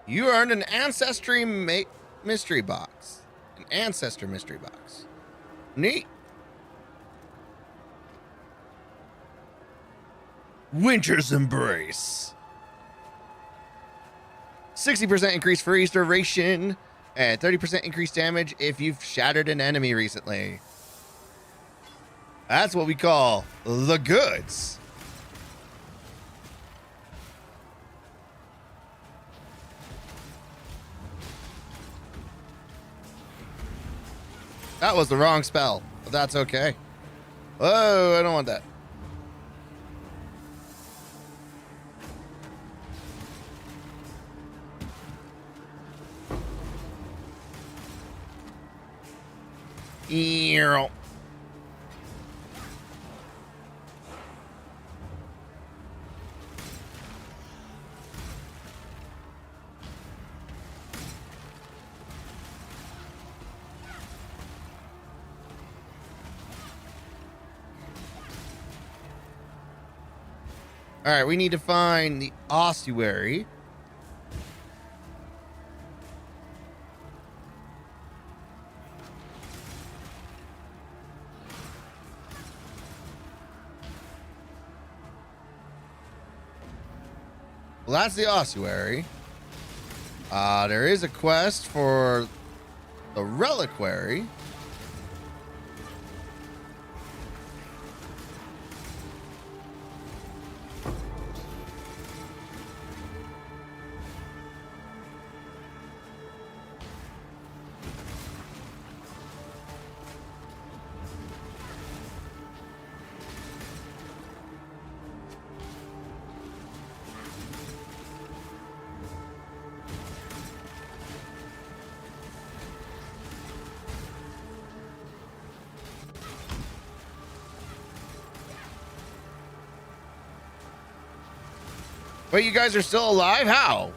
You earned an ancestry mystery box. An ancestor mystery box. Neat. Winter's Embrace. 60% increased freeze duration and 30% increased damage if you've shattered an enemy recently. That's what we call the goods. That was the wrong spell, but that's okay. Whoa, I don't want that. Earl. All right, we need to find the ossuary. Well, that's the ossuary. There is a quest for the reliquary. Wait, you guys are still alive? How?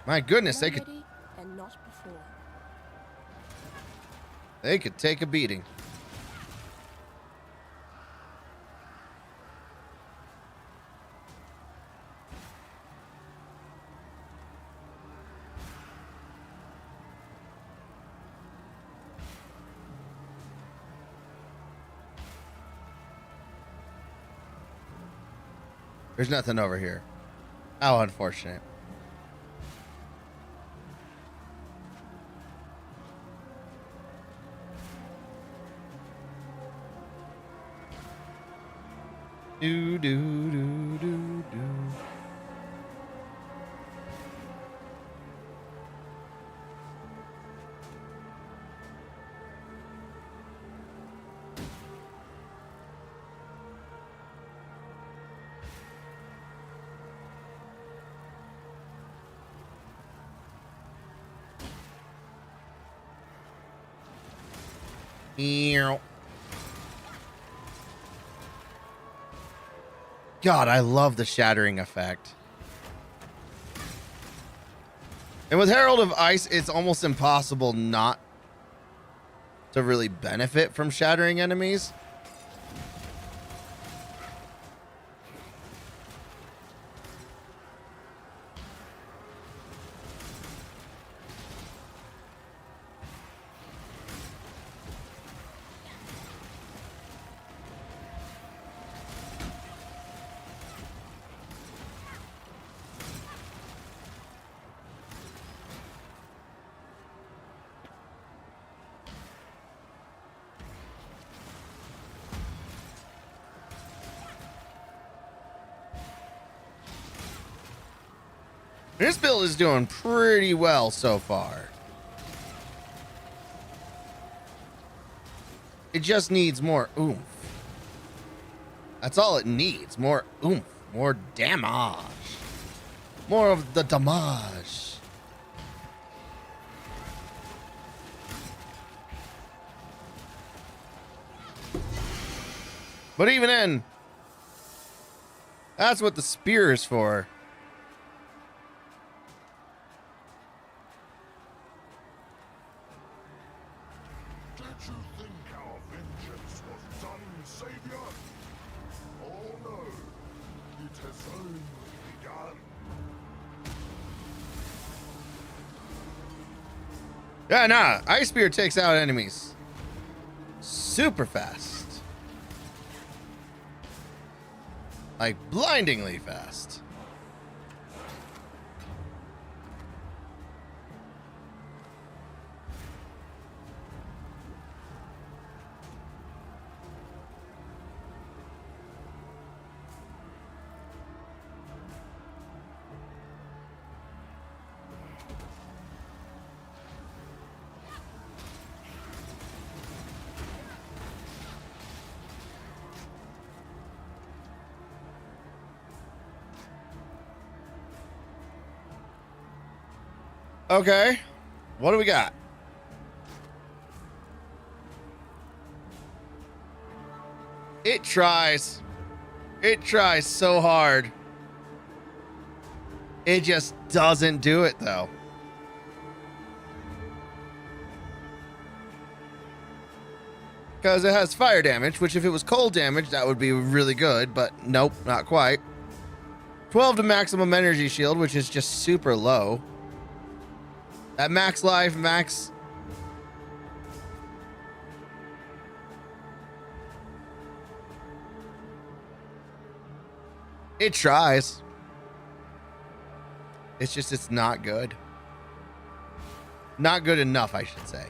My goodness, they could And not before. take a beating. There's nothing over here. How unfortunate. Do do do do do. Ew. God, I love the shattering effect. And with Herald of Ice, it's almost impossible not to really benefit from shattering enemies. This build is doing pretty well so far. It just needs more oomph. That's all it needs. More oomph. More damage. More of the damage. But even then, that's what the spear is for. Yeah, nah. Ice Spear takes out enemies super fast. Like blindingly fast. Okay, what do we got? It tries. It tries so hard. It just doesn't do it though. because it has fire damage, which if it was cold damage, that would be really good, but nope, not quite. 12 to maximum energy shield, which is just super low. At max life, max... It tries. It's just, it's not good. Not good enough, I should say.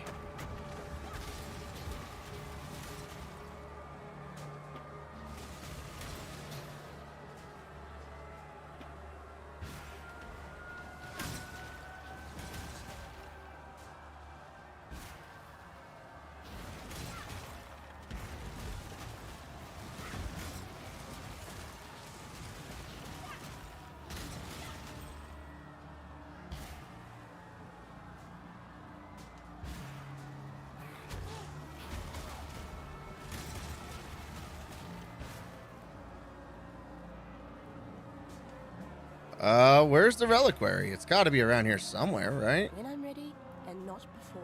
Where's the reliquary? It's got to be around here somewhere, right? When I'm ready, and not before.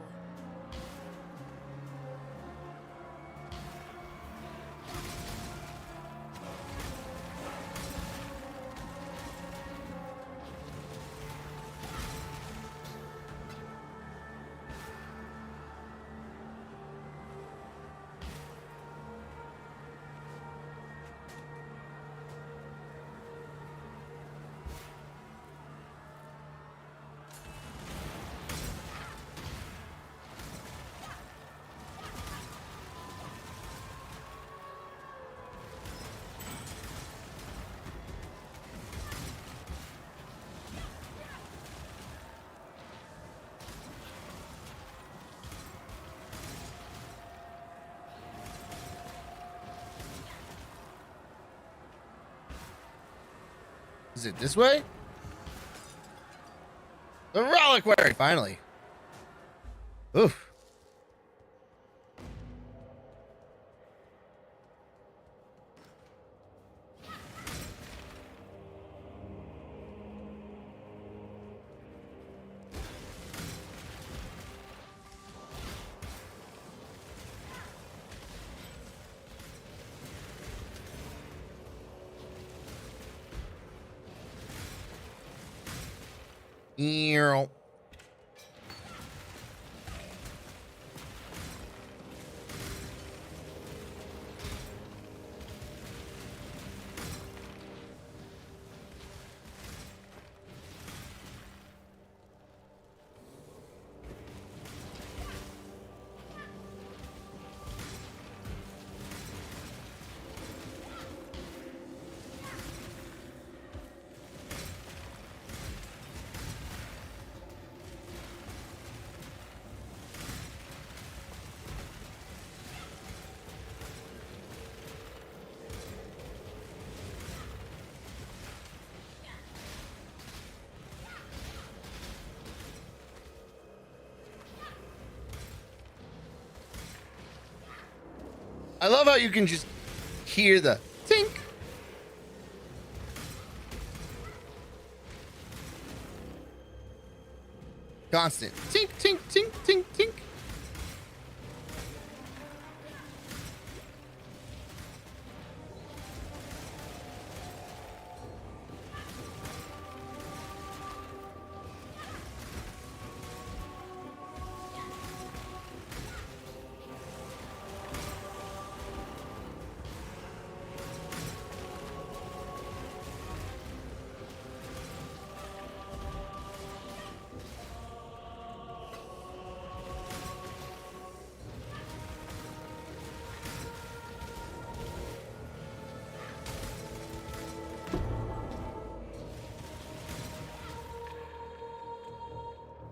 Is it this way? The reliquary, finally. Oof. Earl. I love how you can just hear the tink. Constant tink, tink, tink, tink, tink.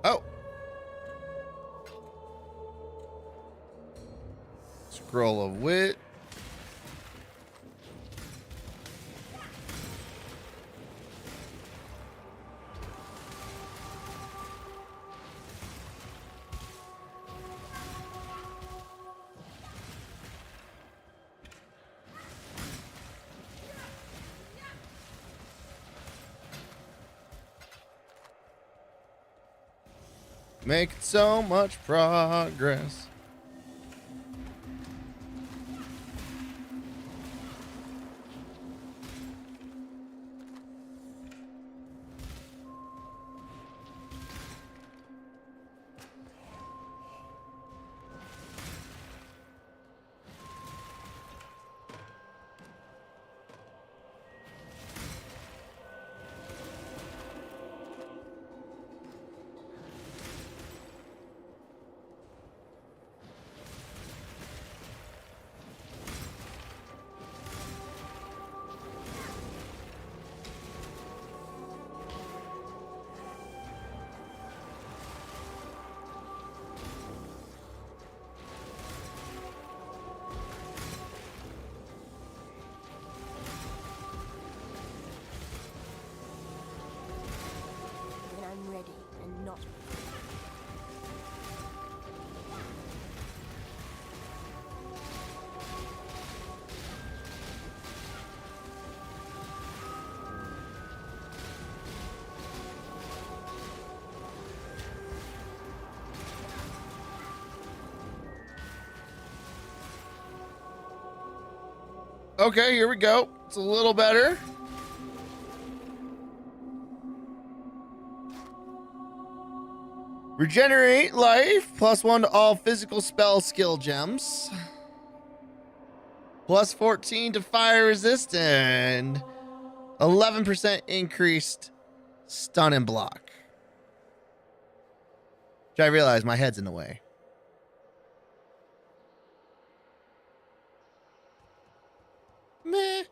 Oh. Scroll of wit. Making so much progress. Okay, here we go. It's a little better. Regenerate life. +1 to all physical spell skill gems. +14 to fire resist and 11% increased stun and block. Which I realize my head's in the way. Meh.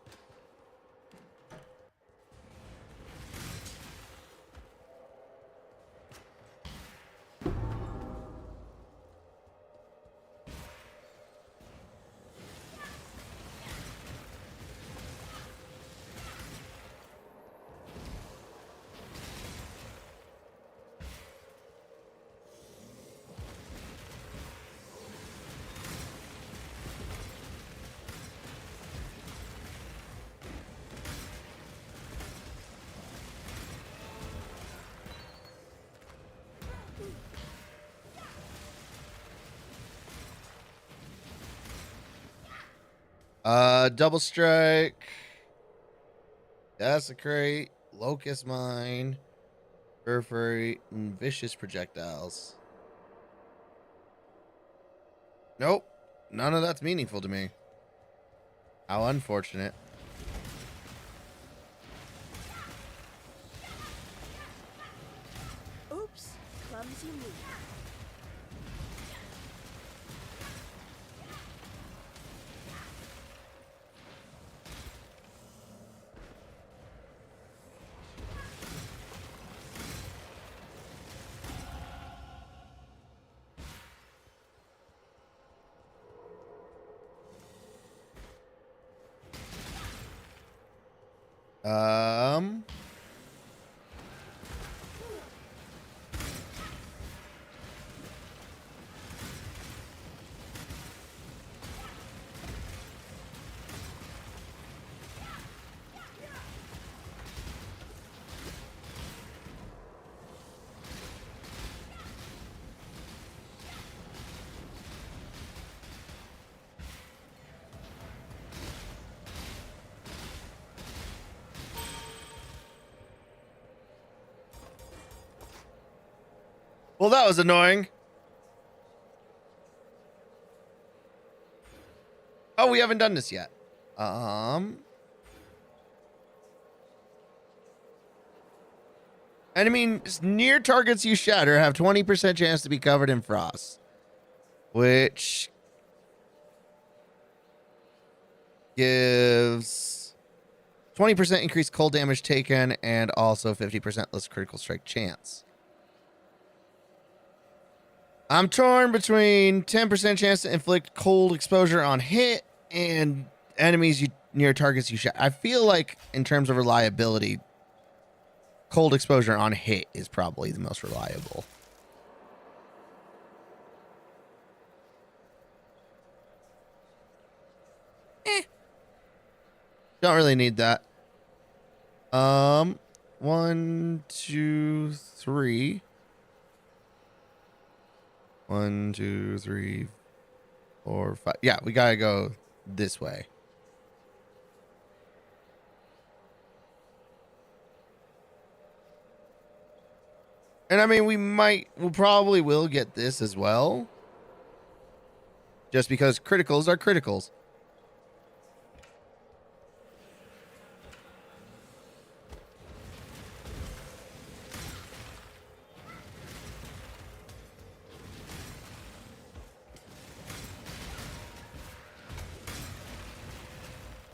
Double strike, desecrate, locust mine, perforate, and vicious projectiles. Nope, none of that's meaningful to me. How unfortunate. Oops, clumsy move. Um. Well, that was annoying. Oh, we haven't done this yet. Enemies near targets you shatter have 20% chance to be covered in frost, which gives 20% increased cold damage taken and also 50% less critical strike chance. I'm torn between 10% chance to inflict cold exposure on hit and enemies near targets you shot. I feel like in terms of reliability, cold exposure on hit is probably the most reliable. Don't really need that. 1, 2, 3. 1, 2, 3, 4, 5. Yeah, we gotta go this way. And I mean, we'll probably will get this as well. Just because criticals are criticals.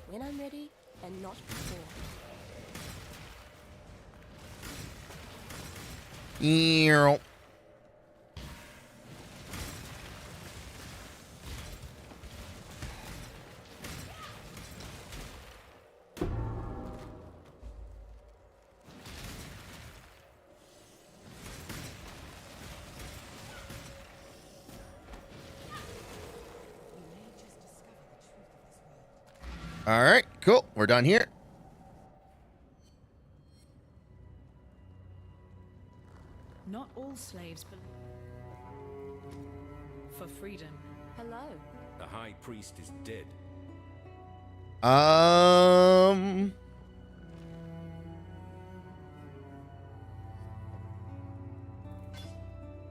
When I'm ready, and not before. Ew. All right, cool. We're done here. Not all slaves believe for freedom. Hello. The High Priest is dead.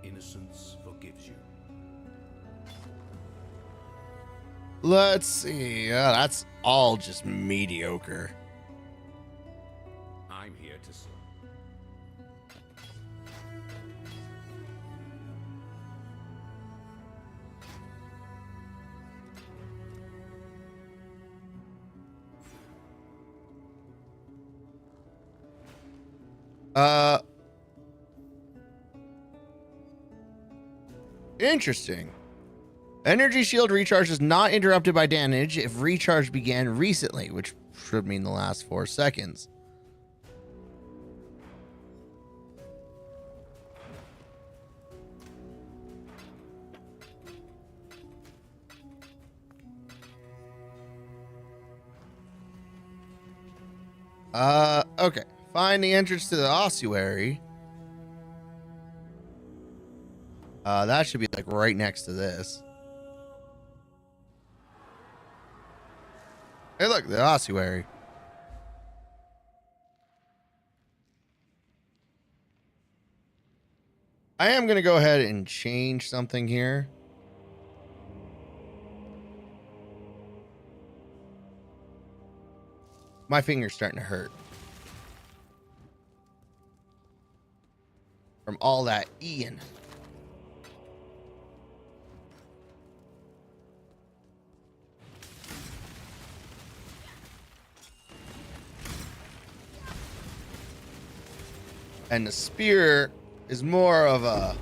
Innocence forgives you. Let's see. That's all just mediocre. I'm here to serve. Interesting. Energy shield recharge is not interrupted by damage if recharge began recently, which should mean the last 4 seconds. Okay. Find the entrance to the ossuary. That should be like right next to this. Hey, look, the ossuary. I am going to go ahead and change something here. My finger's starting to hurt from all that Ian. And the spear is more of a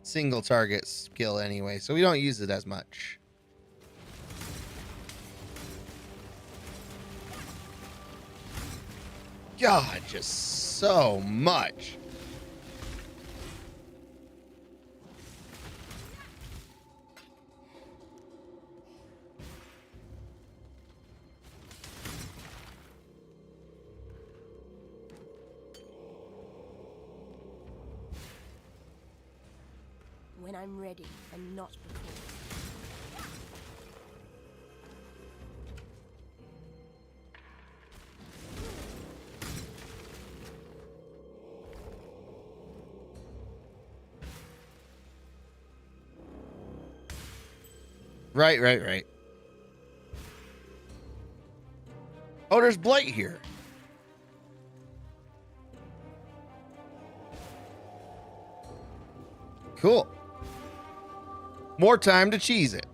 single target skill anyway, so we don't use it as much. God, just so much. When I'm ready and not before. Right. Oh, there's Blight here. Cool. More time to cheese it.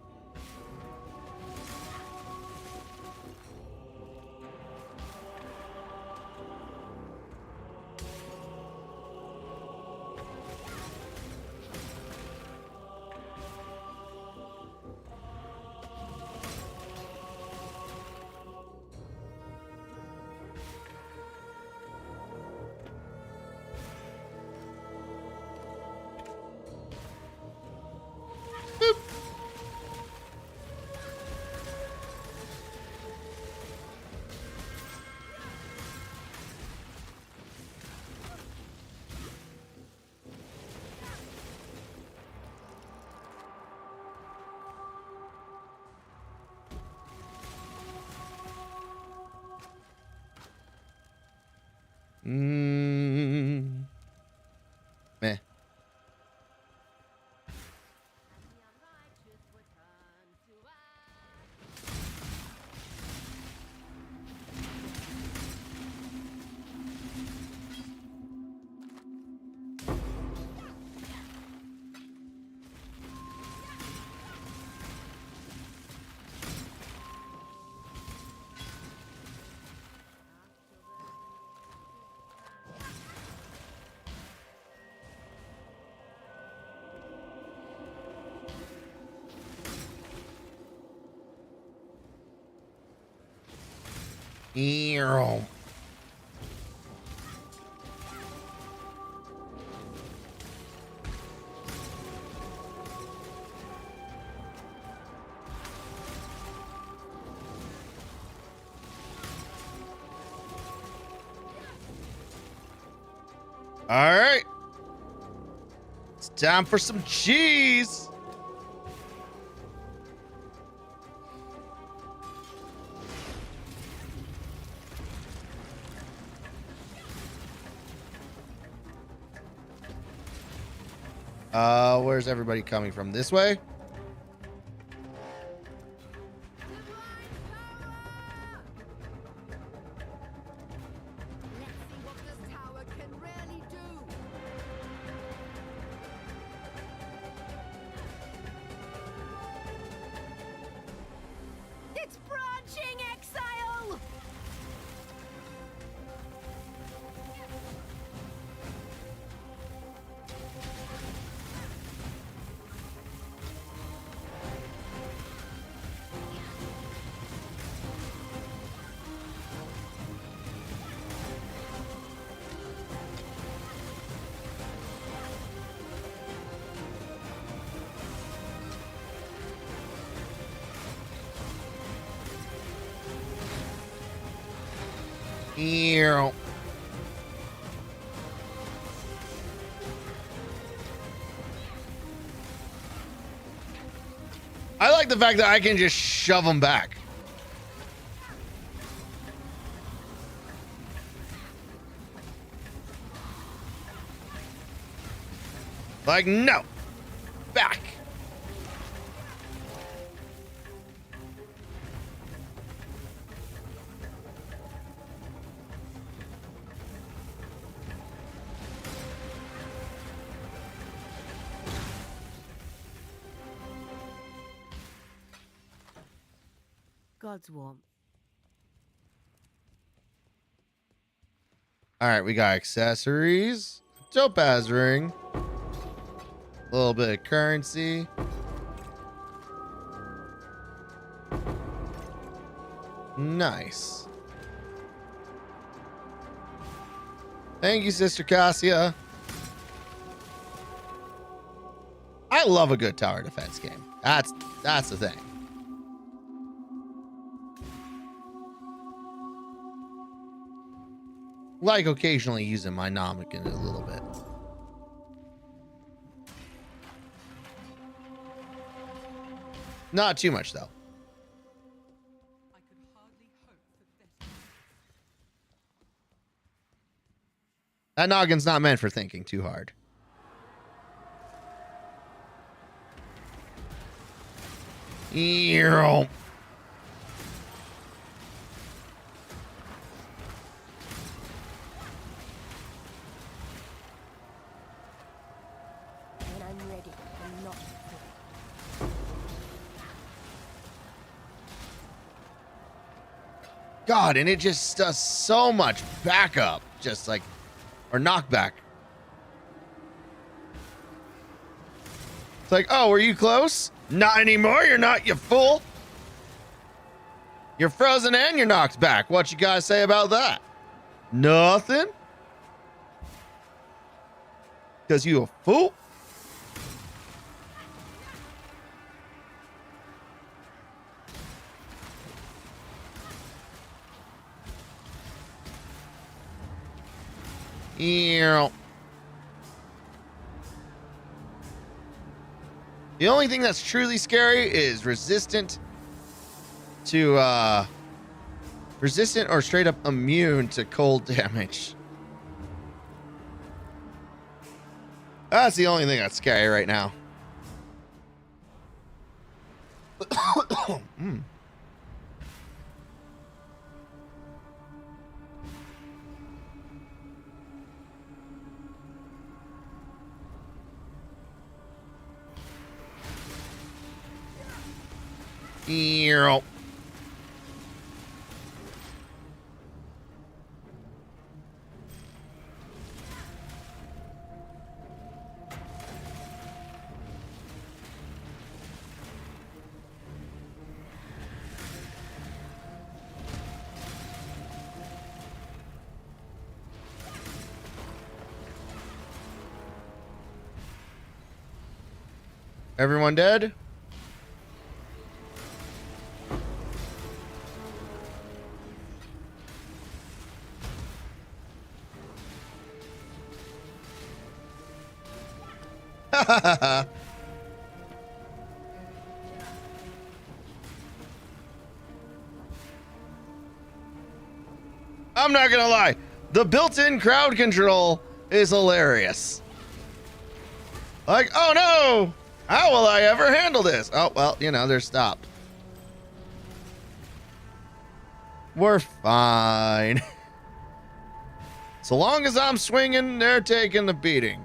Meh. Ew. All right. It's time for some cheese. Where's everybody coming from? This way? It's branching, Exile! Ew. I like the fact that I can just shove them back. Like, no. Back. God's warmth. All right, we got accessories, topaz ring, a little bit of currency. Nice. Thank you, Sister Cassia. I love a good tower defense game. That's the thing. Like occasionally using my Nomican a little bit. Not too much though. That noggin's not meant for thinking too hard. Ew. When I'm ready, I'm not afraid. God, and it just does so much backup. Just like, or knockback. It's like, oh, were you close? Not anymore, you're not, you fool. You're frozen and you're knocked back. What you guys say about that? Nothing? Because you a fool? Ew. The only thing that's truly scary is resistant to resistant or straight up immune to cold damage. That's the only thing that's scary right now. Mm. Ew. Everyone dead? I'm not gonna lie, the built-in crowd control is hilarious. Like, oh no! How will I ever handle this? Oh, well, you know, they're stopped. We're fine. So long as I'm swinging, they're taking the beating.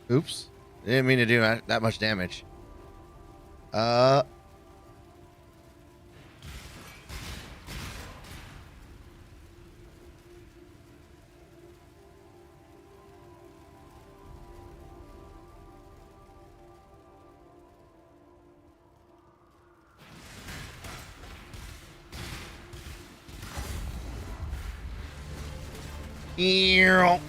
Oops. Didn't mean to do that much damage. Ew.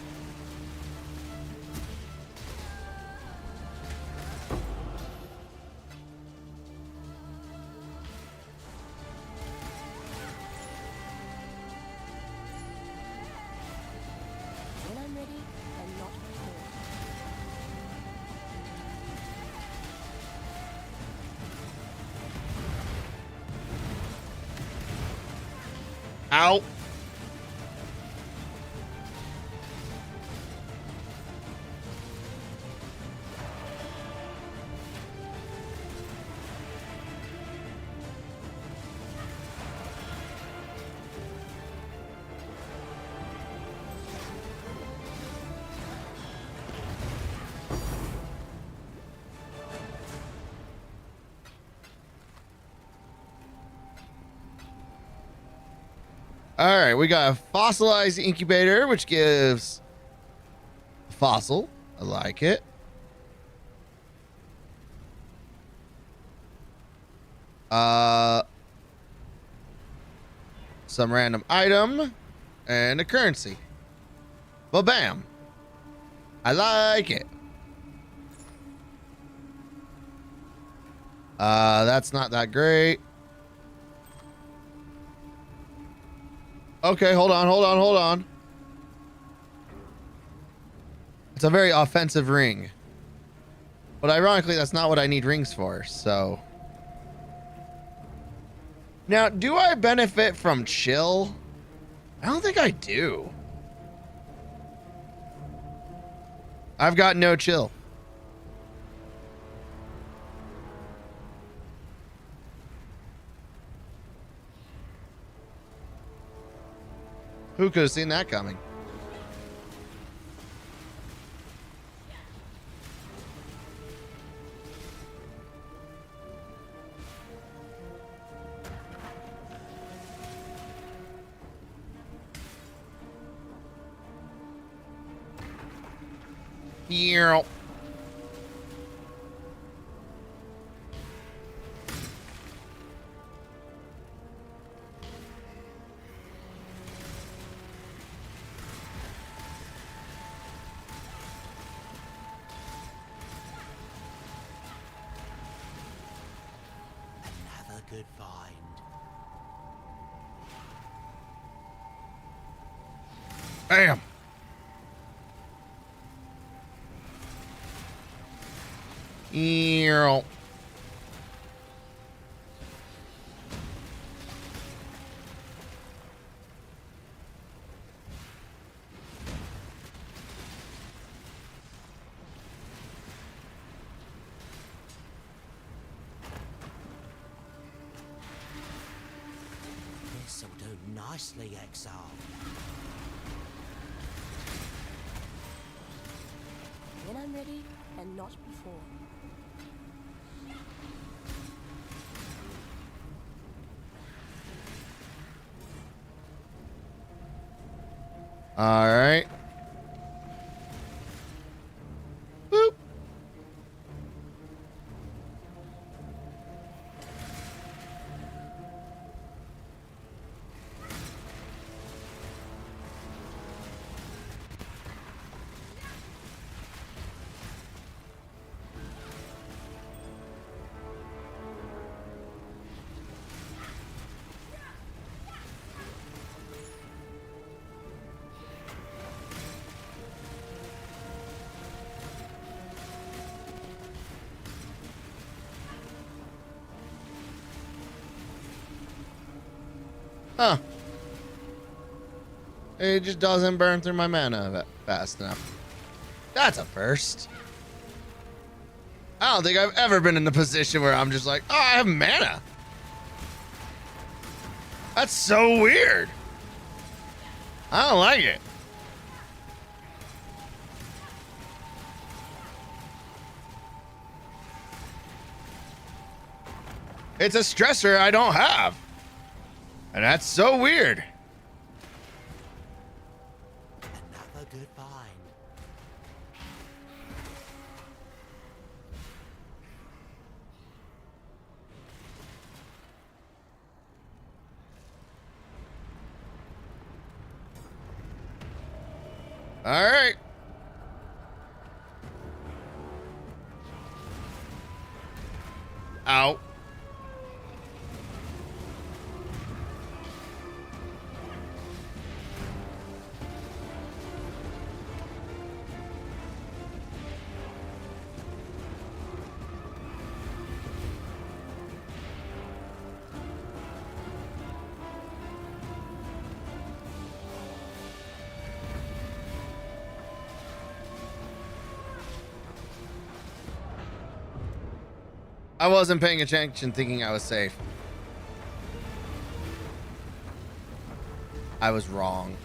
When I'm ready, and not before. Ow. All right, we got a fossilized incubator, which gives fossil. I like it. Some random item and a currency. Ba-bam. I like it. That's not that great. Okay, hold on. It's a very offensive ring. But ironically, that's not what I need rings for, so. Now, do I benefit from chill? I don't think I do. I've got no chill. Who could have seen that coming? Yeah. Another good find. Bam. Yeah. This'll do nicely, Exile. When I'm ready, and not before. All right. Boop. Huh. It just doesn't burn through my mana fast enough. That's a first. I don't think I've ever been in a position where I'm just like, oh, I have mana. That's so weird. I don't like it. It's a stressor I don't have. And that's so weird. Another good find. All right. Ow. I wasn't paying attention thinking I was safe. I was wrong.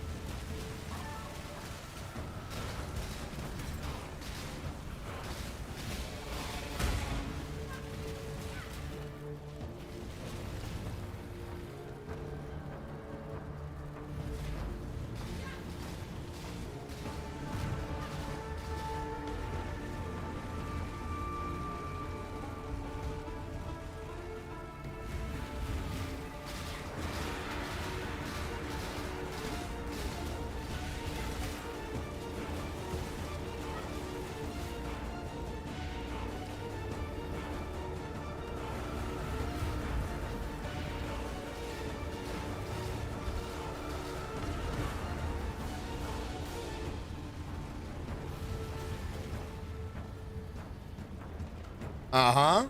Uh-huh.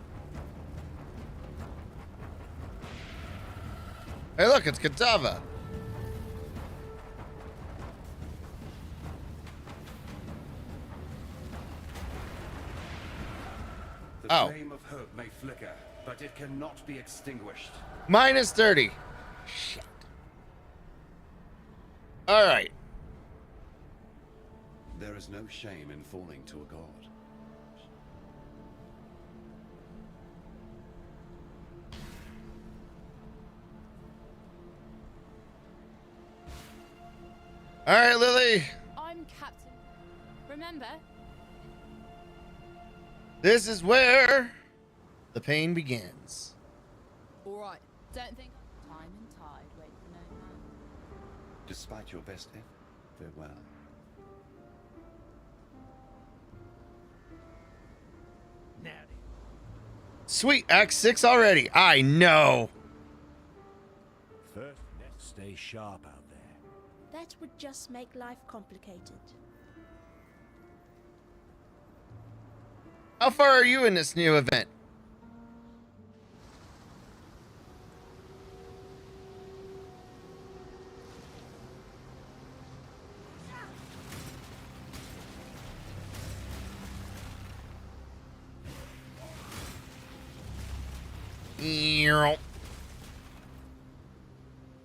Hey, look, it's Katava. The flame of hope may flicker, but it cannot be extinguished. Minus 30. Shit. All right. There is no shame in falling to a god. All right, Lily. I'm captain. Remember? This is where the pain begins. All right. Don't think time and tide wait for no man. Despite your best effort, farewell. Sweet, Act 6 already. I know. First, stay sharp out there. That would just make life complicated. How far are you in this new event?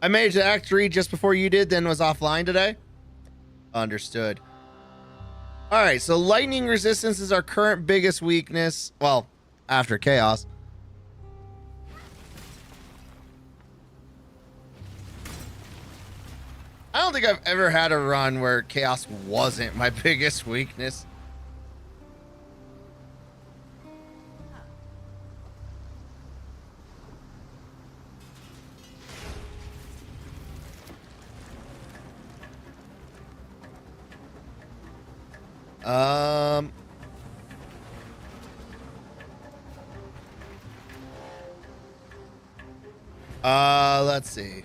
I made it to Act 3 just before you did, then was offline today. Understood. All right, so lightning resistance is our current biggest weakness. Well, after chaos. I don't think I've ever had a run where chaos wasn't my biggest weakness. Let's see.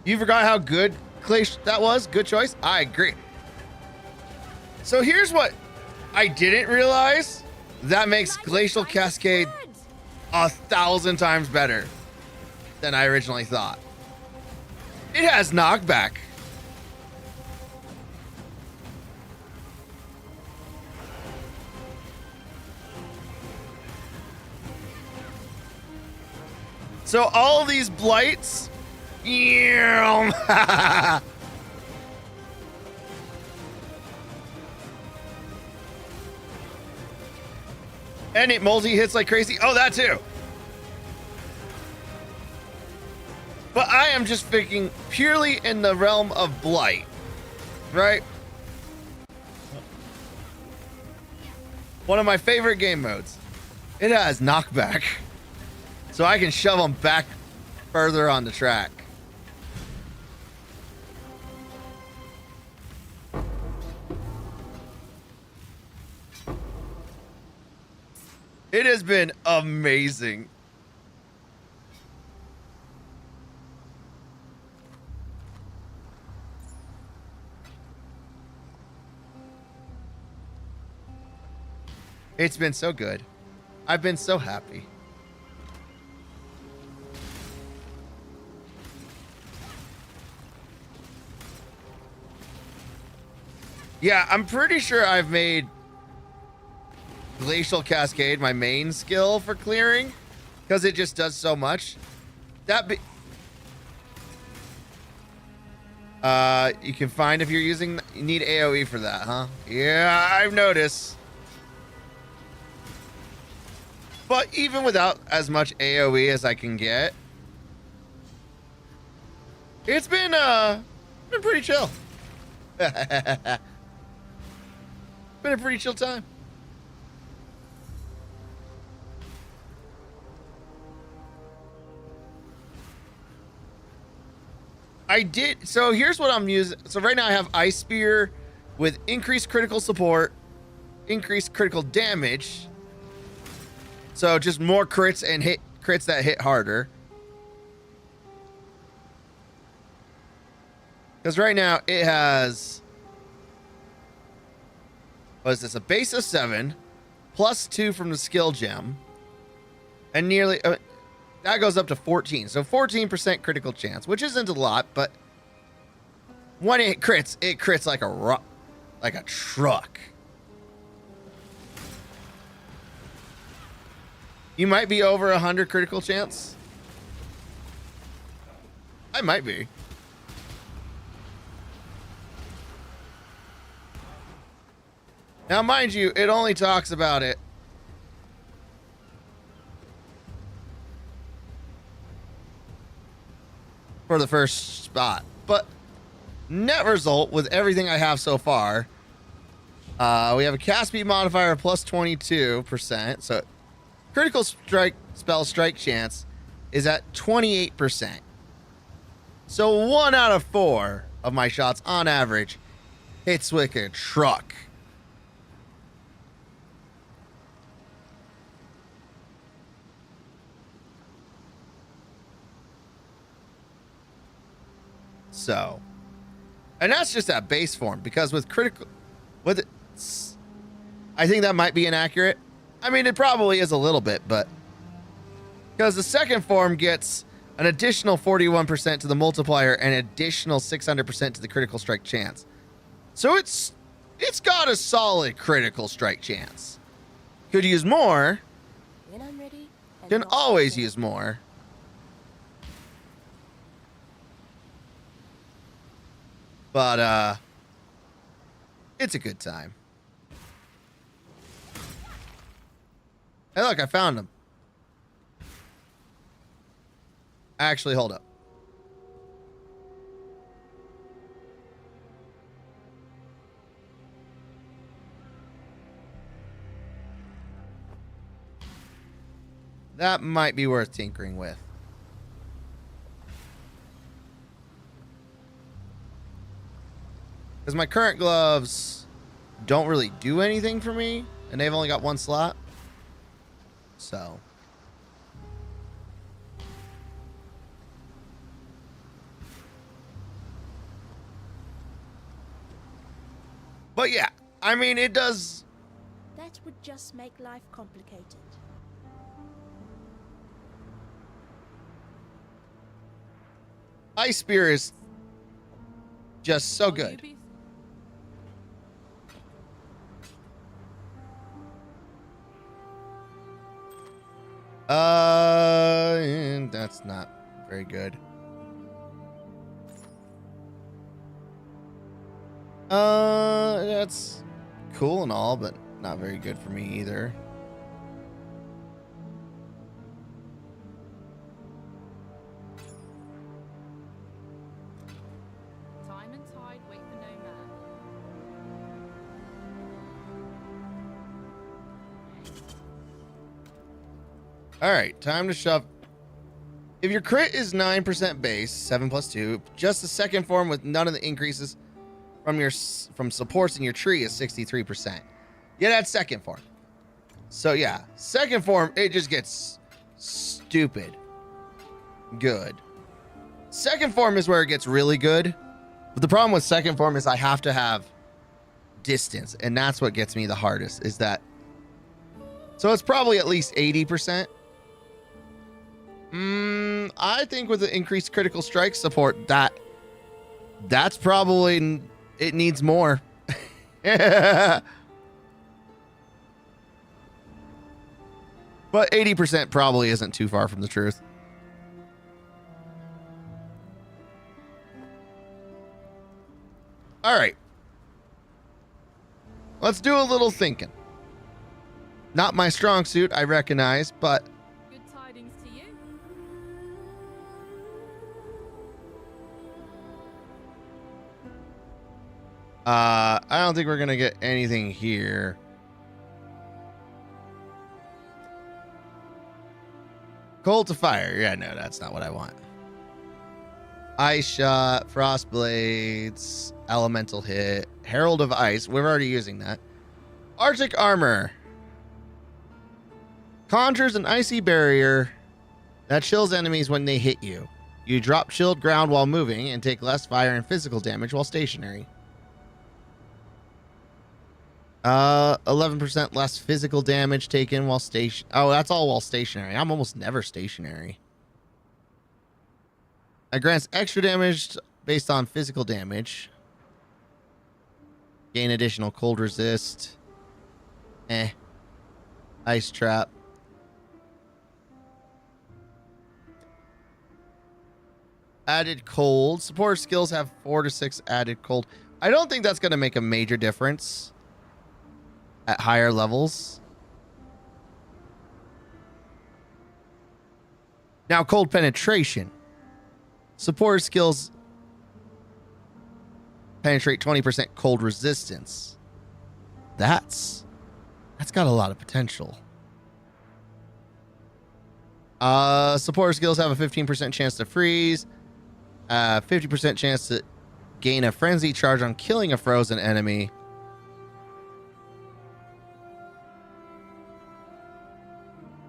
You forgot how good Glacial that was? Good choice. I agree. So here's what I didn't realize that makes Glacial Cascade 1,000 times better than I originally thought. It has knockback. So all these blights, yeah. And it multi-hits like crazy. Oh, that too. But I am just thinking purely in the realm of blight, right? One of my favorite game modes. It has knockback. So I can shove them back further on the track. It has been amazing. It's been so good. I've been so happy. Yeah, I'm pretty sure I've made Glacial Cascade my main skill for clearing because it just does so much. You can find if you're using, you need AoE for that, huh? Yeah, I've noticed. But even without as much AoE as I can get, it's been pretty chill. Been a pretty chill time. I did. So here's what I'm using. So right now I have Ice Spear with increased critical support, increased critical damage. So just more crits and crits that hit harder. Because right now it has, what is this? A base of 7, plus 2 from the skill gem, and nearly that goes up to 14. So 14% critical chance, which isn't a lot, but when it crits like a truck. You might be over 100 critical chance. I might be. Now, mind you, it only talks about it for the first spot, but net result with everything I have so far, we have a cast speed modifier of plus 22%, so critical spell strike chance is at 28%. So 1 out of 4 of my shots on average hits like a truck. So, and that's just at base form, because with critical, I think that might be inaccurate. I mean, it probably is a little bit, but because the second form gets an additional 41% to the multiplier and additional 600% to the critical strike chance. So it's got a solid critical strike chance. Could use more. When I'm ready, Can always use more. But it's a good time. Hey, look, I found him. Actually, hold up. That might be worth tinkering with. Because my current gloves don't really do anything for me, and they've only got 1 slot. So. But yeah, I mean, it does. That would just make life complicated. Ice Spear is just so good. And that's not very good. That's cool and all, but not very good for me either. Time and tide wait for no man. All right, time to shove. If your crit is 9% base, 7 plus 2, just the second form with none of the increases from supports in your tree is 63%. Yeah, that's second form. So yeah, second form, it just gets stupid good. Second form is where it gets really good. But the problem with second form is I have to have distance, and that's what gets me the hardest, is that. So it's probably at least 80%. I think with the increased critical strike support, that's probably, it needs more. But 80% probably isn't too far from the truth. All right. Let's do a little thinking. Not my strong suit, I recognize, but Good tidings to you. I don't think we're gonna get anything here. Cold to fire. Yeah, no, that's not what I want. Ice shot, frost blades, elemental hit, herald of ice. We're already using that. Arctic armor conjures an icy barrier that chills enemies when they hit you. You drop chilled ground while moving and take less fire and physical damage while stationary. 11% less physical damage taken while station. Oh, that's all while stationary. I'm almost never stationary. It grants extra damage based on physical damage. Gain additional cold resist. Ice trap. Added cold. Support skills have 4 to 6 added cold. I don't think that's going to make a major difference at higher levels. Now, cold penetration. Support skills penetrate 20% cold resistance. That's got a lot of potential. Support skills have a 15% chance to freeze, 50% chance to gain a frenzy charge on killing a frozen enemy.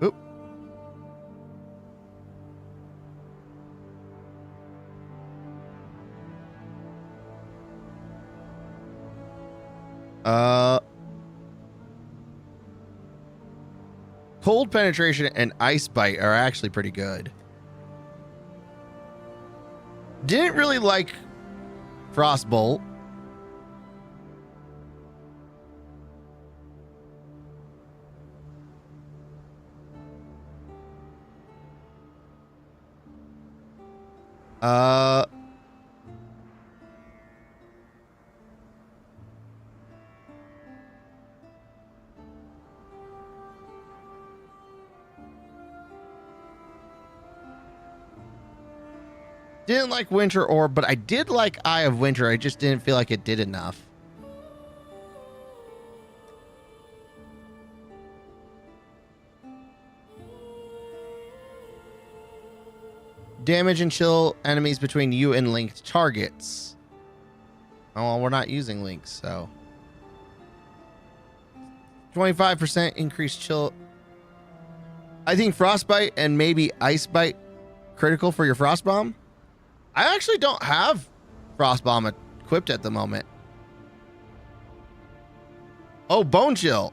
Oop. Cold penetration and ice bite are actually pretty good. Didn't really like frostbolt. Didn't like Winter Orb, but I did like Eye of Winter. I just didn't feel like it did enough. Damage and chill enemies between you and linked targets. Oh, well, we're not using links, so. 25% increased chill. I think Frostbite and maybe Ice Bite critical for your Frost Bomb. I actually don't have Frost Bomb equipped at the moment. Oh, Bone Chill.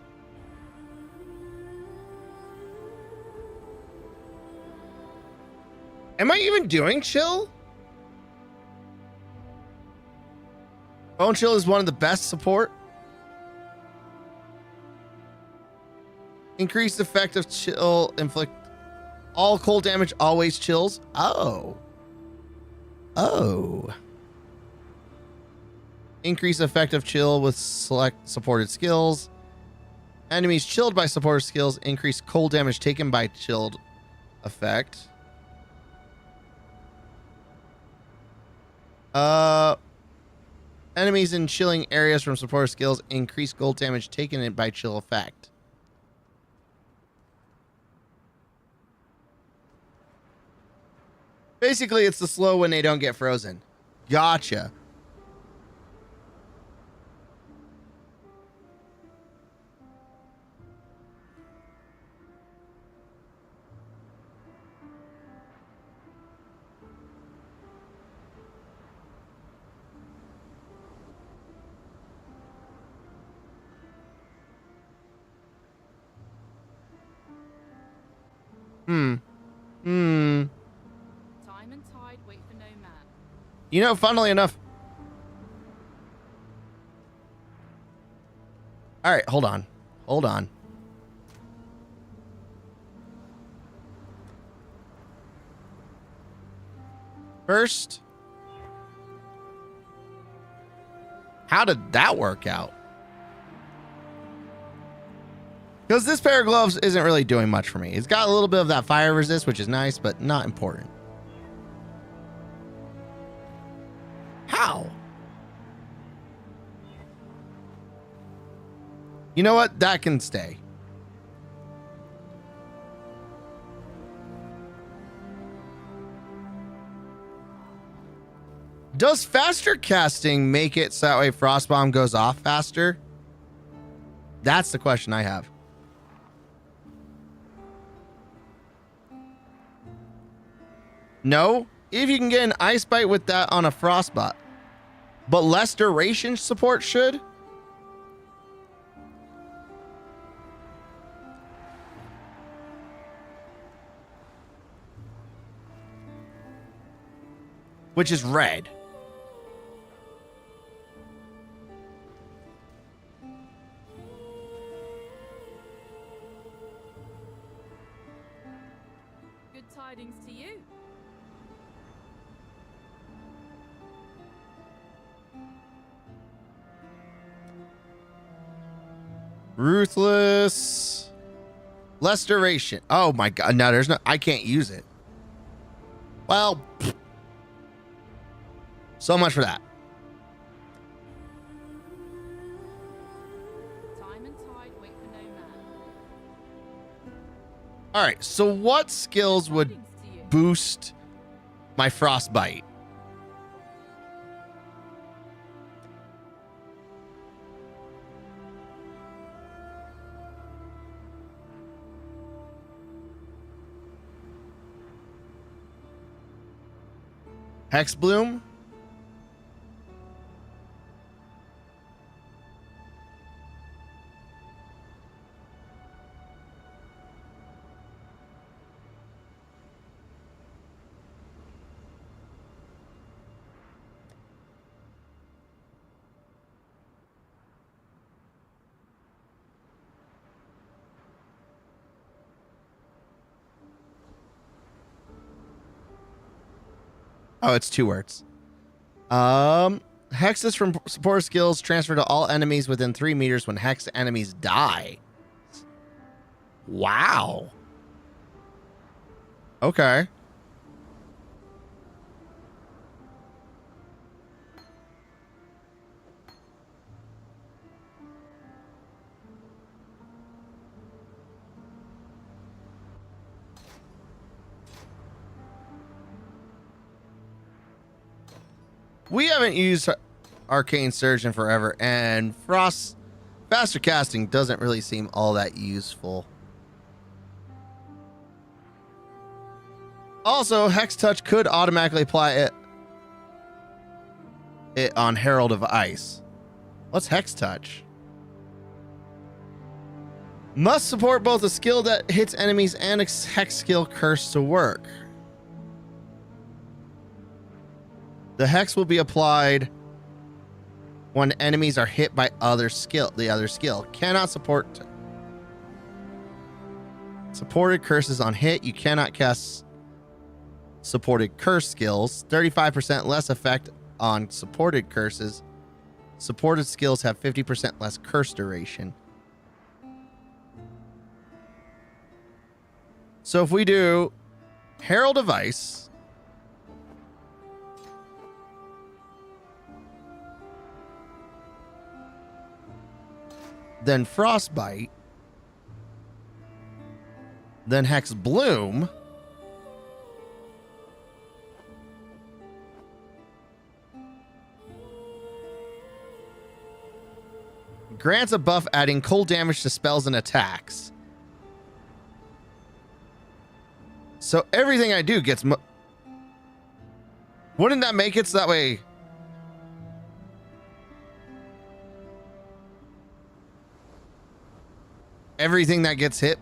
Am I even doing chill? Bone Chill is one of the best support. Increased effect of chill inflict all cold damage always chills. Oh. Increase effective chill with select supported skills. Enemies chilled by supported skills increase cold damage taken by chilled effect. Enemies in chilling areas from supported skills increase cold damage taken by chill effect. Basically, it's the slow when they don't get frozen. Gotcha. Time and tide wait for no man. You know, funnily enough. All right, hold on. First, how did that work out? Because this pair of gloves isn't really doing much for me. It's got a little bit of that fire resist, which is nice, but not important. How? You know what? That can stay. Does faster casting make it so that way Frostbomb goes off faster? That's the question I have. No, if you can get an Ice Bite with that on a Frostbite. But less duration support should. Which is red. Good tidings to you. Ruthless. Less duration. Oh my god. No, there's no. I can't use it. Well, so much for that. Time and tide wait for no man. All right. So what skills would boost my Frostbite? Hex Bloom. Oh, it's 2 words. Hexes from support skills transfer to all enemies within 3 meters when hex enemies die. Wow. Okay. We haven't used Arcane Surge in forever, and Frost faster casting doesn't really seem all that useful. Also, Hex Touch could automatically apply it on Herald of Ice. What's Hex Touch? Must support both a skill that hits enemies and a Hex skill Curse to work. The Hex will be applied when enemies are hit by the other skill. Cannot support supported curses on hit. You cannot cast supported curse skills. 35% less effect on supported curses. Supported skills have 50% less curse duration. So if we do Herald of Ice, then Frostbite, then Hex Bloom, grants a buff adding cold damage to spells and attacks. So everything I do gets... Wouldn't that make it so that way... everything that gets hit...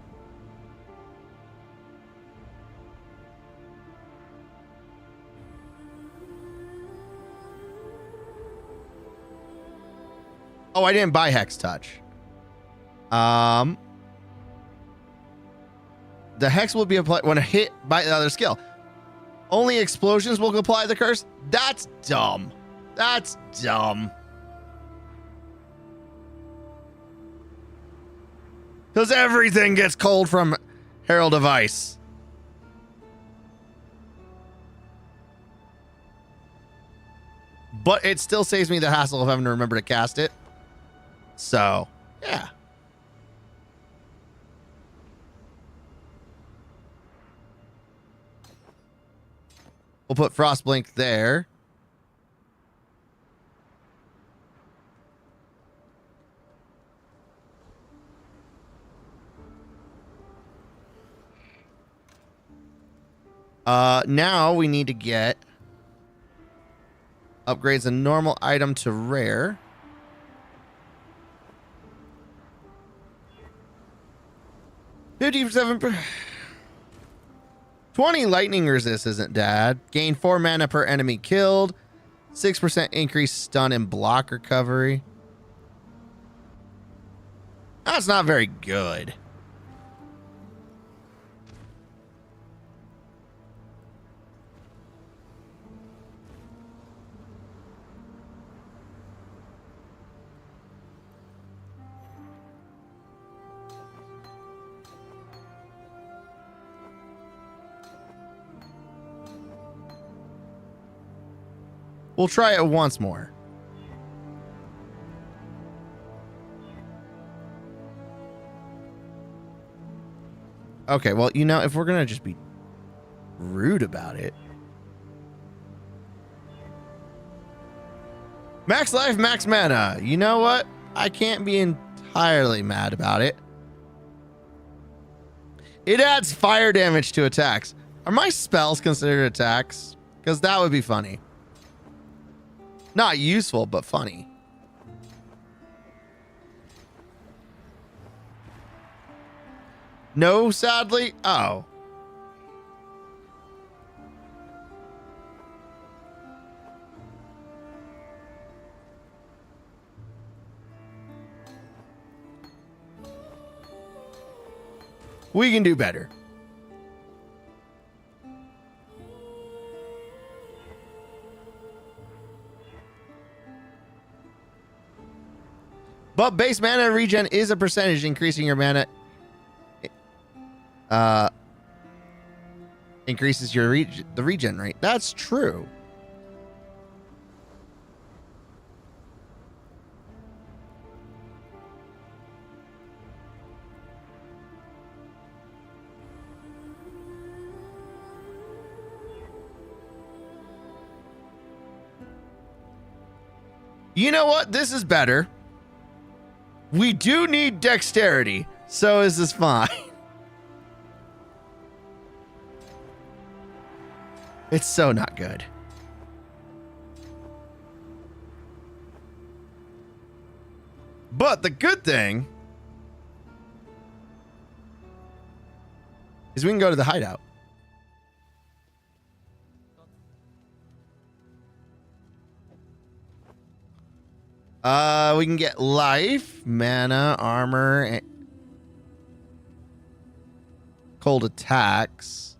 Oh, I didn't buy Hex Touch. The Hex will be applied when hit by the other skill. Only explosions will apply the curse? That's dumb. That's dumb. Because everything gets cold from Herald of Ice. But it still saves me the hassle of having to remember to cast it. So, yeah. We'll put Frostblink there. Now we need to get upgrades a normal item to rare. 57%. 20 lightning resist isn't bad. Gain 4 mana per enemy killed. 6% increased stun and block recovery. That's not very good. We'll try it once more. Okay, well, you know, if we're going to just be rude about it. Max life, max mana. You know what? I can't be entirely mad about it. It adds fire damage to attacks. Are my spells considered attacks? Because that would be funny. Not useful, but funny. No, sadly. Oh. We can do better. But base mana regen is a percentage increasing your mana. Increases your the regen rate. That's true. You know what? This is better. We do need dexterity, so is this fine? It's so not good. But the good thing is we can go to the hideout. We can get life, mana, armor, and cold attacks.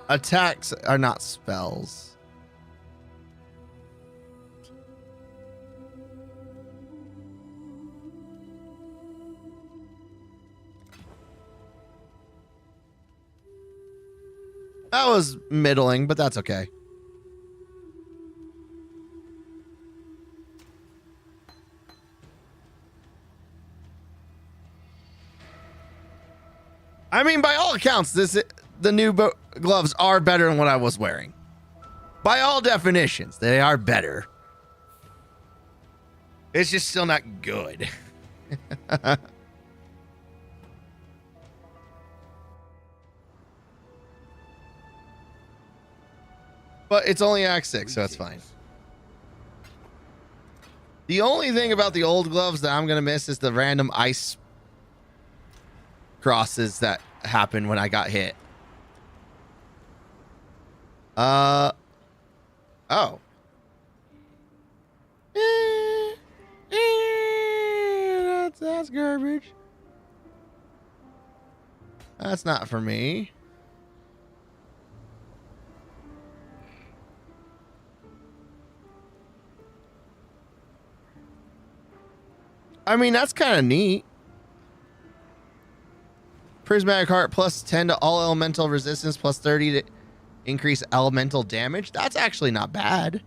Attacks are not spells. That was middling, but that's okay. I mean, by all accounts, the new gloves are better than what I was wearing. By all definitions, they are better. It's just still not good. But it's only Act 6, so that's fine. The only thing about the old gloves that I'm going to miss is the random ice crosses that happened when I got hit. Oh. That's garbage. That's not for me. I mean, that's kind of neat. Prismatic Heart plus 10 to all elemental resistance plus 30 to increase elemental damage. That's actually not bad.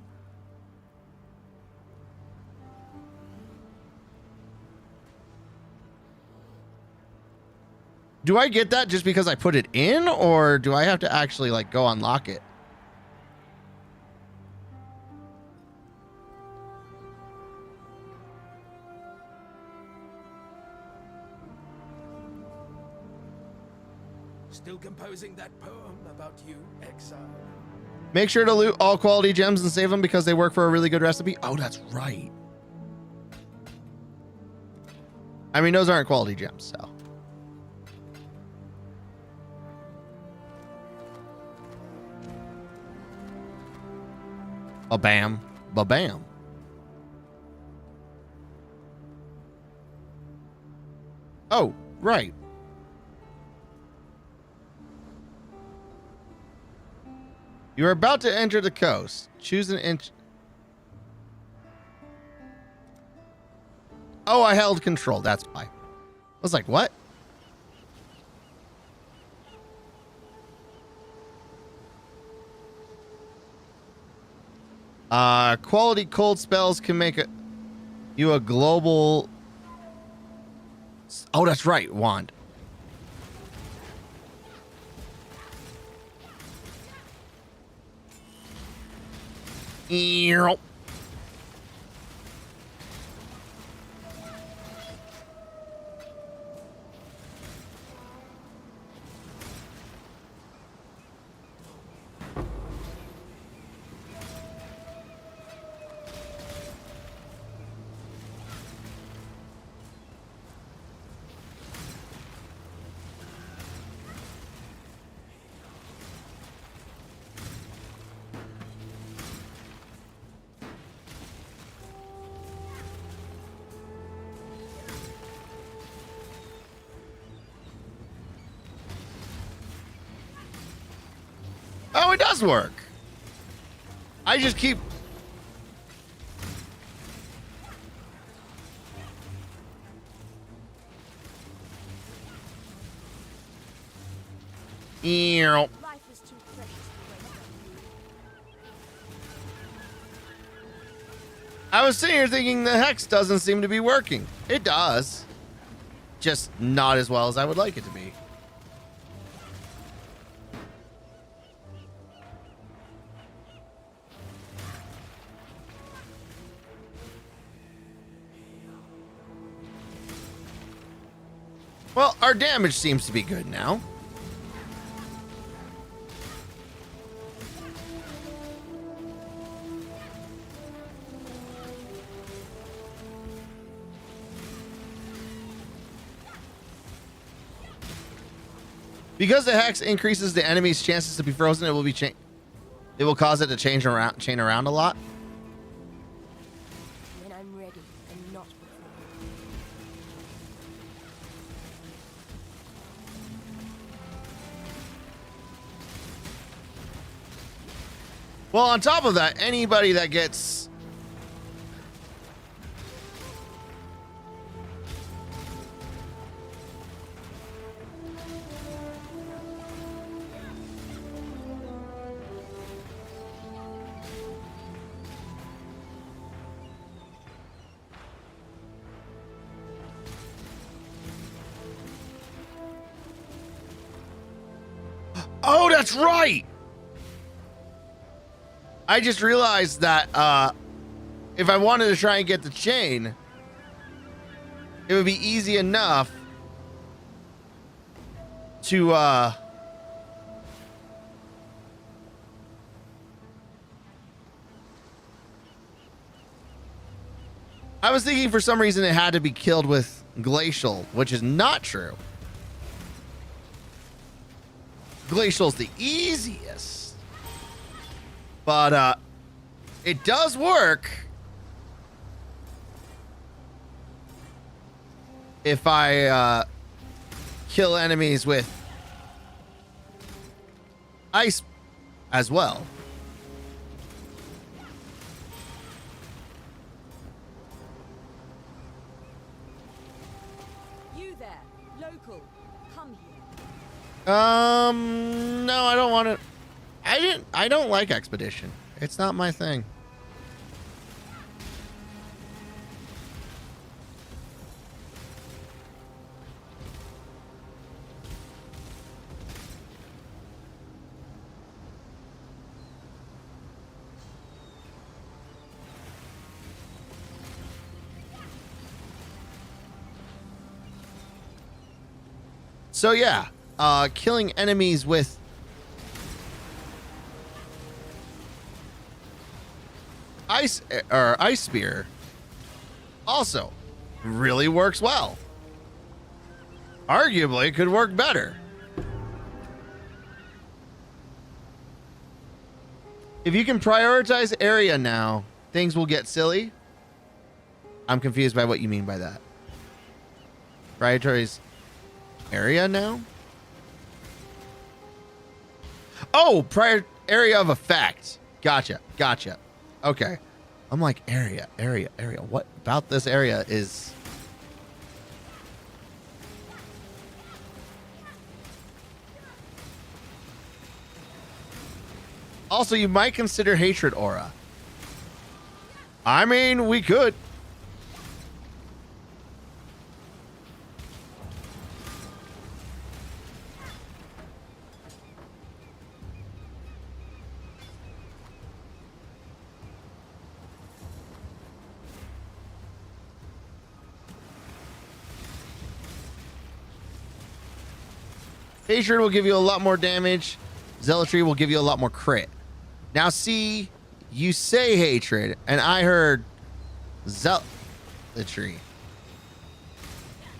Do I get that just because I put it in, or do I have to actually like go unlock it? Still composing that poem about you, Exile. Make sure to loot all quality gems and save them because they work for a really good recipe. Oh, that's right. I mean, those aren't quality gems, so. Ba-bam. Ba-bam. Oh, right. You are about to enter the coast. Choose an inch. Oh, I held control. That's why. I was like, what? Quality cold spells can make you a global. Oh, that's right. Wand. Earl. Oh, it does work. I just keep... Earl. Life is too precious to waste. I was sitting here thinking the hex doesn't seem to be working. It does. Just not as well as I would like it to be. Well, our damage seems to be good now. Because the hex increases the enemy's chances to be frozen, it will cause it to chain around a lot. When I'm ready and not before. Well, on top of that, anybody that gets Oh, that's right. I just realized that if I wanted to try and get the chain, it would be easy enough to I was thinking for some reason it had to be killed with glacial, which is not true. Glacial's the easiest. But it does work if I kill enemies with ice as well. You there, local, come here. No, I don't want to. I don't like expedition. It's not my thing. So yeah, killing enemies with ice spear also really works well. Arguably could work better. If you can prioritize area now, things will get silly. I'm confused by what you mean by that. Prioritize area now? Oh, prior area of effect. Gotcha. Okay. I'm like, area. What about this area is... Also, you might consider hatred aura. I mean, we could. Hatred will give you a lot more damage. Zealotry will give you a lot more crit. Now see, you say hatred, and I heard zealotry.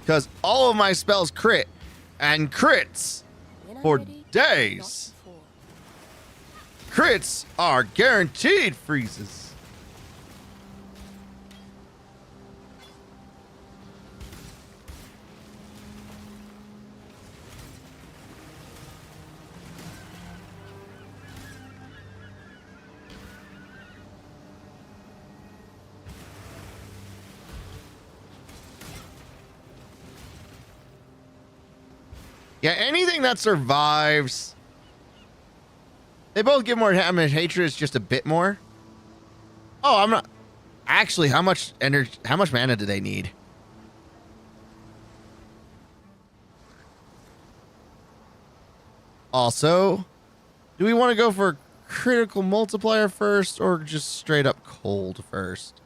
Because all of my spells crit, and crits for days. Crits are guaranteed freezes. Yeah, anything that survives. They both give more damage. Hatred is just a bit more. Oh, I'm not. Actually, how much energy? How much mana do they need? Also, do we want to go for critical multiplier first or just straight up cold first?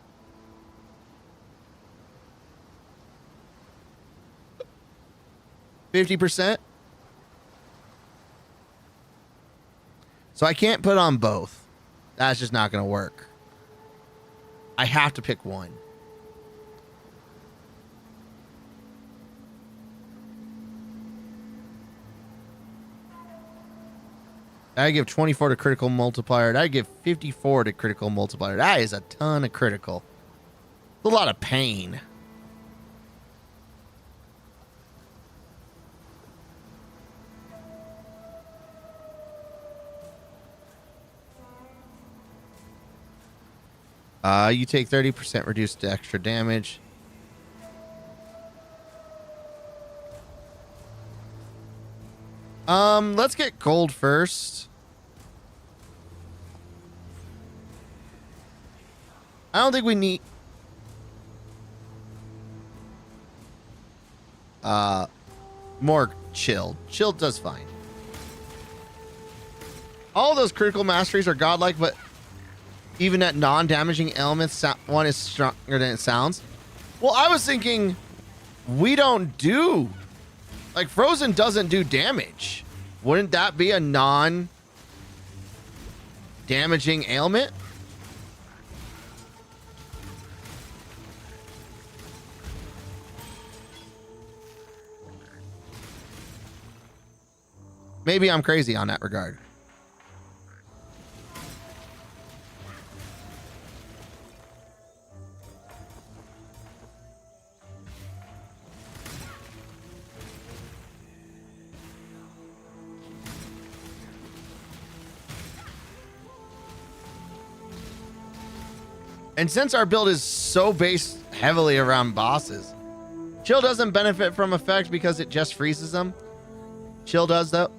%? So I can't put on both. That's just not going to work. I have to pick one. I give 24 to critical multiplier. I give 54 to critical multiplier. That is a ton of critical. It's a lot of pain. You take 30% reduced extra damage. Let's get gold first. I don't think we need more chill. Chill does fine. All those critical masteries are godlike, but even at non-damaging elements, one is stronger than it sounds. Well, I was thinking we don't do, like, Frozen doesn't do damage. Wouldn't that be a non-damaging ailment? Maybe I'm crazy on that regard. And since our build is so based heavily around bosses, Chill doesn't benefit from effects because it just freezes them. Chill does, though.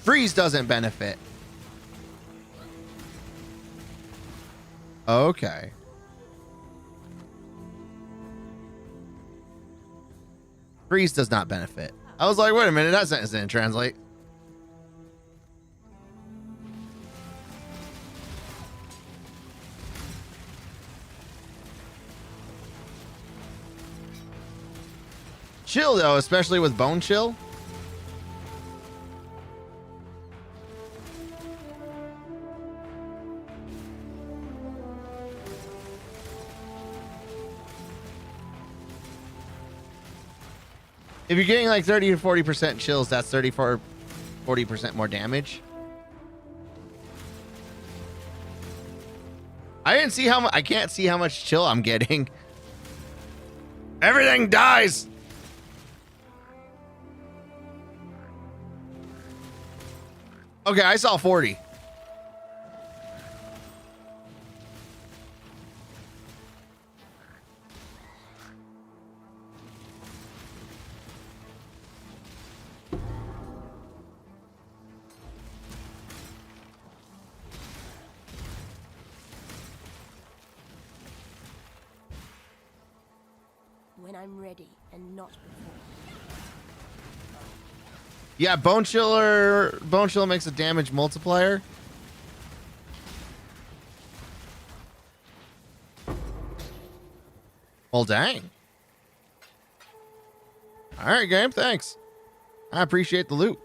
Freeze doesn't benefit. Okay. Freeze does not benefit. I was like, wait a minute, that sentence didn't translate. Chill, though, especially with Bone Chill. If you're getting like 30 to 40% chills, that's 40% more damage. I didn't see how much. I can't see how much chill I'm getting. Everything dies. Okay, I saw 40. When I'm ready and not before. Yeah, Bone Chill makes a damage multiplier. Well, dang. All right, game. Thanks. I appreciate the loot.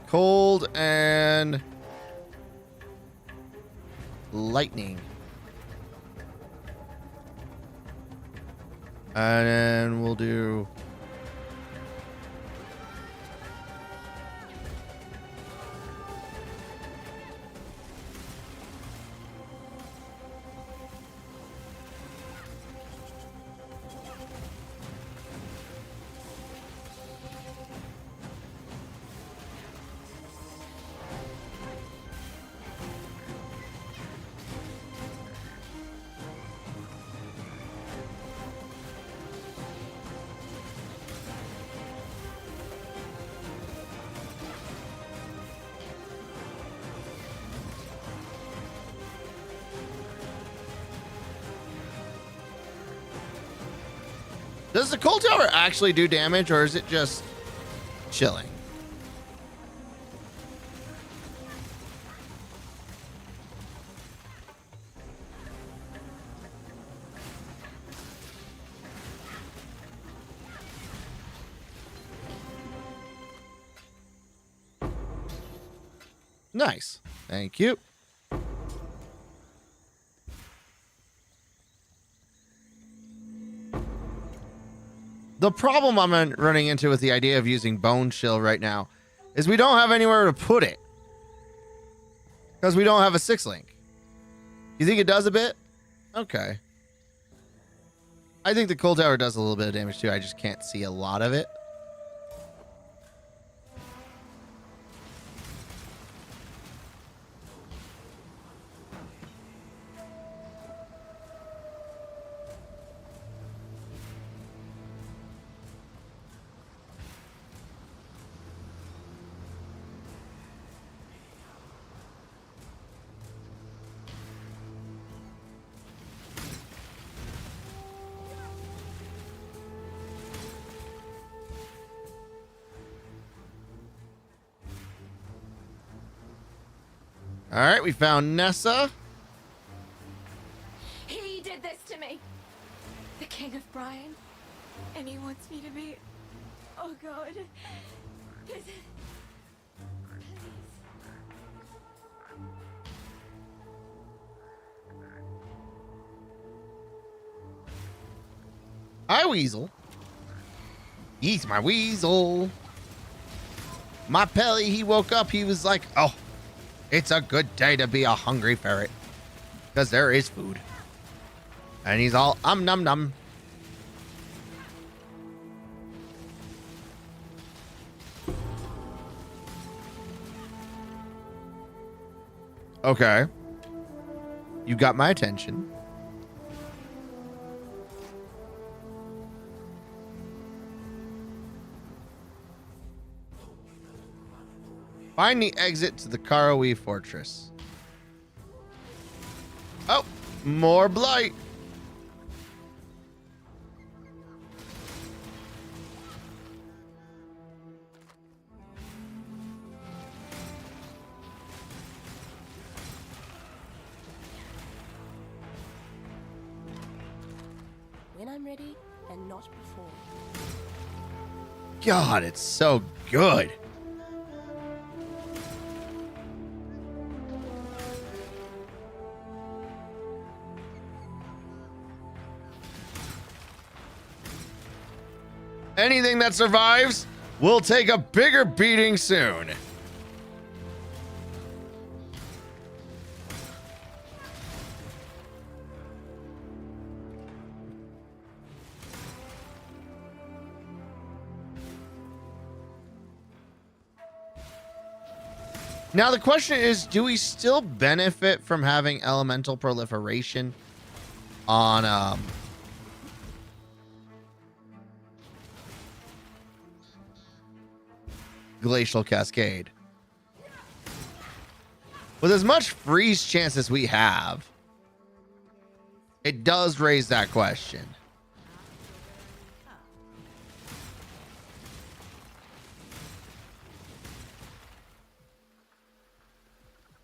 Cold and lightning. And then we'll do Does the cold tower actually do damage, or is it just chilling? Nice. Thank you. The problem I'm running into with the idea of using Bone Chill right now is we don't have anywhere to put it. Because we don't have a 6-link. You think it does a bit? Okay. I think the Cold Tower does a little bit of damage too. I just can't see a lot of it. All right, we found Nessa. He did this to me. The King of Brian. And he wants me to be... Oh, God. Please. Hi, Weasel. He's my Weasel. My Pelly, he woke up. He was like, oh, it's a good day to be a hungry ferret. Because there is food. And he's all, num num. Okay. You got my attention. Find the exit to the Karowe Fortress. Oh, more blight. When I'm ready and not before. God, it's so good. Anything that survives will take a bigger beating soon. Now the question is, do we still benefit from having elemental proliferation on Glacial Cascade? With as much freeze chance as we have, it does raise that question.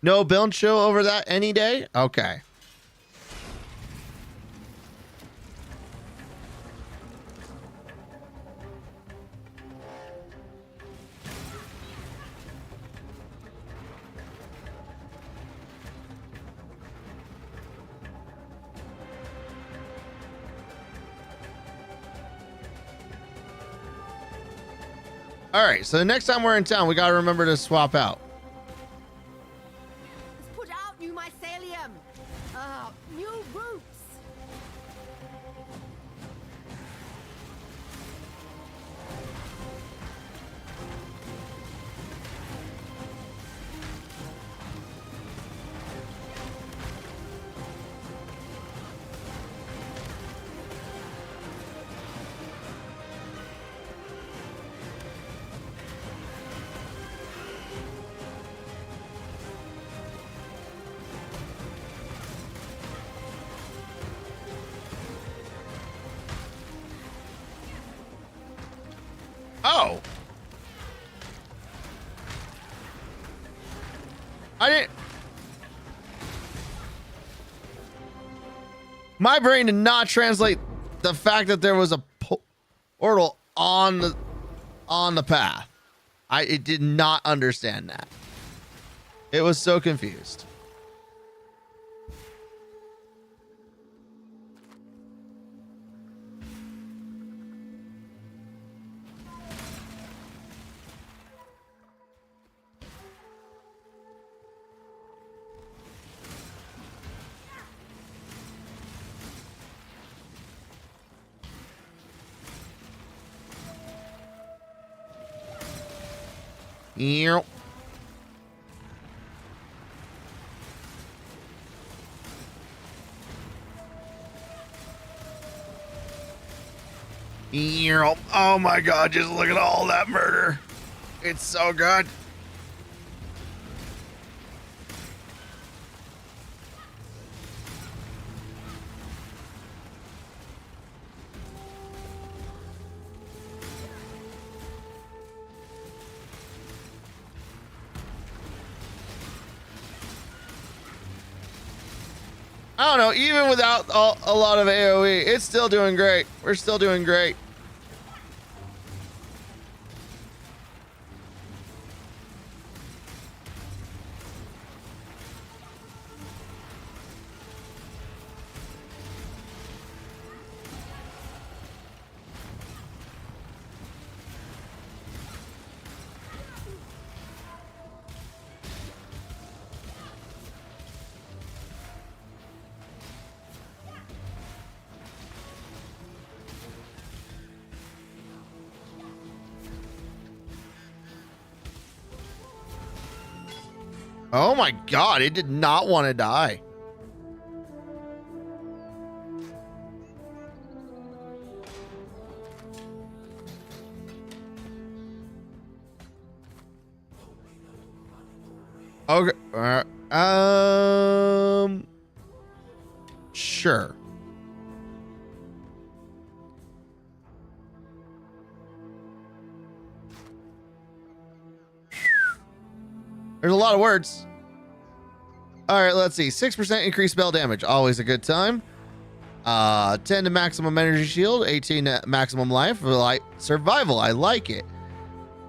No build show over that any day? Okay. All right, so the next time we're in town, we got to remember to swap out. Put out new mycelium. New roots. Oh. I didn't. My brain did not translate the fact that there was a portal on the path. It did not understand that. It was so confused. Yep. Yep. Oh my god, just look at all that murder. It's so good. I don't know, even without a lot of AoE, it's still doing great. We're still doing great. Oh my god, it did not want to die. Okay. Sure. There's a lot of words. All right, let's see. 6% increased spell damage. Always a good time. 10 to maximum energy shield. 18 to maximum life. Survival. I like it.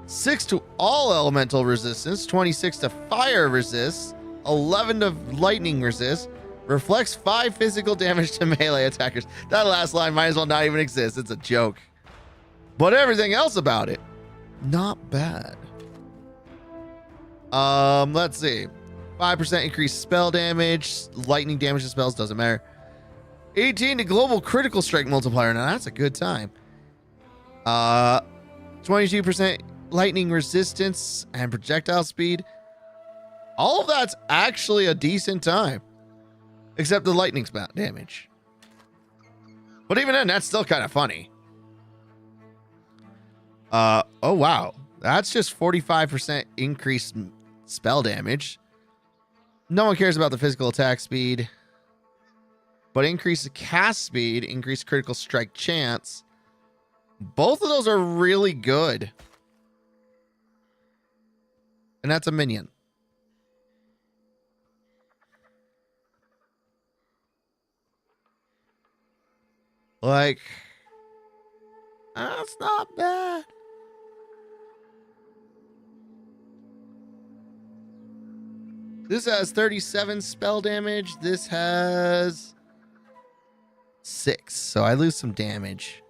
6 to all elemental resistance. 26 to fire resist. 11 to lightning resist. Reflects 5 physical damage to melee attackers. That last line might as well not even exist. It's a joke. But everything else about it, not bad. Let's see. 5% increased spell damage. Lightning damage to spells doesn't matter. 18 to global critical strike multiplier. Now that's a good time. 22% lightning resistance and projectile speed. All of that's actually a decent time. Except the lightning spout damage. But even then, that's still kind of funny. Oh wow. That's just 45% increased spell damage. No one cares about the physical attack speed. But increase the cast speed, increase critical strike chance. Both of those are really good. And that's a minion. Like, that's not bad. This has 37 spell damage. This has 6. So I lose some damage.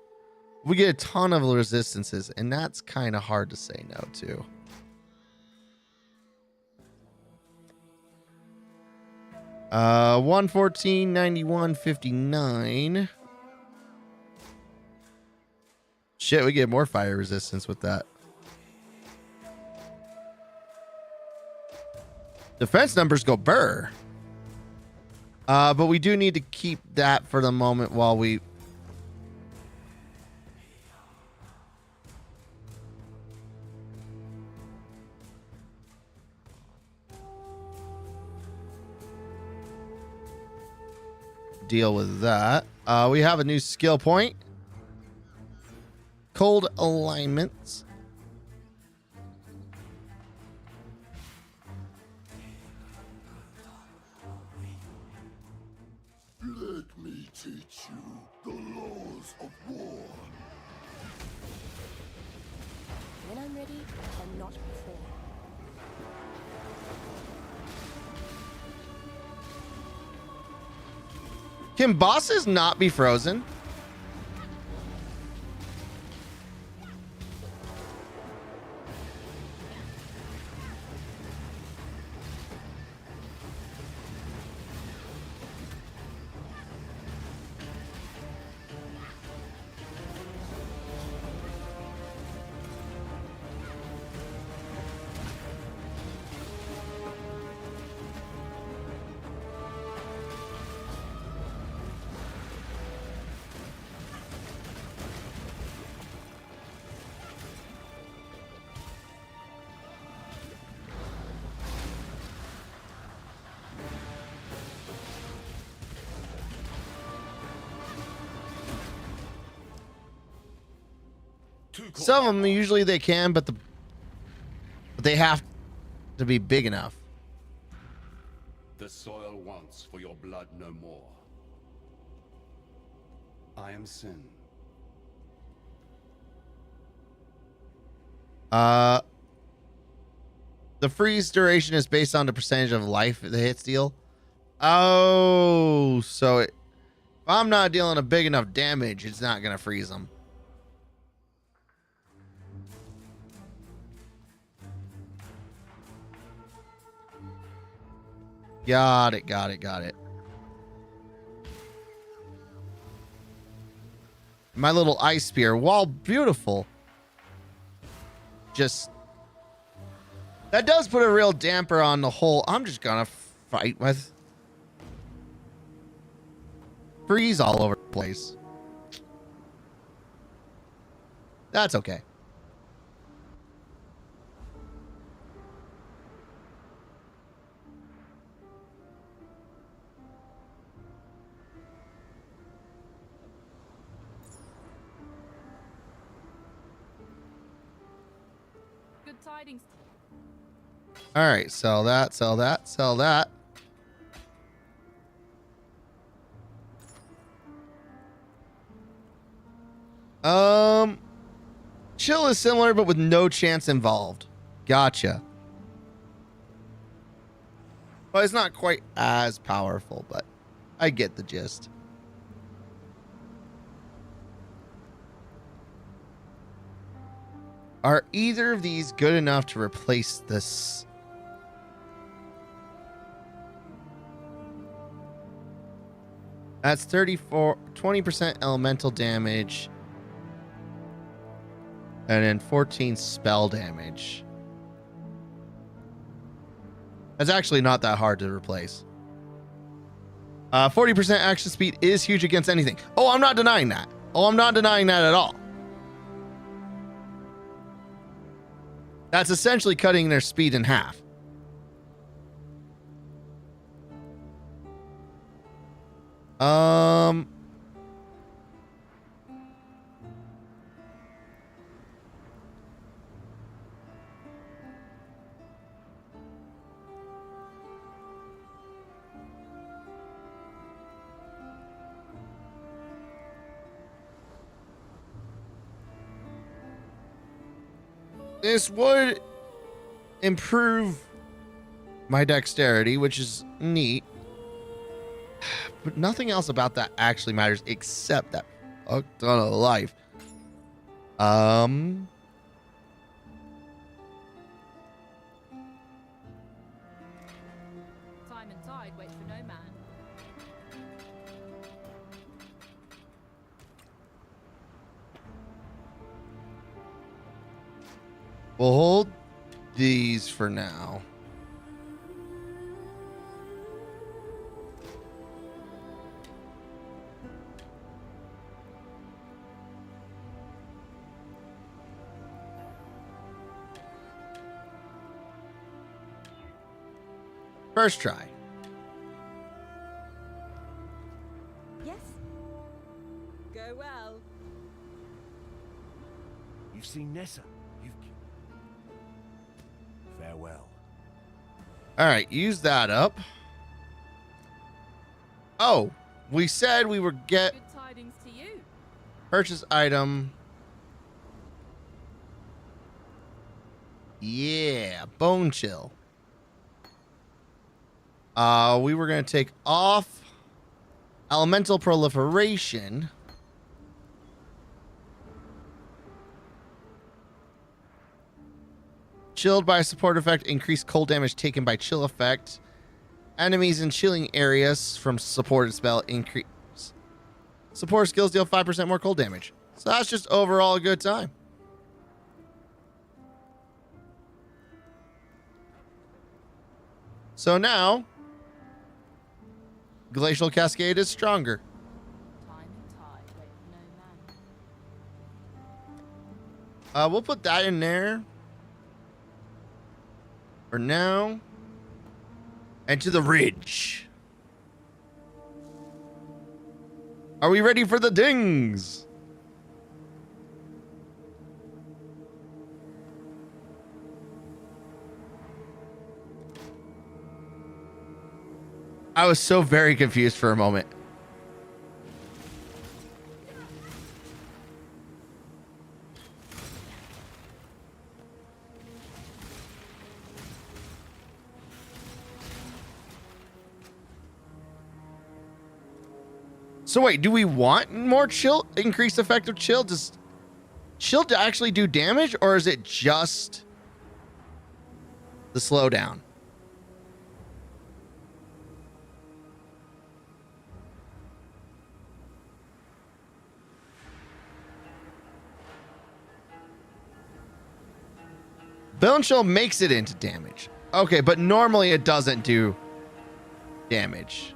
We get a ton of resistances, and that's kind of hard to say no to. Uh, 114, 91, 59. Shit, we get more fire resistance with that. Defense numbers go burr. But we do need to keep that for the moment while we... deal with that. We have a new skill point. Cold alignments. Let me teach you the laws of war. When I'm ready, and not before. Can bosses not be frozen? Some of them usually they can, but they have to be big enough. The soil wants for your blood no more. I am Sin. The freeze duration is based on the percentage of life the hits deal. Oh, so if I'm not dealing a big enough damage, it's not gonna freeze them. Got it. My little ice spear, while beautiful, just that does put a real damper on the whole. I'm just gonna fight with freeze all over the place. That's okay. Good tidings. All right, sell that. Chill is similar, but with no chance involved. Gotcha. Well, it's not quite as powerful, but I get the gist. Are either of these good enough to replace this? That's 20% elemental damage. And then 14 spell damage. That's actually not that hard to replace. 40% action speed is huge against anything. Oh, I'm not denying that. At all. That's essentially cutting their speed in half. This would improve my dexterity, which is neat. But nothing else about that actually matters except that fuck ton of life. Time and tide wait for no man. We'll hold these for now. First try. Yes. Go well. You've seen Nessa. Farewell. All right, use that up. Oh, we said we were get Good tidings to you. purchase item. Yeah, bone chill. We were gonna take off elemental proliferation. Chilled by a support effect, increased cold damage taken by chill effect. Enemies in chilling areas from supported spell increase. Support skills deal 5% more cold damage. So that's just overall a good time. So now, Glacial Cascade is stronger. Time and tide wait for no man. We'll put that in there for now. And to the ridge. Are we ready for the dings? I was so very confused for a moment. So wait, do we want more chill, increased effect of chill? Does chill to actually do damage, or is it just the slowdown? Bone chill makes it into damage. Okay, but normally it doesn't do damage.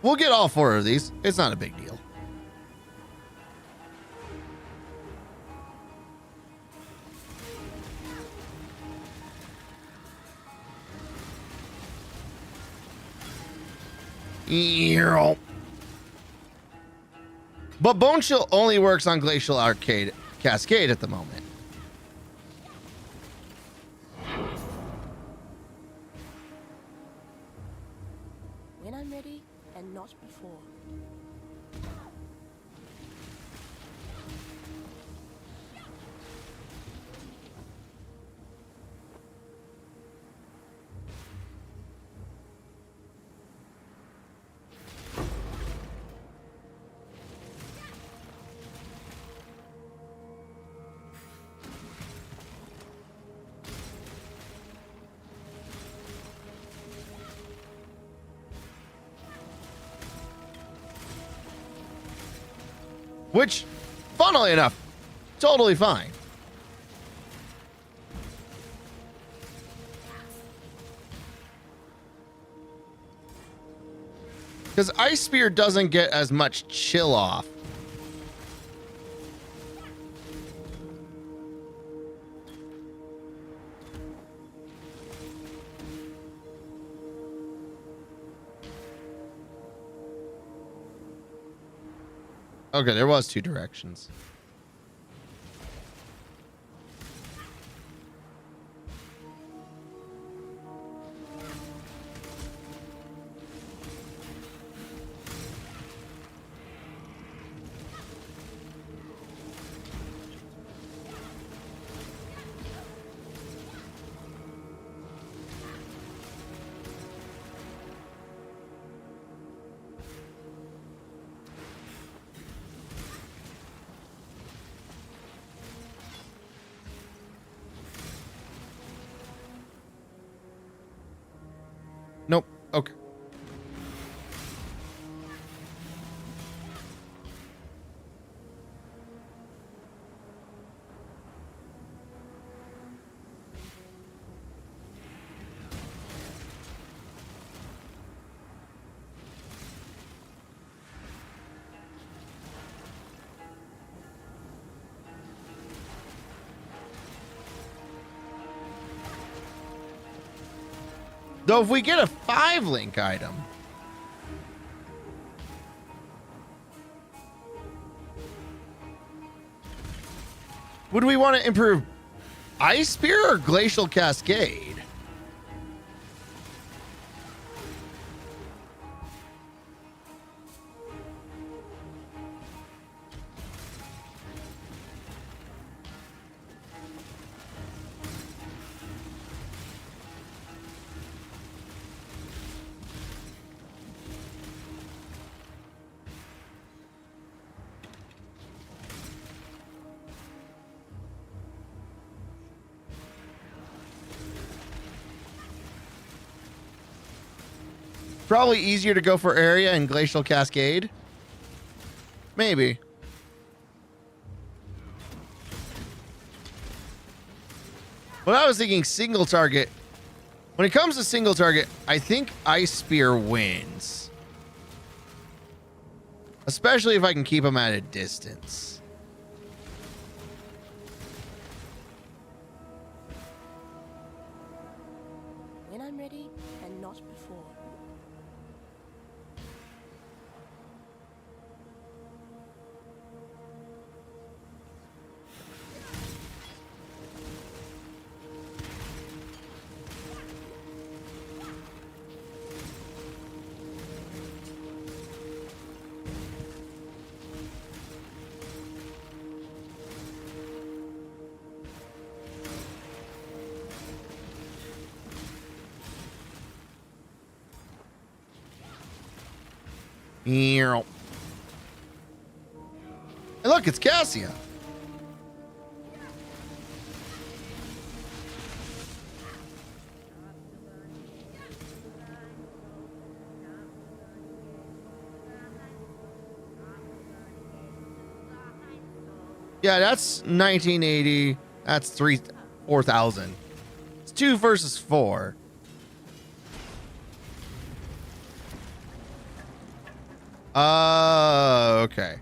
We'll get all 4 of these. It's not a big deal. But Bone Chill only works on Glacial Cascade at the moment. When I'm ready, and not before. Which, funnily enough, totally fine. Because Ice Spear doesn't get as much chill off. Okay, there was 2 directions. Nope. Okay. Though if we get a 5-link item, would we want to improve Ice Spear or Glacial Cascade? Probably easier to go for area and Glacial Cascade. Maybe. But I was thinking single target. When it comes to single target, I think Ice Spear wins. Especially if I can keep him at a distance. When I'm ready, and not before. And look, it's Cassia. Yeah, that's 1980. That's 4,000. It's 2 versus 4. Okay.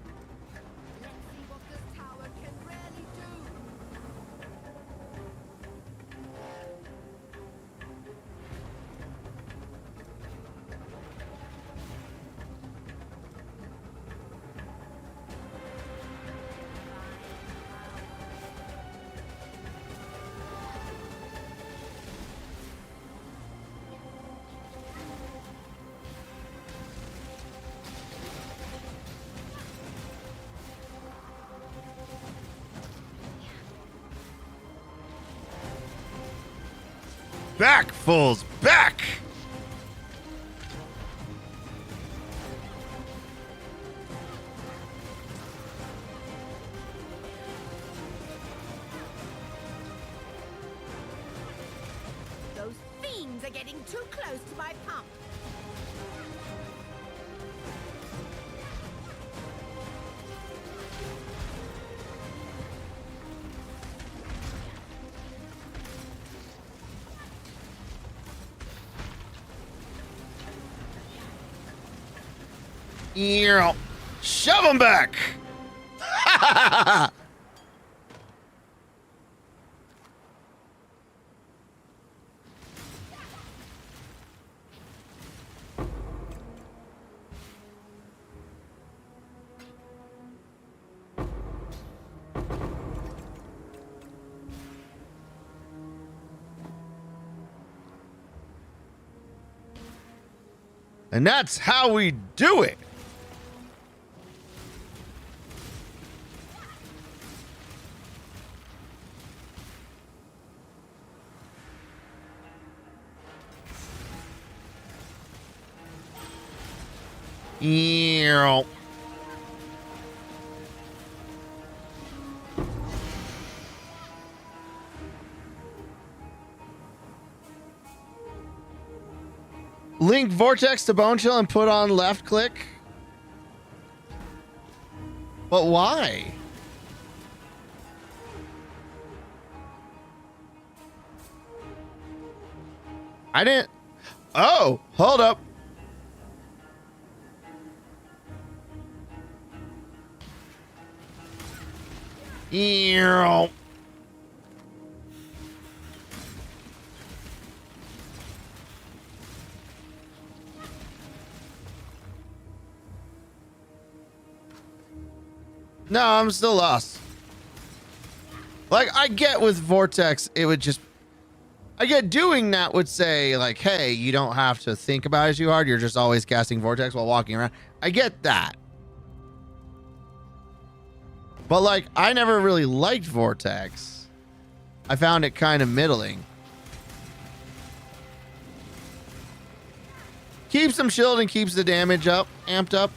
Back, fools, back! Those fiends are getting too close to my pump. Shove him back! And that's how we do it. Ew. Link Vortex to Bone Chill and put on left click. But why? I didn't. Oh, hold up. Ew. No, I'm still lost. Like, I get with Vortex, it would just... I get doing that would say, like, hey, you don't have to think about it too hard. You're just always casting Vortex while walking around. I get that. But, like, I never really liked Vortex. I found it kind of middling. Keeps them shielded and keeps the damage up, amped up.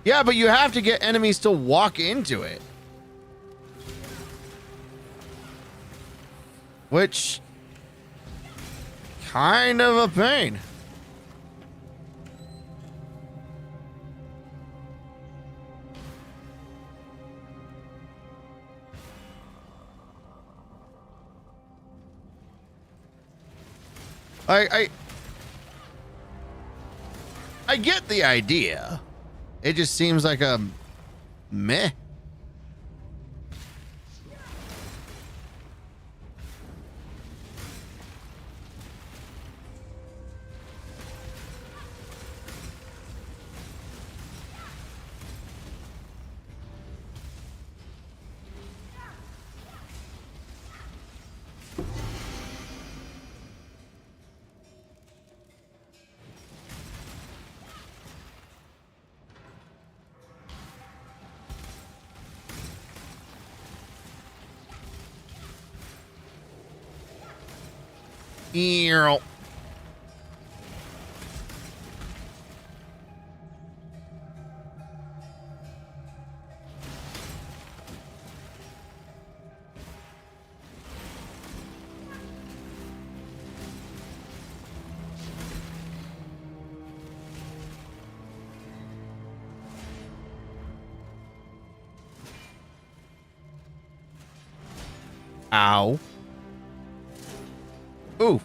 Yeah, but you have to get enemies to walk into it. Which... kind of a pain. I get the idea. It just seems like a meh. Ew. Ow. Ooh.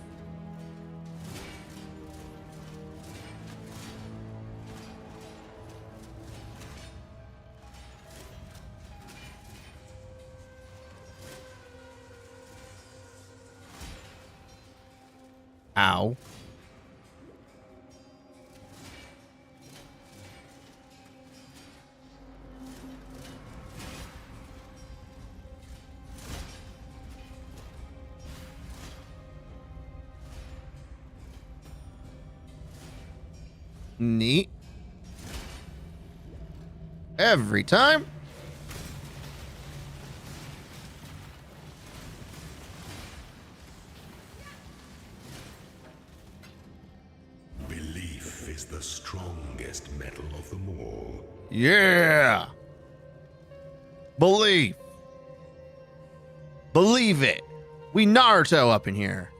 Ow. Neat. Every time. Belief is the strongest metal of them all. Yeah. Believe. Believe it. We Naruto up in here.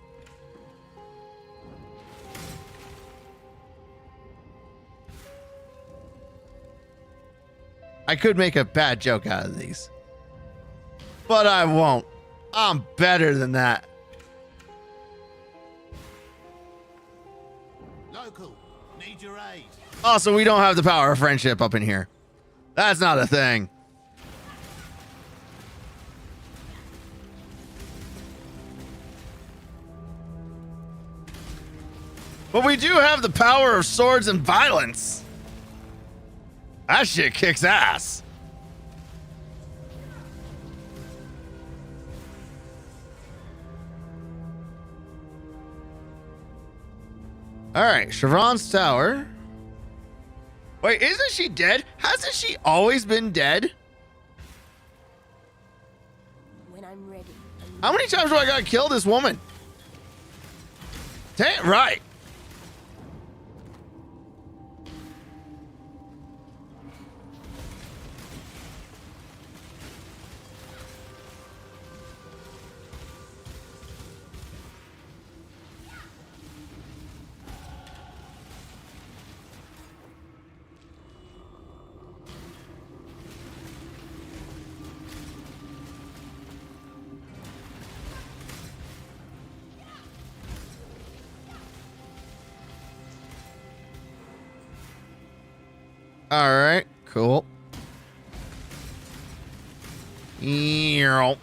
I could make a bad joke out of these, but I won't. I'm better than that. Local, need your aid. Also, we don't have the power of friendship up in here. That's not a thing. But we do have the power of swords and violence. That shit kicks ass. All right, Chevron's tower. Wait, isn't she dead? Hasn't she always been dead? When I'm ready. How many times do I gotta kill this woman? Damn right. All right, cool. Earl.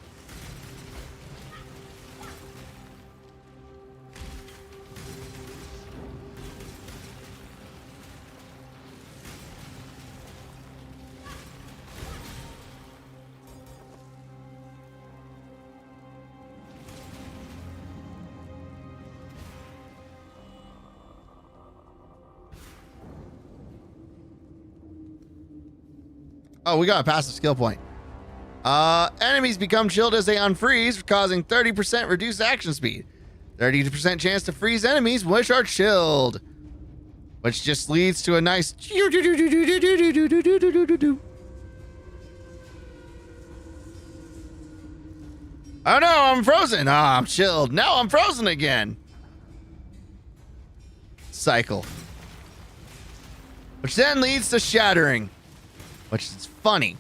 Oh, we got a passive skill point. Enemies become chilled as they unfreeze, causing 30% reduced action speed. 30% chance to freeze enemies which are chilled. Which just leads to a nice... Oh no, I'm frozen. Ah, I'm chilled. Now I'm frozen again. Cycle. Which then leads to shattering. Which is funny.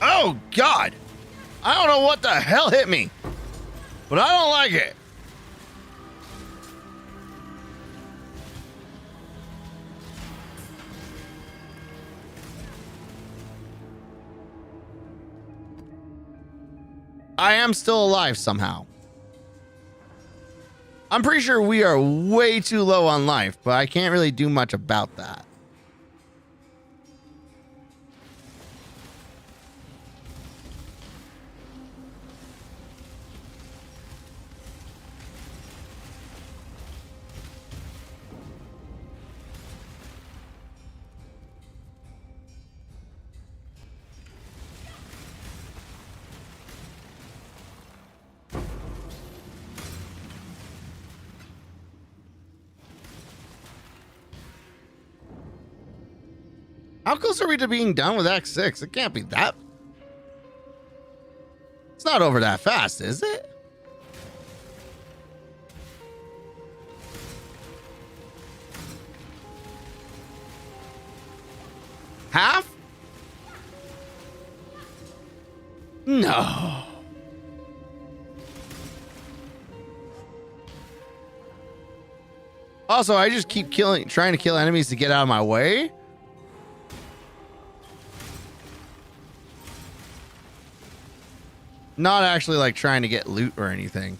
Oh, God. I don't know what the hell hit me, but I don't like it. I am still alive somehow. I'm pretty sure we are way too low on life, but I can't really do much about that. How close are we to being done with Act 6? It can't be that. It's not over that fast, is it? Half? No. Also, I just keep trying to kill enemies to get out of my way. Not actually like trying to get loot or anything.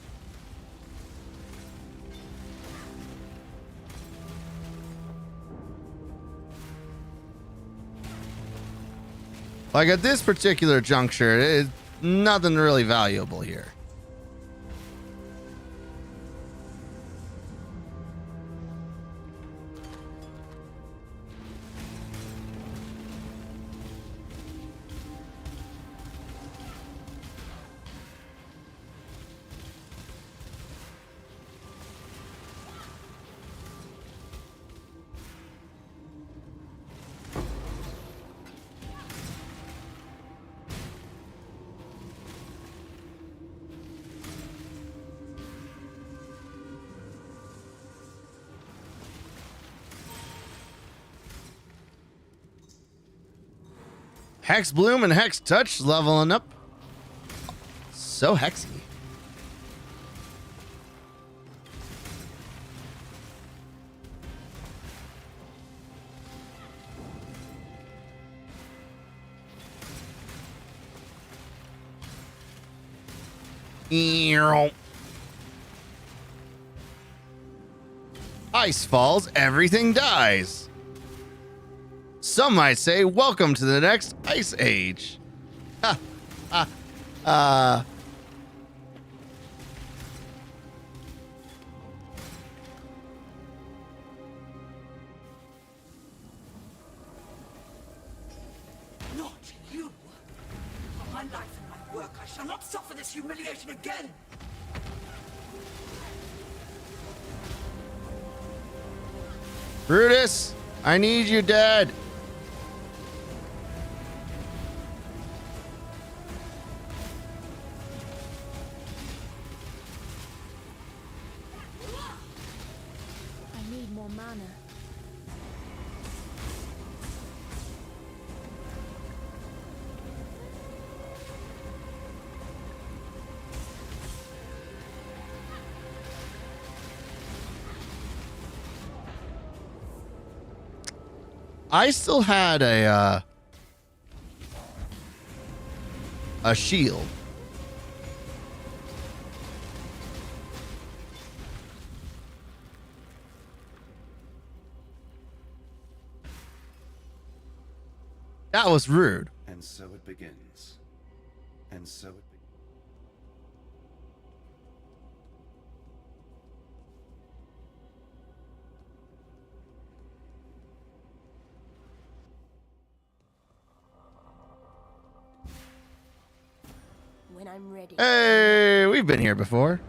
Like at this particular juncture, it's nothing really valuable here. Hex Bloom and Hex Touch leveling up. So hexy. Ice falls, everything dies. Some might say, welcome to the next Ice Age. Ha, ha, Not you! For my life and my work, I shall not suffer this humiliation again! Brutus, I need you dead. I need more mana. I still had a shield. That was rude. And so it begins. And so it begins. When I'm ready. Hey, we've been here before.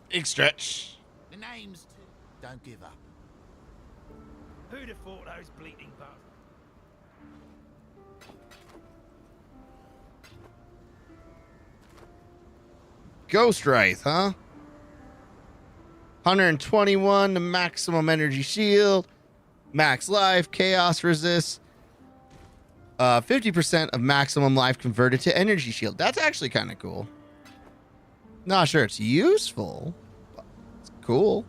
Big stretch. The name's don't give up. Who'd have thought those bleating bastards? Ghost Wraith, huh? 121 to maximum energy shield, max life, chaos resist, 50% of maximum life converted to energy shield. That's actually kind of cool. Not sure it's useful, but it's cool.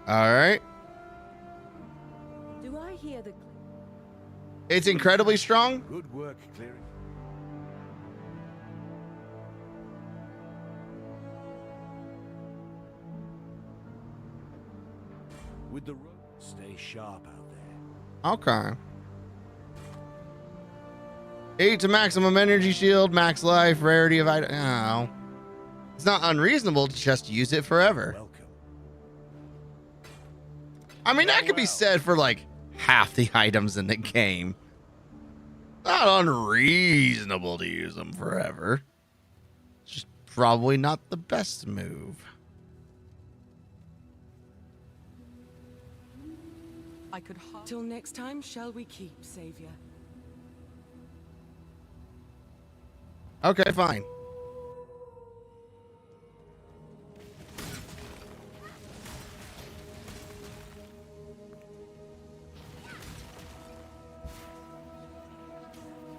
All right. Do I hear the... It's incredibly strong. Good work, clearing. With the rope, stay sharp out there. Okay. 8 to maximum energy shield, max life, rarity of item. Oh. It's not unreasonable to just use it forever. I mean, that could be said for like half the items in the game. Not unreasonable to use them forever. It's just probably not the best move. I could. Till next time, shall we keep, Savior? Okay, fine.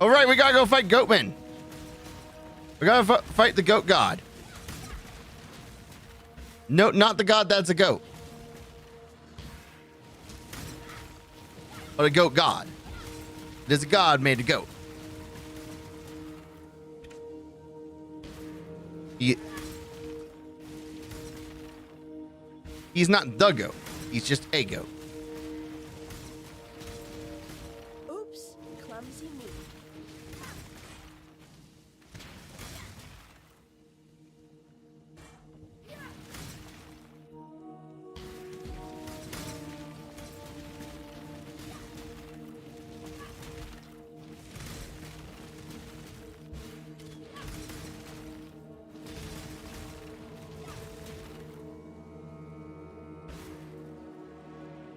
All right, we gotta go fight Goatman. We gotta fight the goat god. No, not the god that's a goat. But a goat god. There's a god made a goat. He's not the goat. He's just a goat. Oops, clumsy me.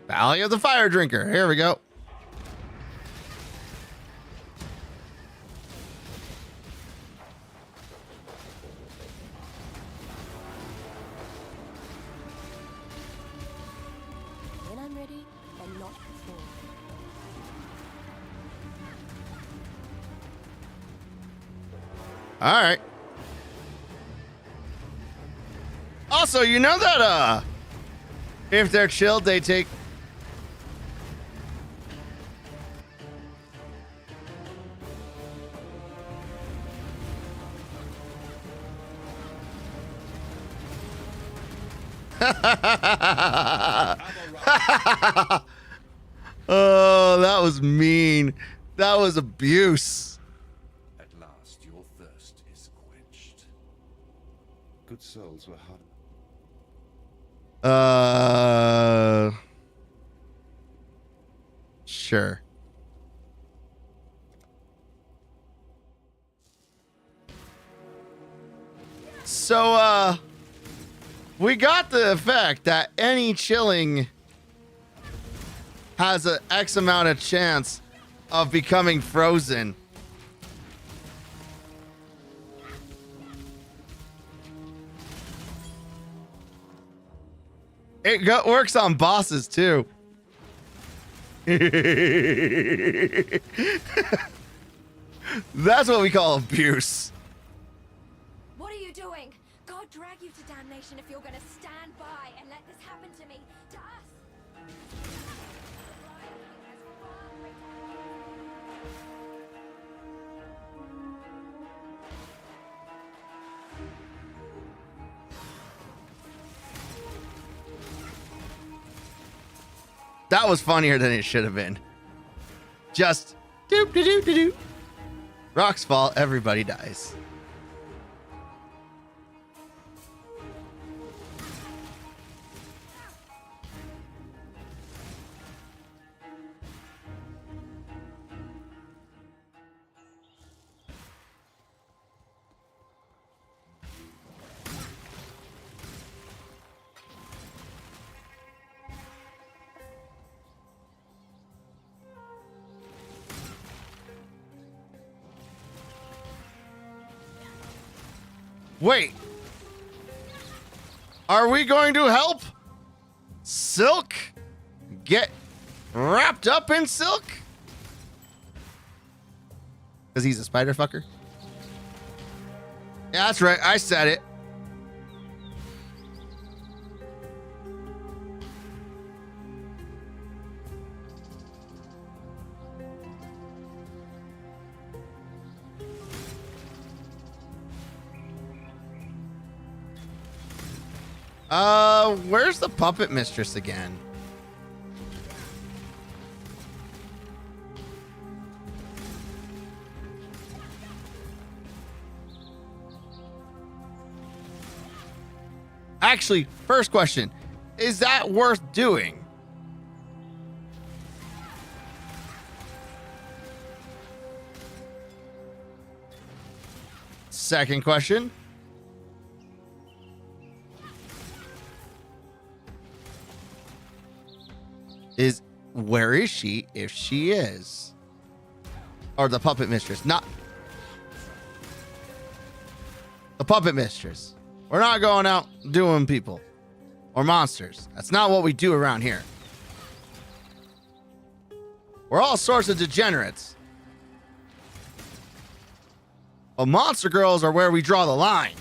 Valley of the Fire Drinker. Here we go. When I'm ready, and not before. All right. Also, you know that if they're chilled, they take oh, that was mean. That was abuse. At last, your thirst is quenched. Good souls were hard. Sure. So, we got the effect that any chilling has an X amount of chance of becoming frozen. It works on bosses too. That's what we call abuse. What are you doing? God drag you to damnation if you're gonna stand by and let this happen to me, to us. That was funnier than it should have been. Just doop de doop de doop. Rocks fall, everybody dies. Wait. Are we going to help Silk get wrapped up in silk? Because he's a spider fucker? Yeah, that's right. I said it. Where's the puppet mistress again? Actually, first question, is that worth doing? Second question, is where is she if she is? Or the puppet mistress, not the puppet mistress. We're not going out doing people or monsters. That's not what we do around here. We're all sorts of degenerates. But monster girls are where we draw the line.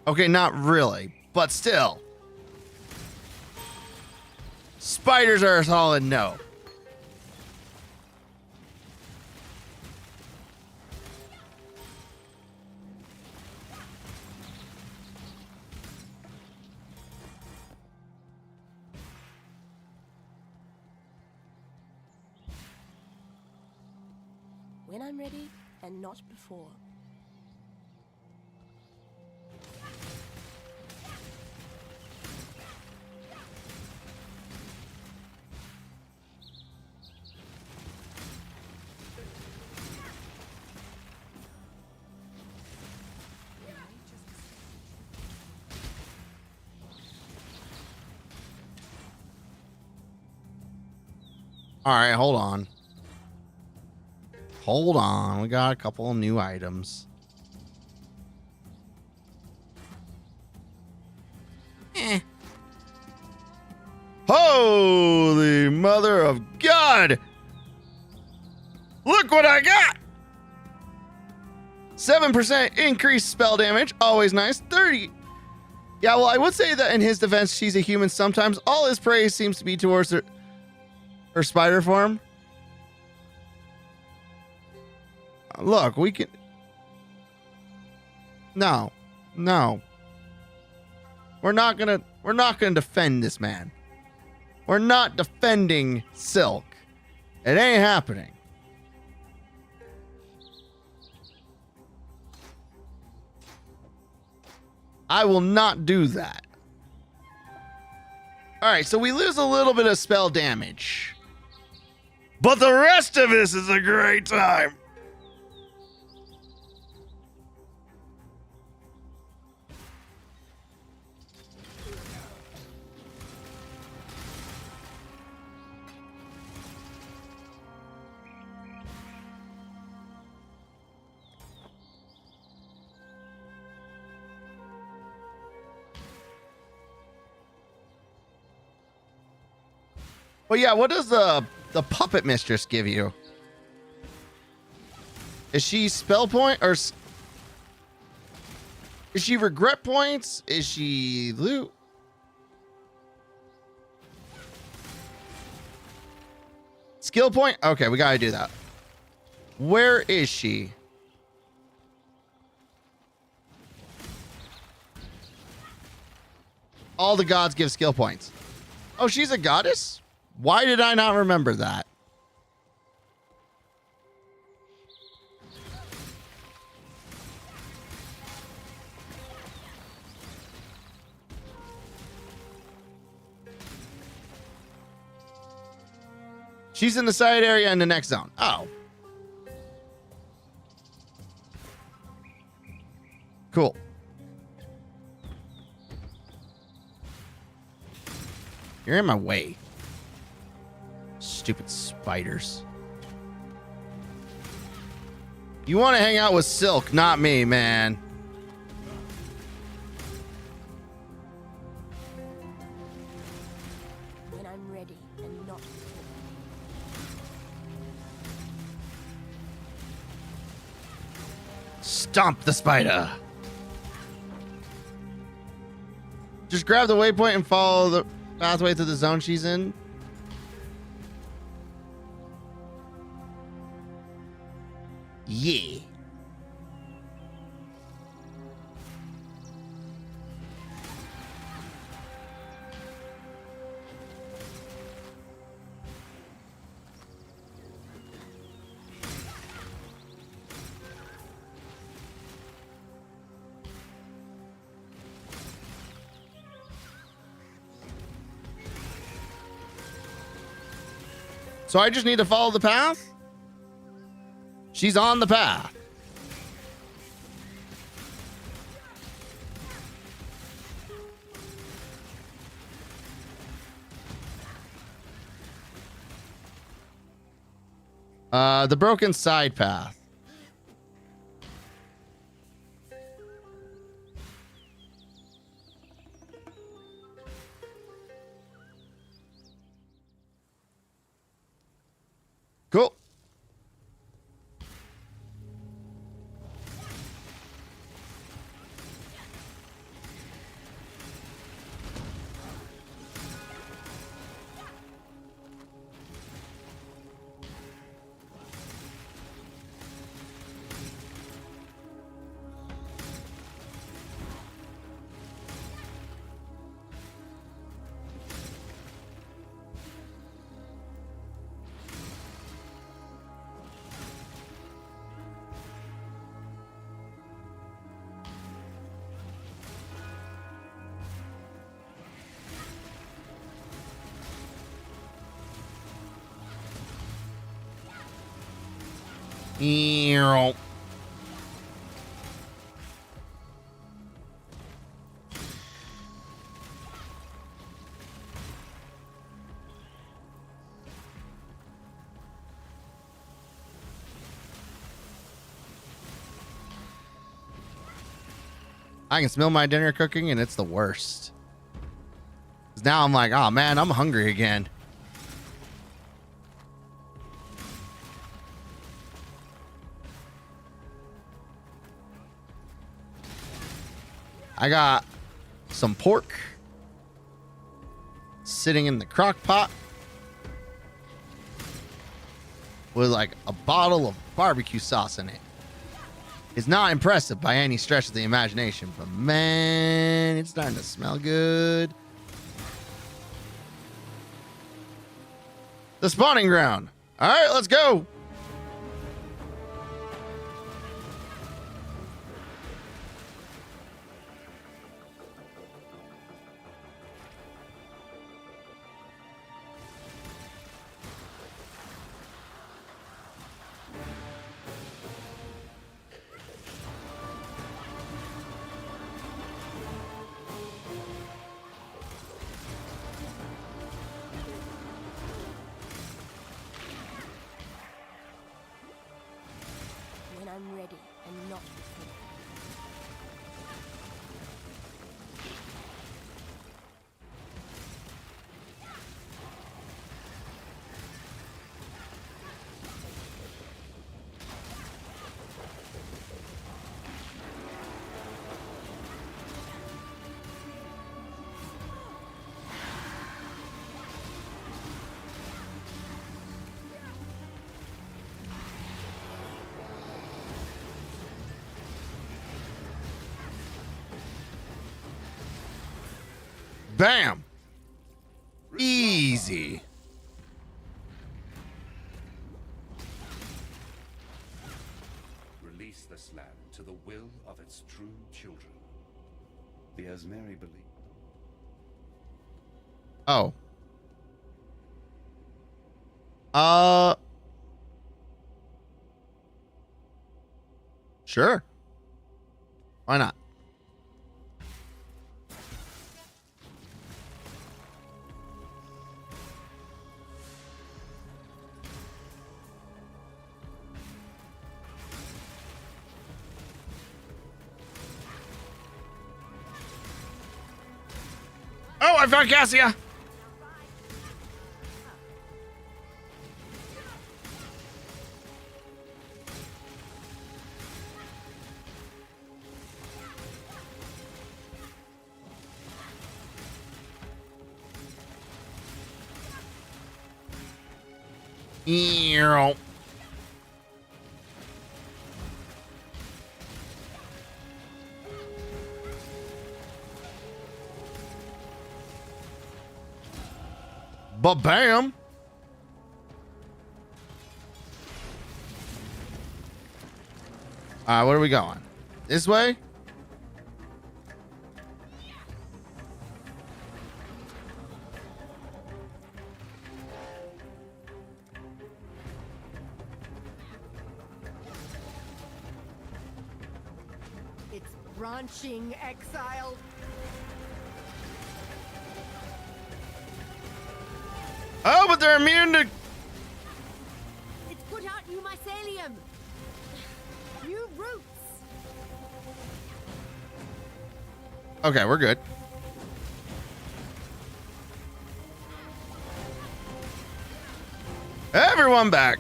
Okay, not really, but still. Spiders are a solid no. When I'm ready, and not before. All right, hold on. Hold on. We got a couple of new items. Holy mother of God! Look what I got! 7% increased spell damage. Always nice. 30. Yeah, well, I would say that in his defense, she's a human. Sometimes all his praise seems to be towards her spider form. Look, we can... No. We're not gonna defend this man. We're not defending Silk. It ain't happening. I will not do that. All right, so we lose a little bit of spell damage. But the rest of this is a great time. Well, yeah, what does the puppet mistress give you? Is she spell point or is she regret points? Is she loot? Skill point? Okay, we gotta do that. Where is she? All the gods give skill points. Oh, she's a goddess? Why did I not remember that? She's in the side area in the next zone. Oh. Cool. You're in my way. Stupid spiders. You want to hang out with Silk, not me, man. When I'm ready and not before. Stomp the spider. Just grab the waypoint and follow the pathway to the zone she's in. Yeah. So I just need to follow the path? She's on the path. The broken side path. Cool. Ew. I can smell my dinner cooking and it's the worst. 'Cause now I'm like, oh man, I'm hungry again. I got some pork sitting in the crock pot with like a bottle of barbecue sauce in it. It's not impressive by any stretch of the imagination, but man, it's starting to smell good. The spawning ground. All right, let's go. When I'm ready and not before. Bam. Easy. Release this land to the will of its true children. The as Mary believed. Oh. Sure. Why not? Oh, I found Cassia. Ew. Ba-bam. All right, where are we going? This way? branching exile. Oh, but they're immune to... It's put out new mycelium. New roots. Okay, we're good. Everyone back.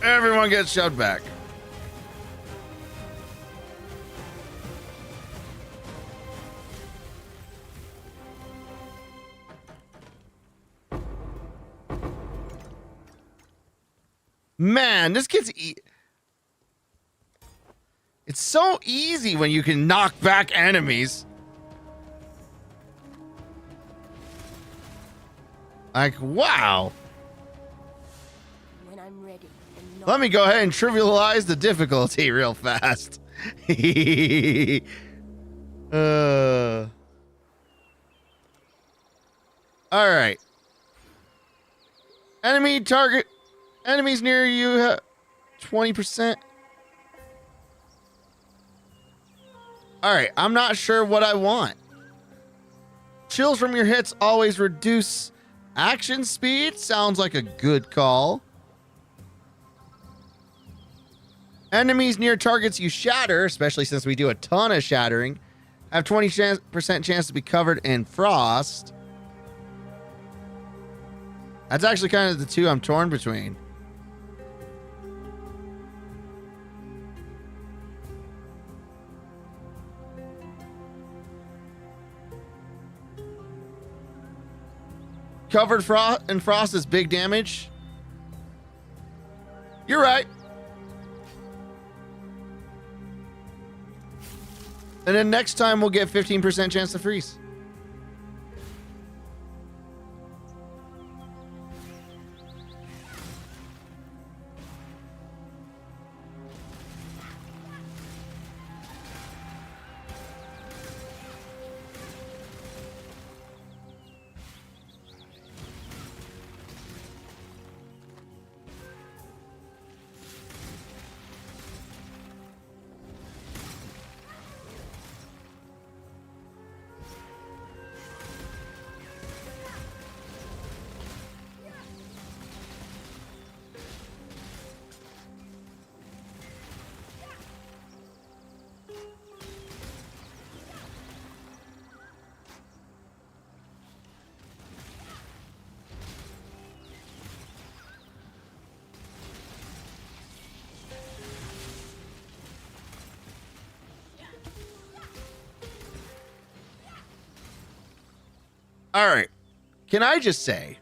Everyone gets shoved back. Man, this gets it's so easy when you can knock back enemies. Like, wow. When I'm ready and not Let me go ahead and trivialize the difficulty real fast. All right. Enemy target. Enemies near you have 20%. All right. I'm not sure what I want. Chills from your hits always reduce action speed. Sounds like a good call. Enemies near targets you shatter, especially since we do a ton of shattering, have 20% chance to be covered in frost. That's actually kind of the two I'm torn between. Covered in frost is big damage. You're right. And then next time we'll get 15% chance to freeze. All right. Can I just say,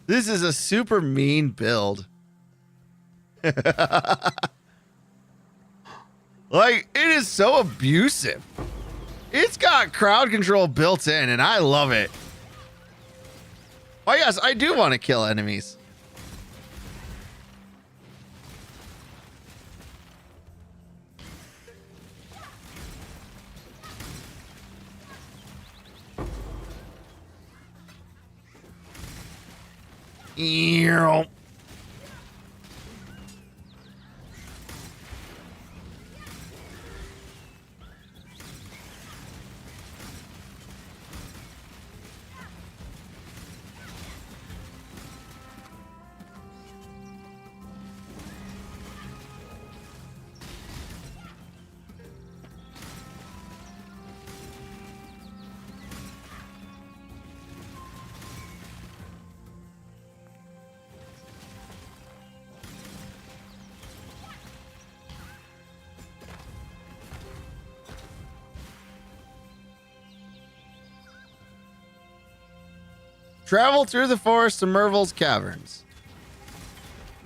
this is a super mean build. Like, it is so abusive. It's got crowd control built in, and I love it. Oh, yes, I do want to kill enemies. Ew. Travel through the forest to Merville's caverns.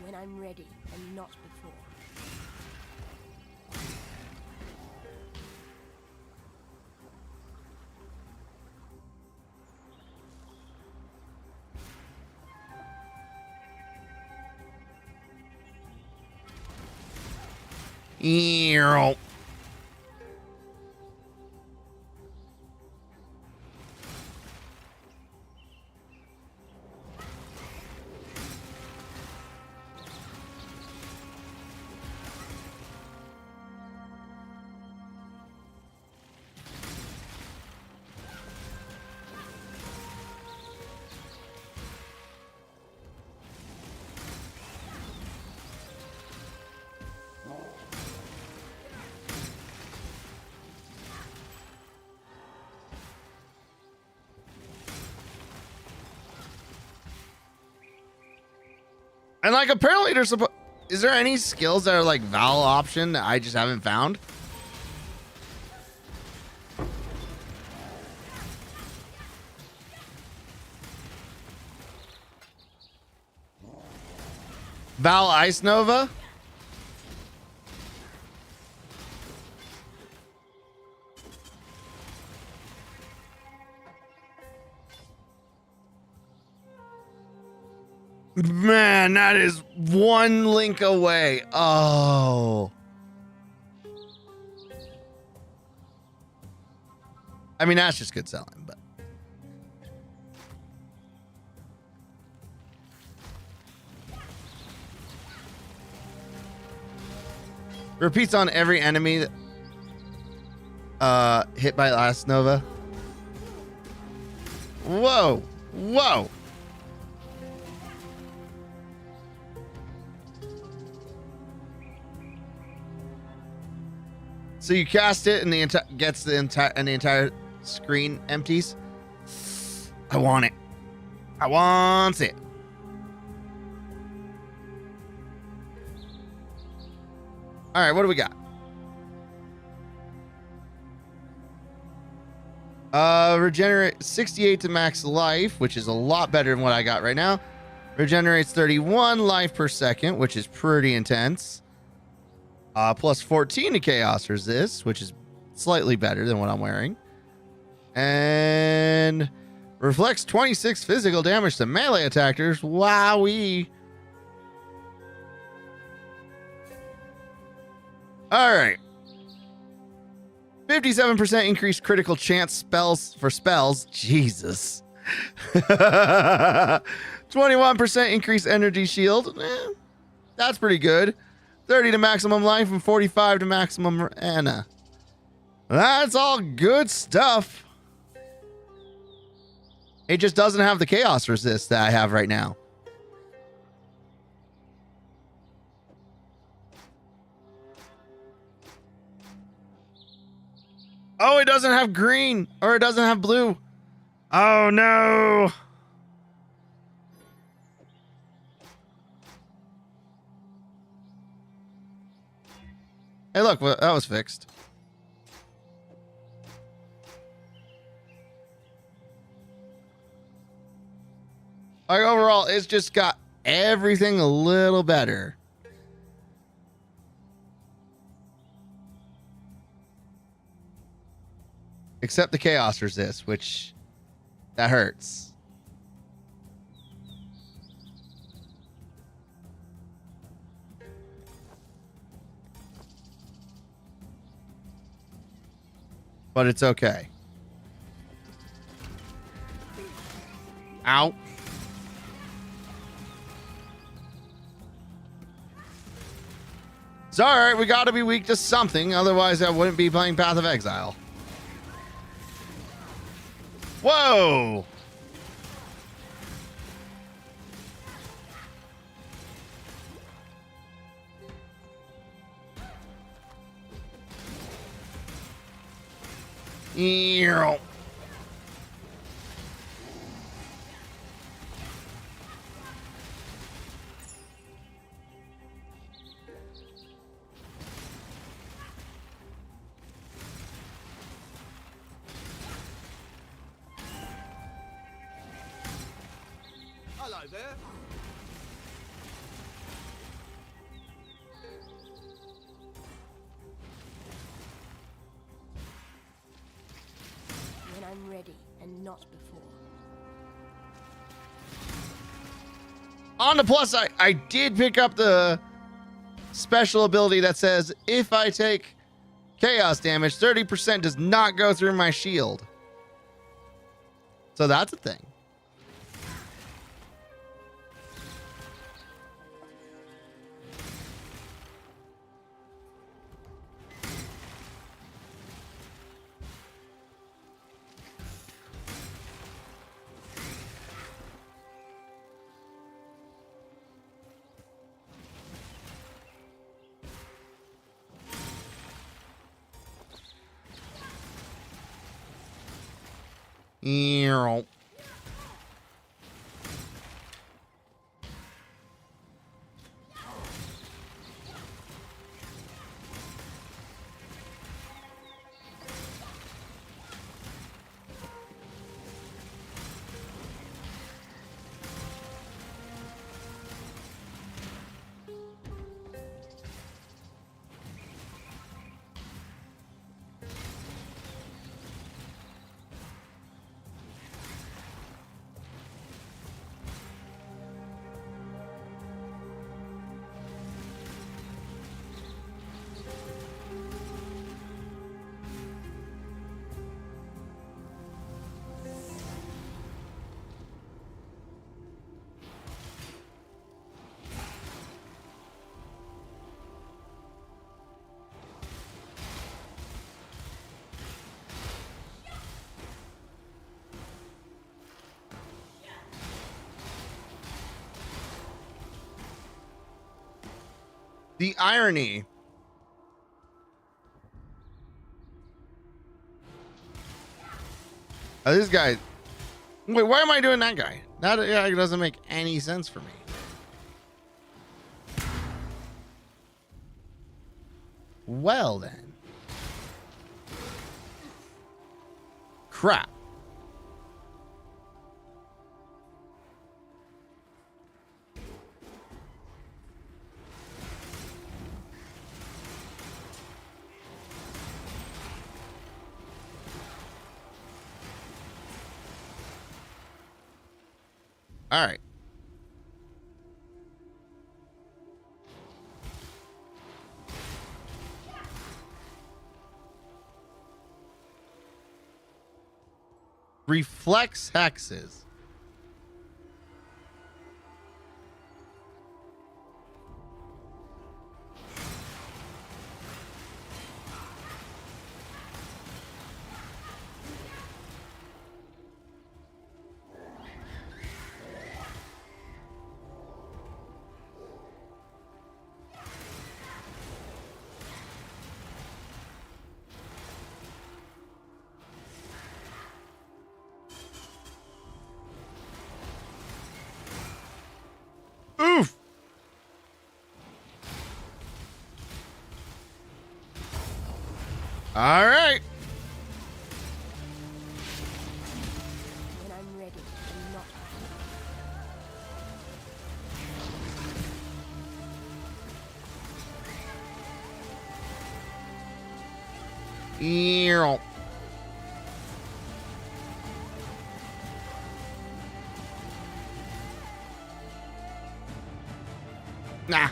when I'm ready and not before. Earl. And like apparently there's is there any skills that are like Val option that I just haven't found? Val Ice Nova? Man, that is one link away. Oh. I mean, that's just good selling, but. Repeats on every enemy hit by last Nova. Whoa. Whoa. So you cast it and the entire screen empties. I want it. I want it. All right, what do we got? Regenerate 68 to max life, which is a lot better than what I got right now. Regenerates 31 life per second, which is pretty intense. Plus 14 to chaos resist, which is slightly better than what I'm wearing. And reflects 26 physical damage to melee attackers. Wowee. All right. 57% increased critical chance spells. Jesus. 21% increased energy shield. That's pretty good. 30 to maximum life and 45 to maximum mana. That's all good stuff. It just doesn't have the chaos resist that I have right now. Oh, it doesn't have green, or it doesn't have blue. Oh no. Hey, look, that was fixed. Like, overall, it's just got everything a little better. Except the chaos resist, which that hurts. But it's okay. Ow. It's alright, we gotta be weak to something, otherwise I wouldn't be playing Path of Exile. Whoa! Ew. Hello there. When I'm ready, and not before. On the plus, I did pick up the special ability that says if I take chaos damage, 30% does not go through my shield. So that's a thing. Ew. The irony. This guy. Wait, why am I doing that guy? That guy doesn't make any sense for me. Well then. Crap. All right. Reflex hexes. Oof. All right. When I'm ready, I'm not. Ew. Nah.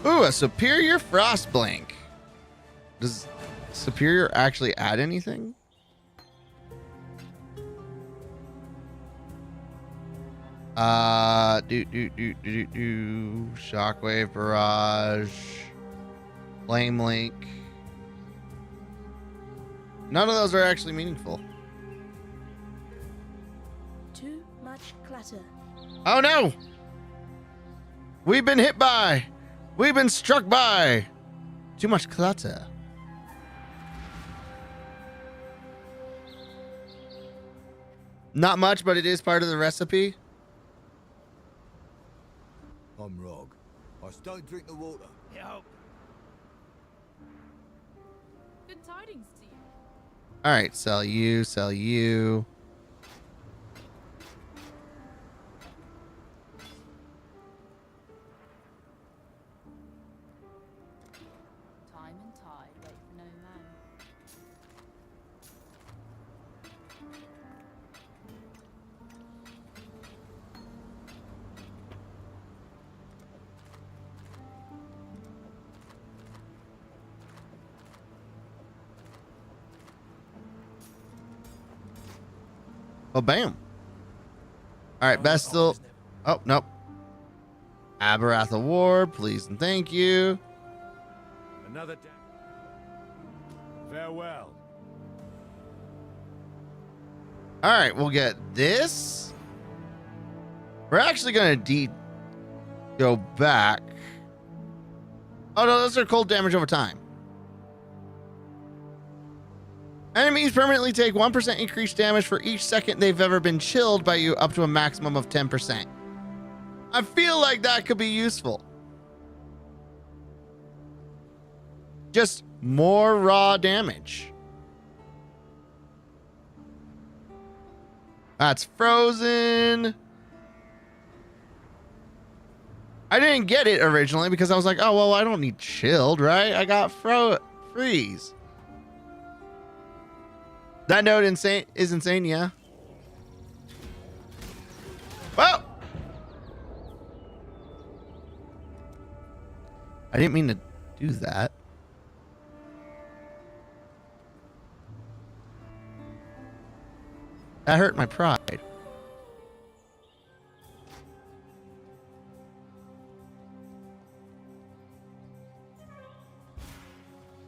Ooh, a superior frost blink. Does superior actually add anything? Shockwave barrage, flame link. None of those are actually meaningful. Too much clutter. Oh no! We've been hit by. We've been struck by too much clutter. Not much, but it is part of the recipe. I'm Rog. I don't drink the water. Yo. Good tidings to you. All right, sell you, sell you. Time and tide wait for no man. Oh, bam. All right, Bestel. Oh, nope. Aberath Award, please and thank you. Another day. Farewell. All right, we'll get this. We're actually going to go back. Oh, no, those are cold damage over time. Enemies permanently take 1% increased damage for each second they've ever been chilled by you, up to a maximum of 10%. I feel like that could be useful. Just more raw damage. That's frozen. I didn't get it originally because I was like, oh, well, I don't need chilled, right? I got freeze. That node is insane, yeah. Whoa! I didn't mean to do that. That hurt my pride.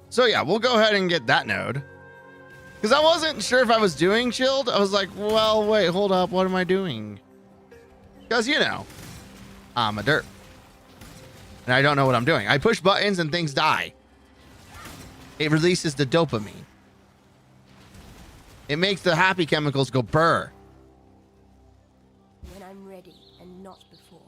So yeah, we'll go ahead and get that node. Because I wasn't sure if I was doing chilled. I was like, well, wait, hold up. What am I doing? Because, you know, I'm a derp. And I don't know what I'm doing. I push buttons and things die. It releases the dopamine. It makes the happy chemicals go burr. When I'm ready and not before.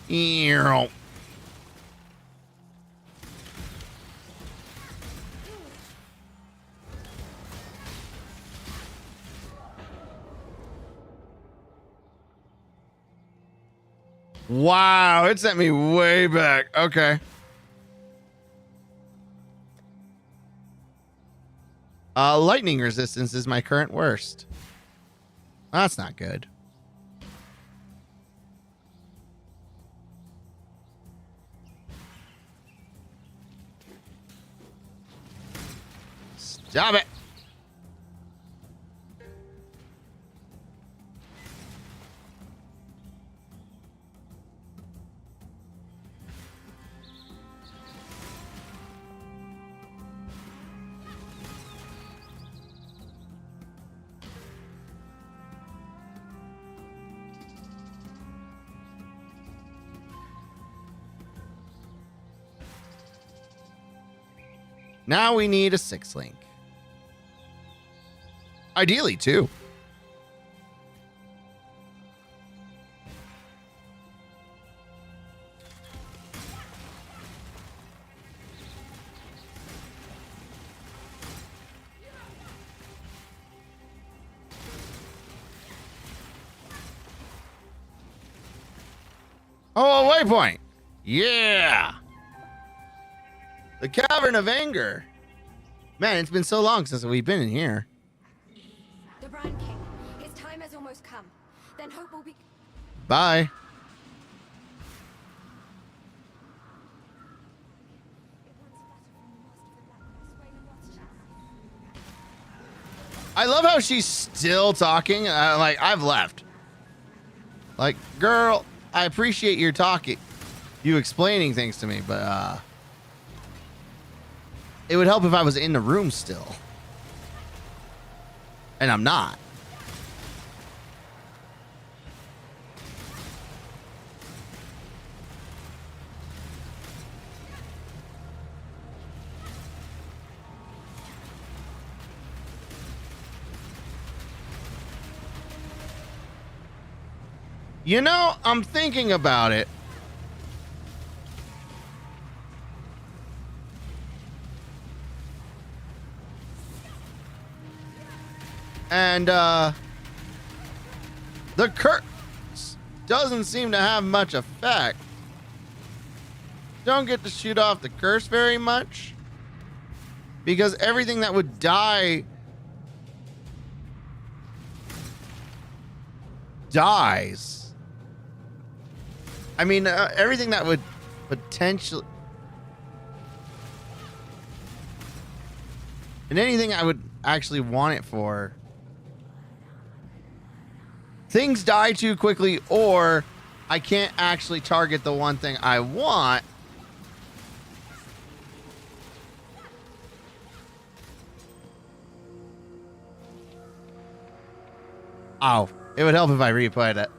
Ew. Wow, it sent me way back. Okay. Lightning resistance is my current worst. That's not good. Stop it. Now we need a 6-link. Ideally, 2. Oh, a waypoint. Yeah. The Cavern of Anger. Man, it's been so long since we've been in here. The Brand King, his time has almost come. Then hope will be... Bye. I love how she's still talking. Like, I've left. Like, girl, I appreciate your talking. You explaining things to me, but, it would help if I was in the room still. And I'm not. You know, I'm thinking about it. And the curse doesn't seem to have much effect. Don't get to shoot off the curse very much because everything that would die dies. I mean, everything that would potentially, and anything I would actually want it for, things die too quickly, or I can't actually target the one thing I want. Oh, it would help if I replayed it.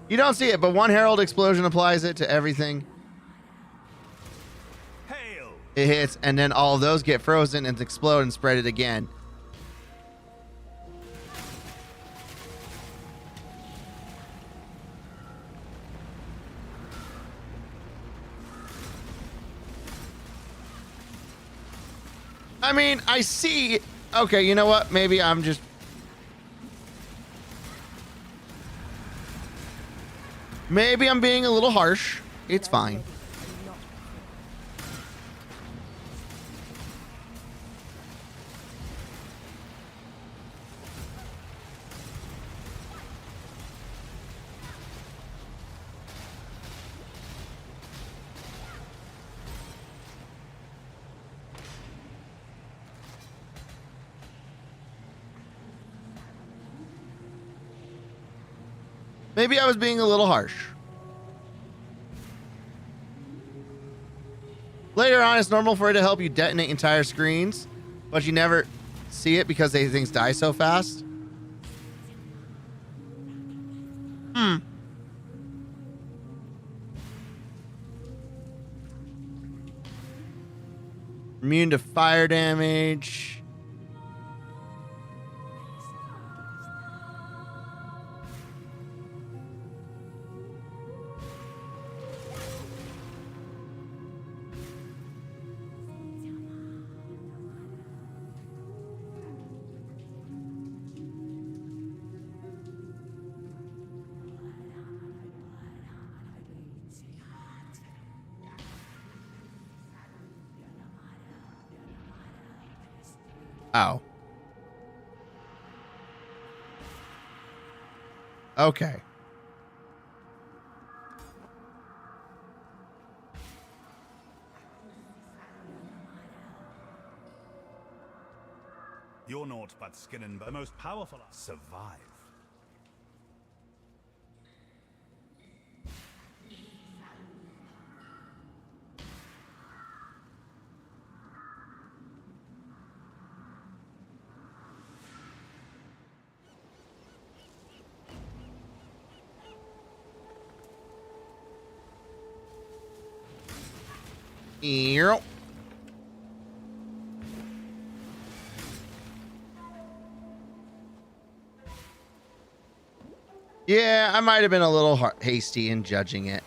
You don't see it, but one Herald explosion applies it to everything. Hail! It hits, and then all of those get frozen and explode and spread it again. I mean, I see. Okay, you know what? Maybe I'm just... Maybe I'm being a little harsh. It's fine. Maybe I was being a little harsh. Later on, it's normal for it to help you detonate entire screens, but you never see it because these things die so fast. Immune to fire damage. Oh. Okay. You're naught but skin and bone. Most powerful survive. Ew. Yeah, I might have been a little hasty in judging it.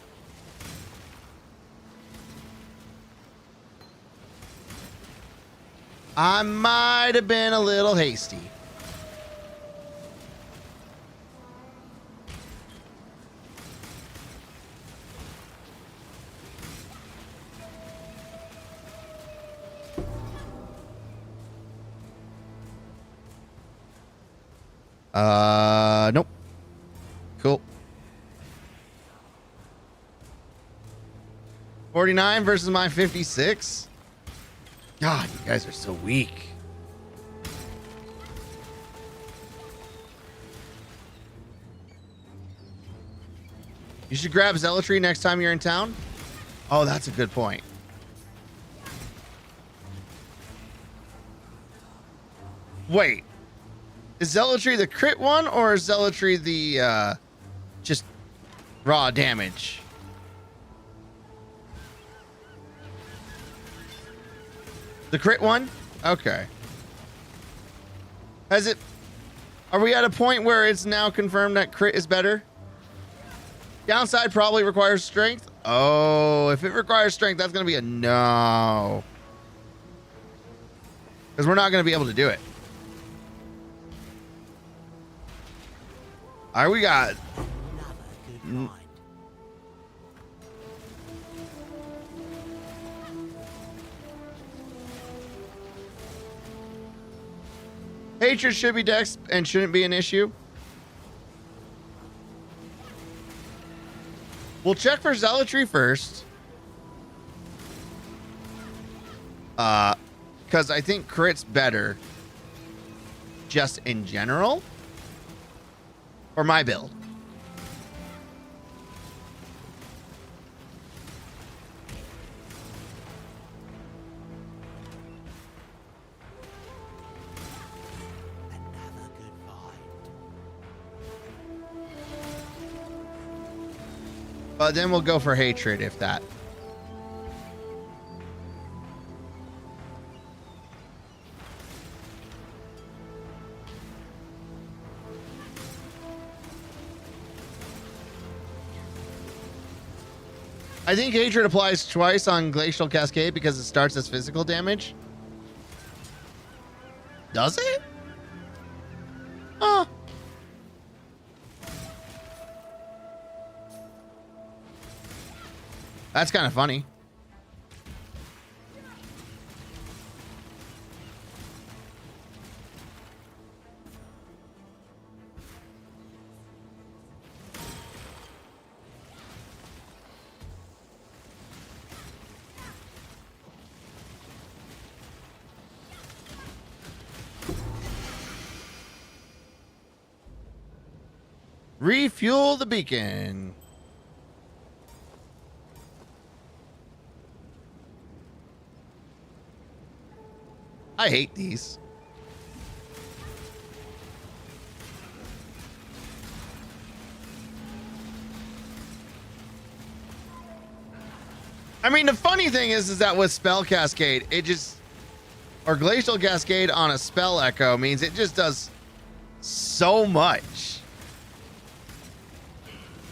I might have been a little hasty. Nope. Cool. 49 versus my 56. God, you guys are so weak. You should grab Zealotry next time you're in town. Oh, that's a good point. Wait. Is Zealotry the crit one, or is Zealotry the just raw damage? The crit one? Okay. Has it... Are we at a point where it's now confirmed that crit is better? Downside probably requires strength. Oh, if it requires strength, that's going to be a no. Because we're not going to be able to do it. All right, we got... Hatred should be dex and shouldn't be an issue. We'll check for zealotry first. Because I think crit's better. Just in general. For my build. But then we'll go for hatred if that. I think hatred applies twice on Glacial Cascade because it starts as physical damage. Does it? Huh. That's kind of funny. Refuel the beacon. I hate these. I mean, the funny thing is that with Spell Cascade, it just, or Glacial Cascade on a Spell Echo means it just does so much.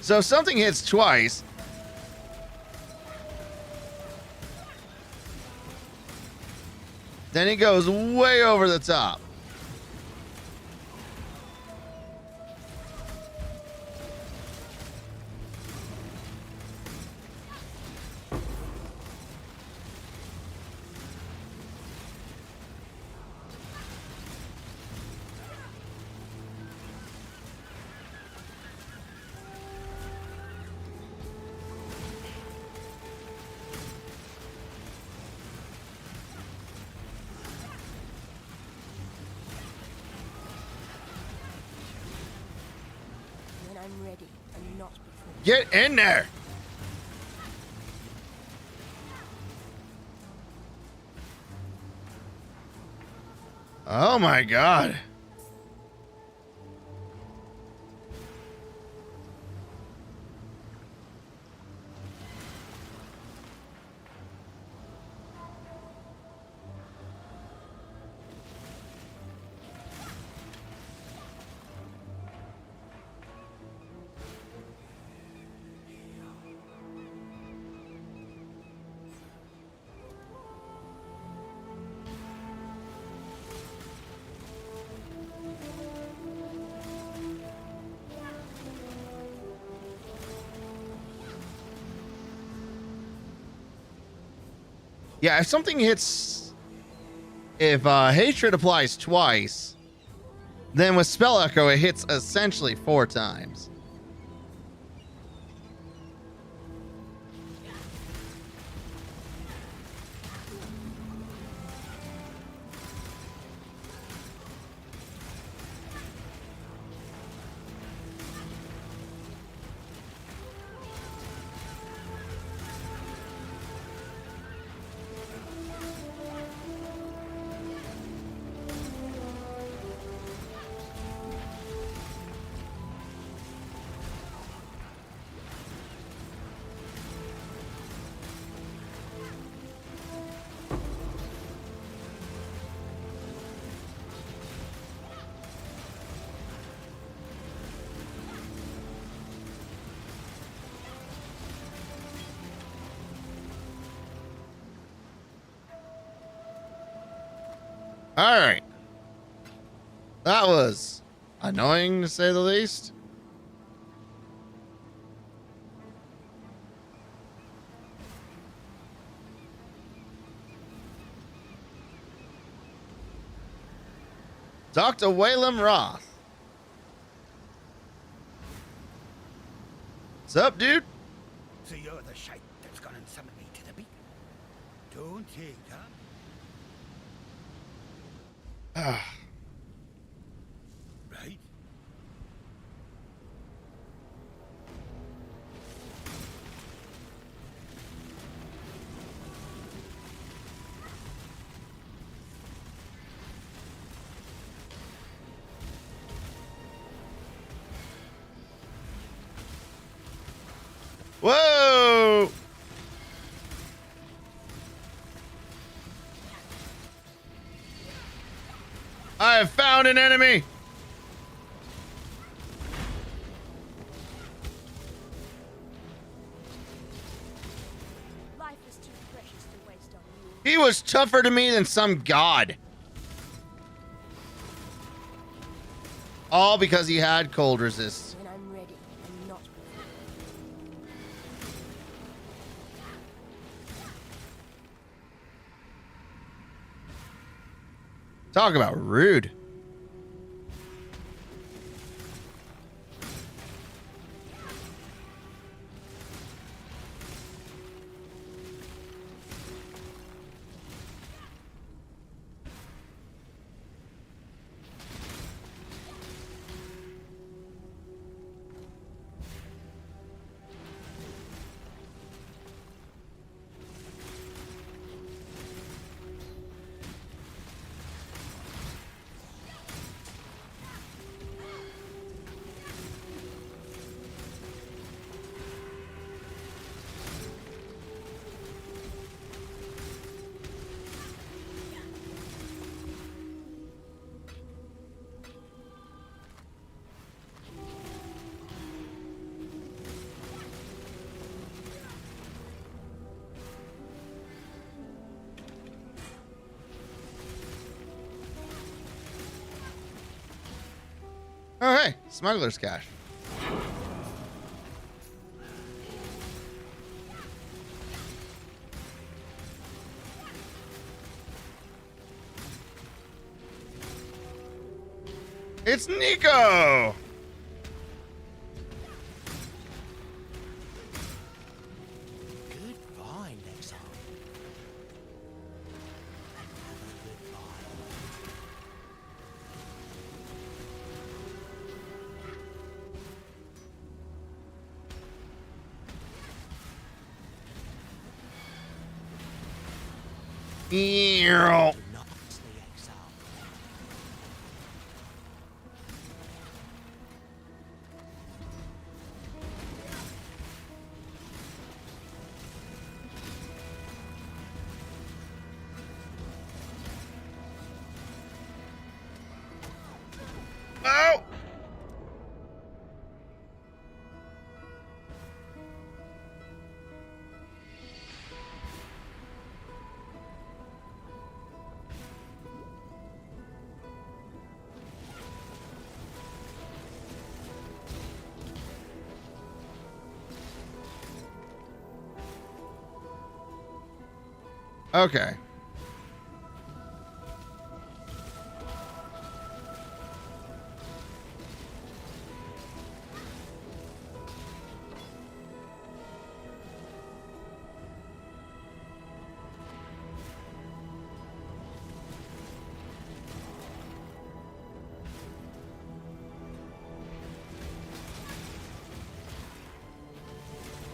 So if something hits twice, then it goes way over the top. I'm ready, and not before. Get in there. Oh my God. Yeah, if something hits, if hatred applies twice, then with Spell Echo, it hits essentially 4 times. All right. That was annoying to say the least. Dr. Whalem Roth. What's up, dude? So you're the shite that's gone and summoned me to the beacon. Don't take, huh? Right? Whoa! I have found an enemy. Life is too precious to waste on you. He was tougher to me than some god. All because he had cold resist. When I'm ready and not Talk about rude. Oh, hey, smuggler's cash. It's Nico. Good find, Exile. Ew. Oh! Okay.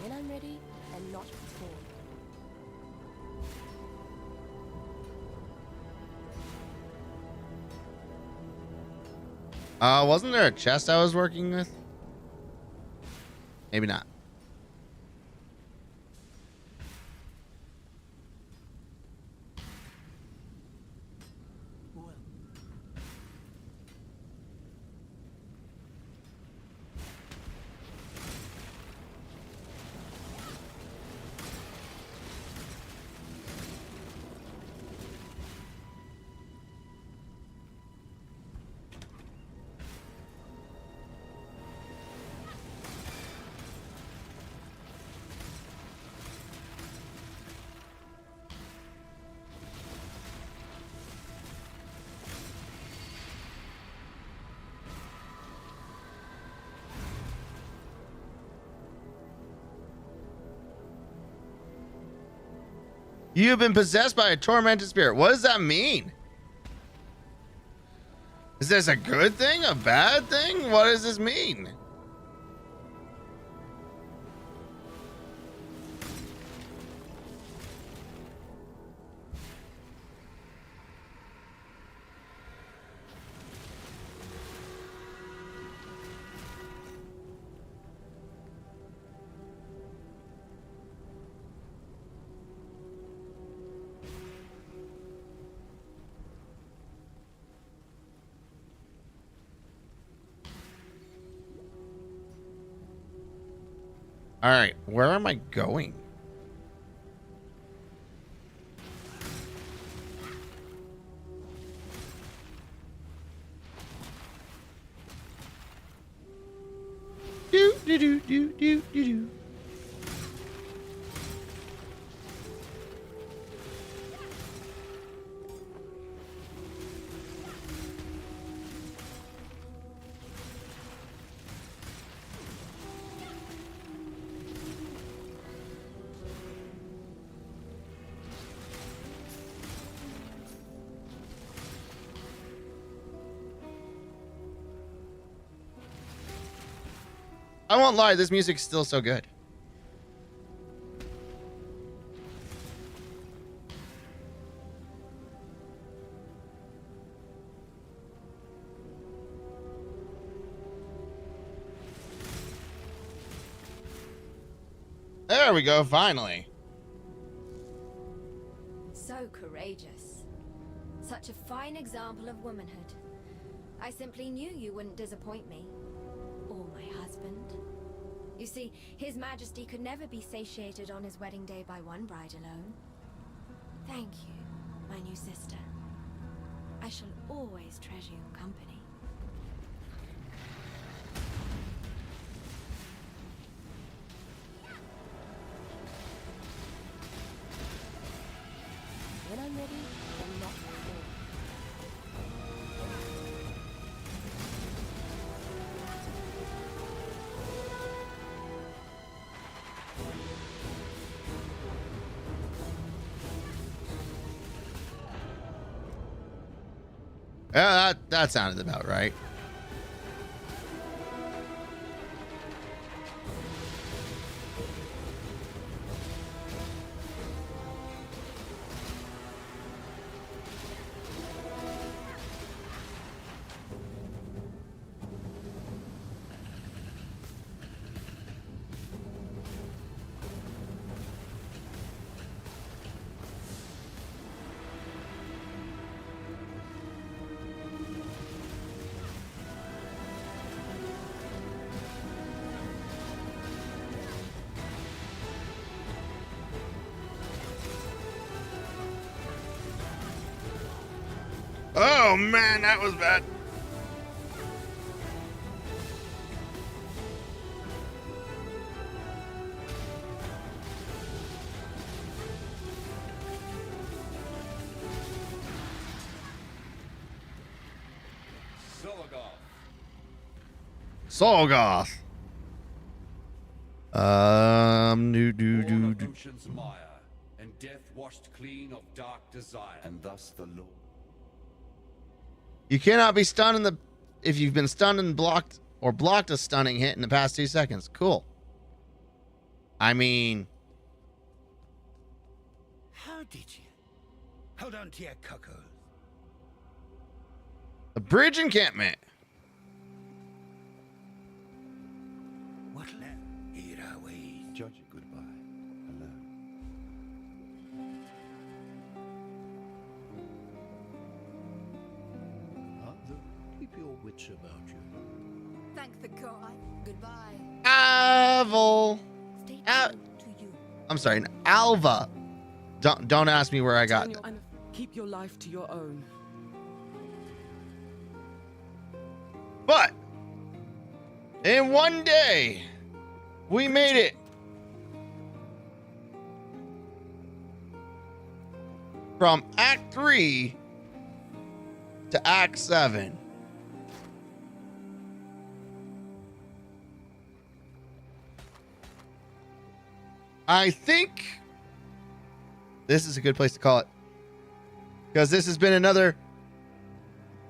when I'm ready and not before. Wasn't there a chest I was working with? Maybe not. You have been possessed by a tormented spirit. What does that mean? Is this a good thing? A bad thing? What does this mean? All right, where am I going? Do do do do do do do. I won't lie, this music's still so good. There we go, finally. So courageous. Such a fine example of womanhood. I simply knew you wouldn't disappoint me. Or my husband. You see, His Majesty could never be satiated on his wedding day by one bride alone. Thank you, my new sister. I shall always treasure your company. When I'm ready, I'm not before. Yeah, that sounded about right. Oh man, that was bad. Solgoth. Born of ocean's mire, and death washed clean of dark desire, and thus the Lord. You cannot be stunned in the if you've been stunned and blocked or blocked a stunning hit in the past 2 seconds. Cool. I mean, How did you? Hold on to your cuckoos. a bridge encampment. What now? Here are we. Judge it goodbye. Hello. Keep your wits about you. Thank the god. Goodbye. Aval. Stay Al- true to you. I'm sorry, Alva. Don't ask me where I got. And keep your life to your own. But in one day, we made it. From Act 3 to Act 7. I think This is a good place to call it. Because this has been another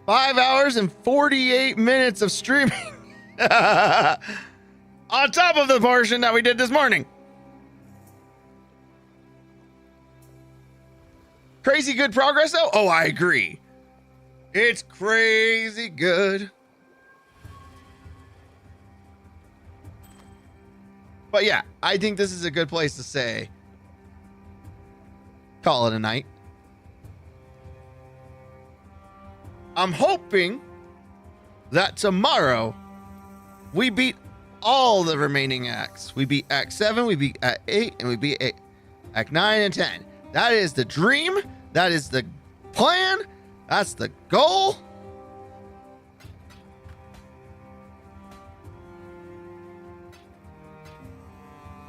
5 hours and 48 minutes of streaming. On top of the portion that we did this morning. Crazy good progress, though? Oh, I agree. It's crazy good. But yeah, I think this is a good place to say, call it a night. I'm hoping that tomorrow we beat all the remaining acts. We beat Act 7, we beat Act 8, and we beat Act 9 and 10. That is the dream. That is the plan. That's the goal.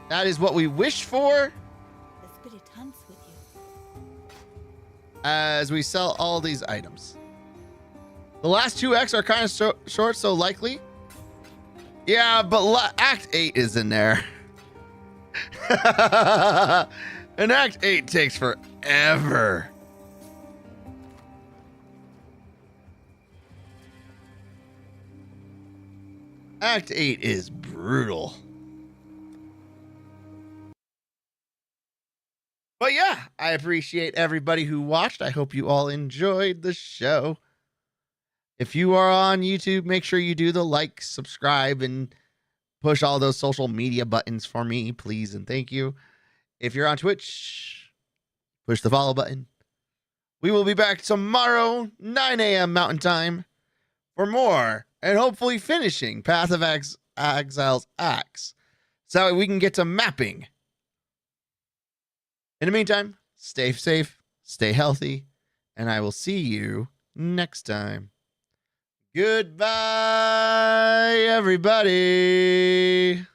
That is what we wish for. The spirit hunts with you. As we sell all these items. The last 2 acts are kind of short, so likely. Yeah, but Act 8 is in there. And Act 8 takes forever. Act 8 is brutal. But yeah, I appreciate everybody who watched. I hope you all enjoyed the show. If you are on YouTube, make sure you do the like, subscribe, and push all those social media buttons for me, please and thank you. If you're on Twitch, push the follow button. We will be back tomorrow, 9 a.m. Mountain Time, for more and hopefully finishing Path of Exile's acts so we can get to mapping. In the meantime, stay safe, stay healthy, and I will see you next time. Goodbye, everybody.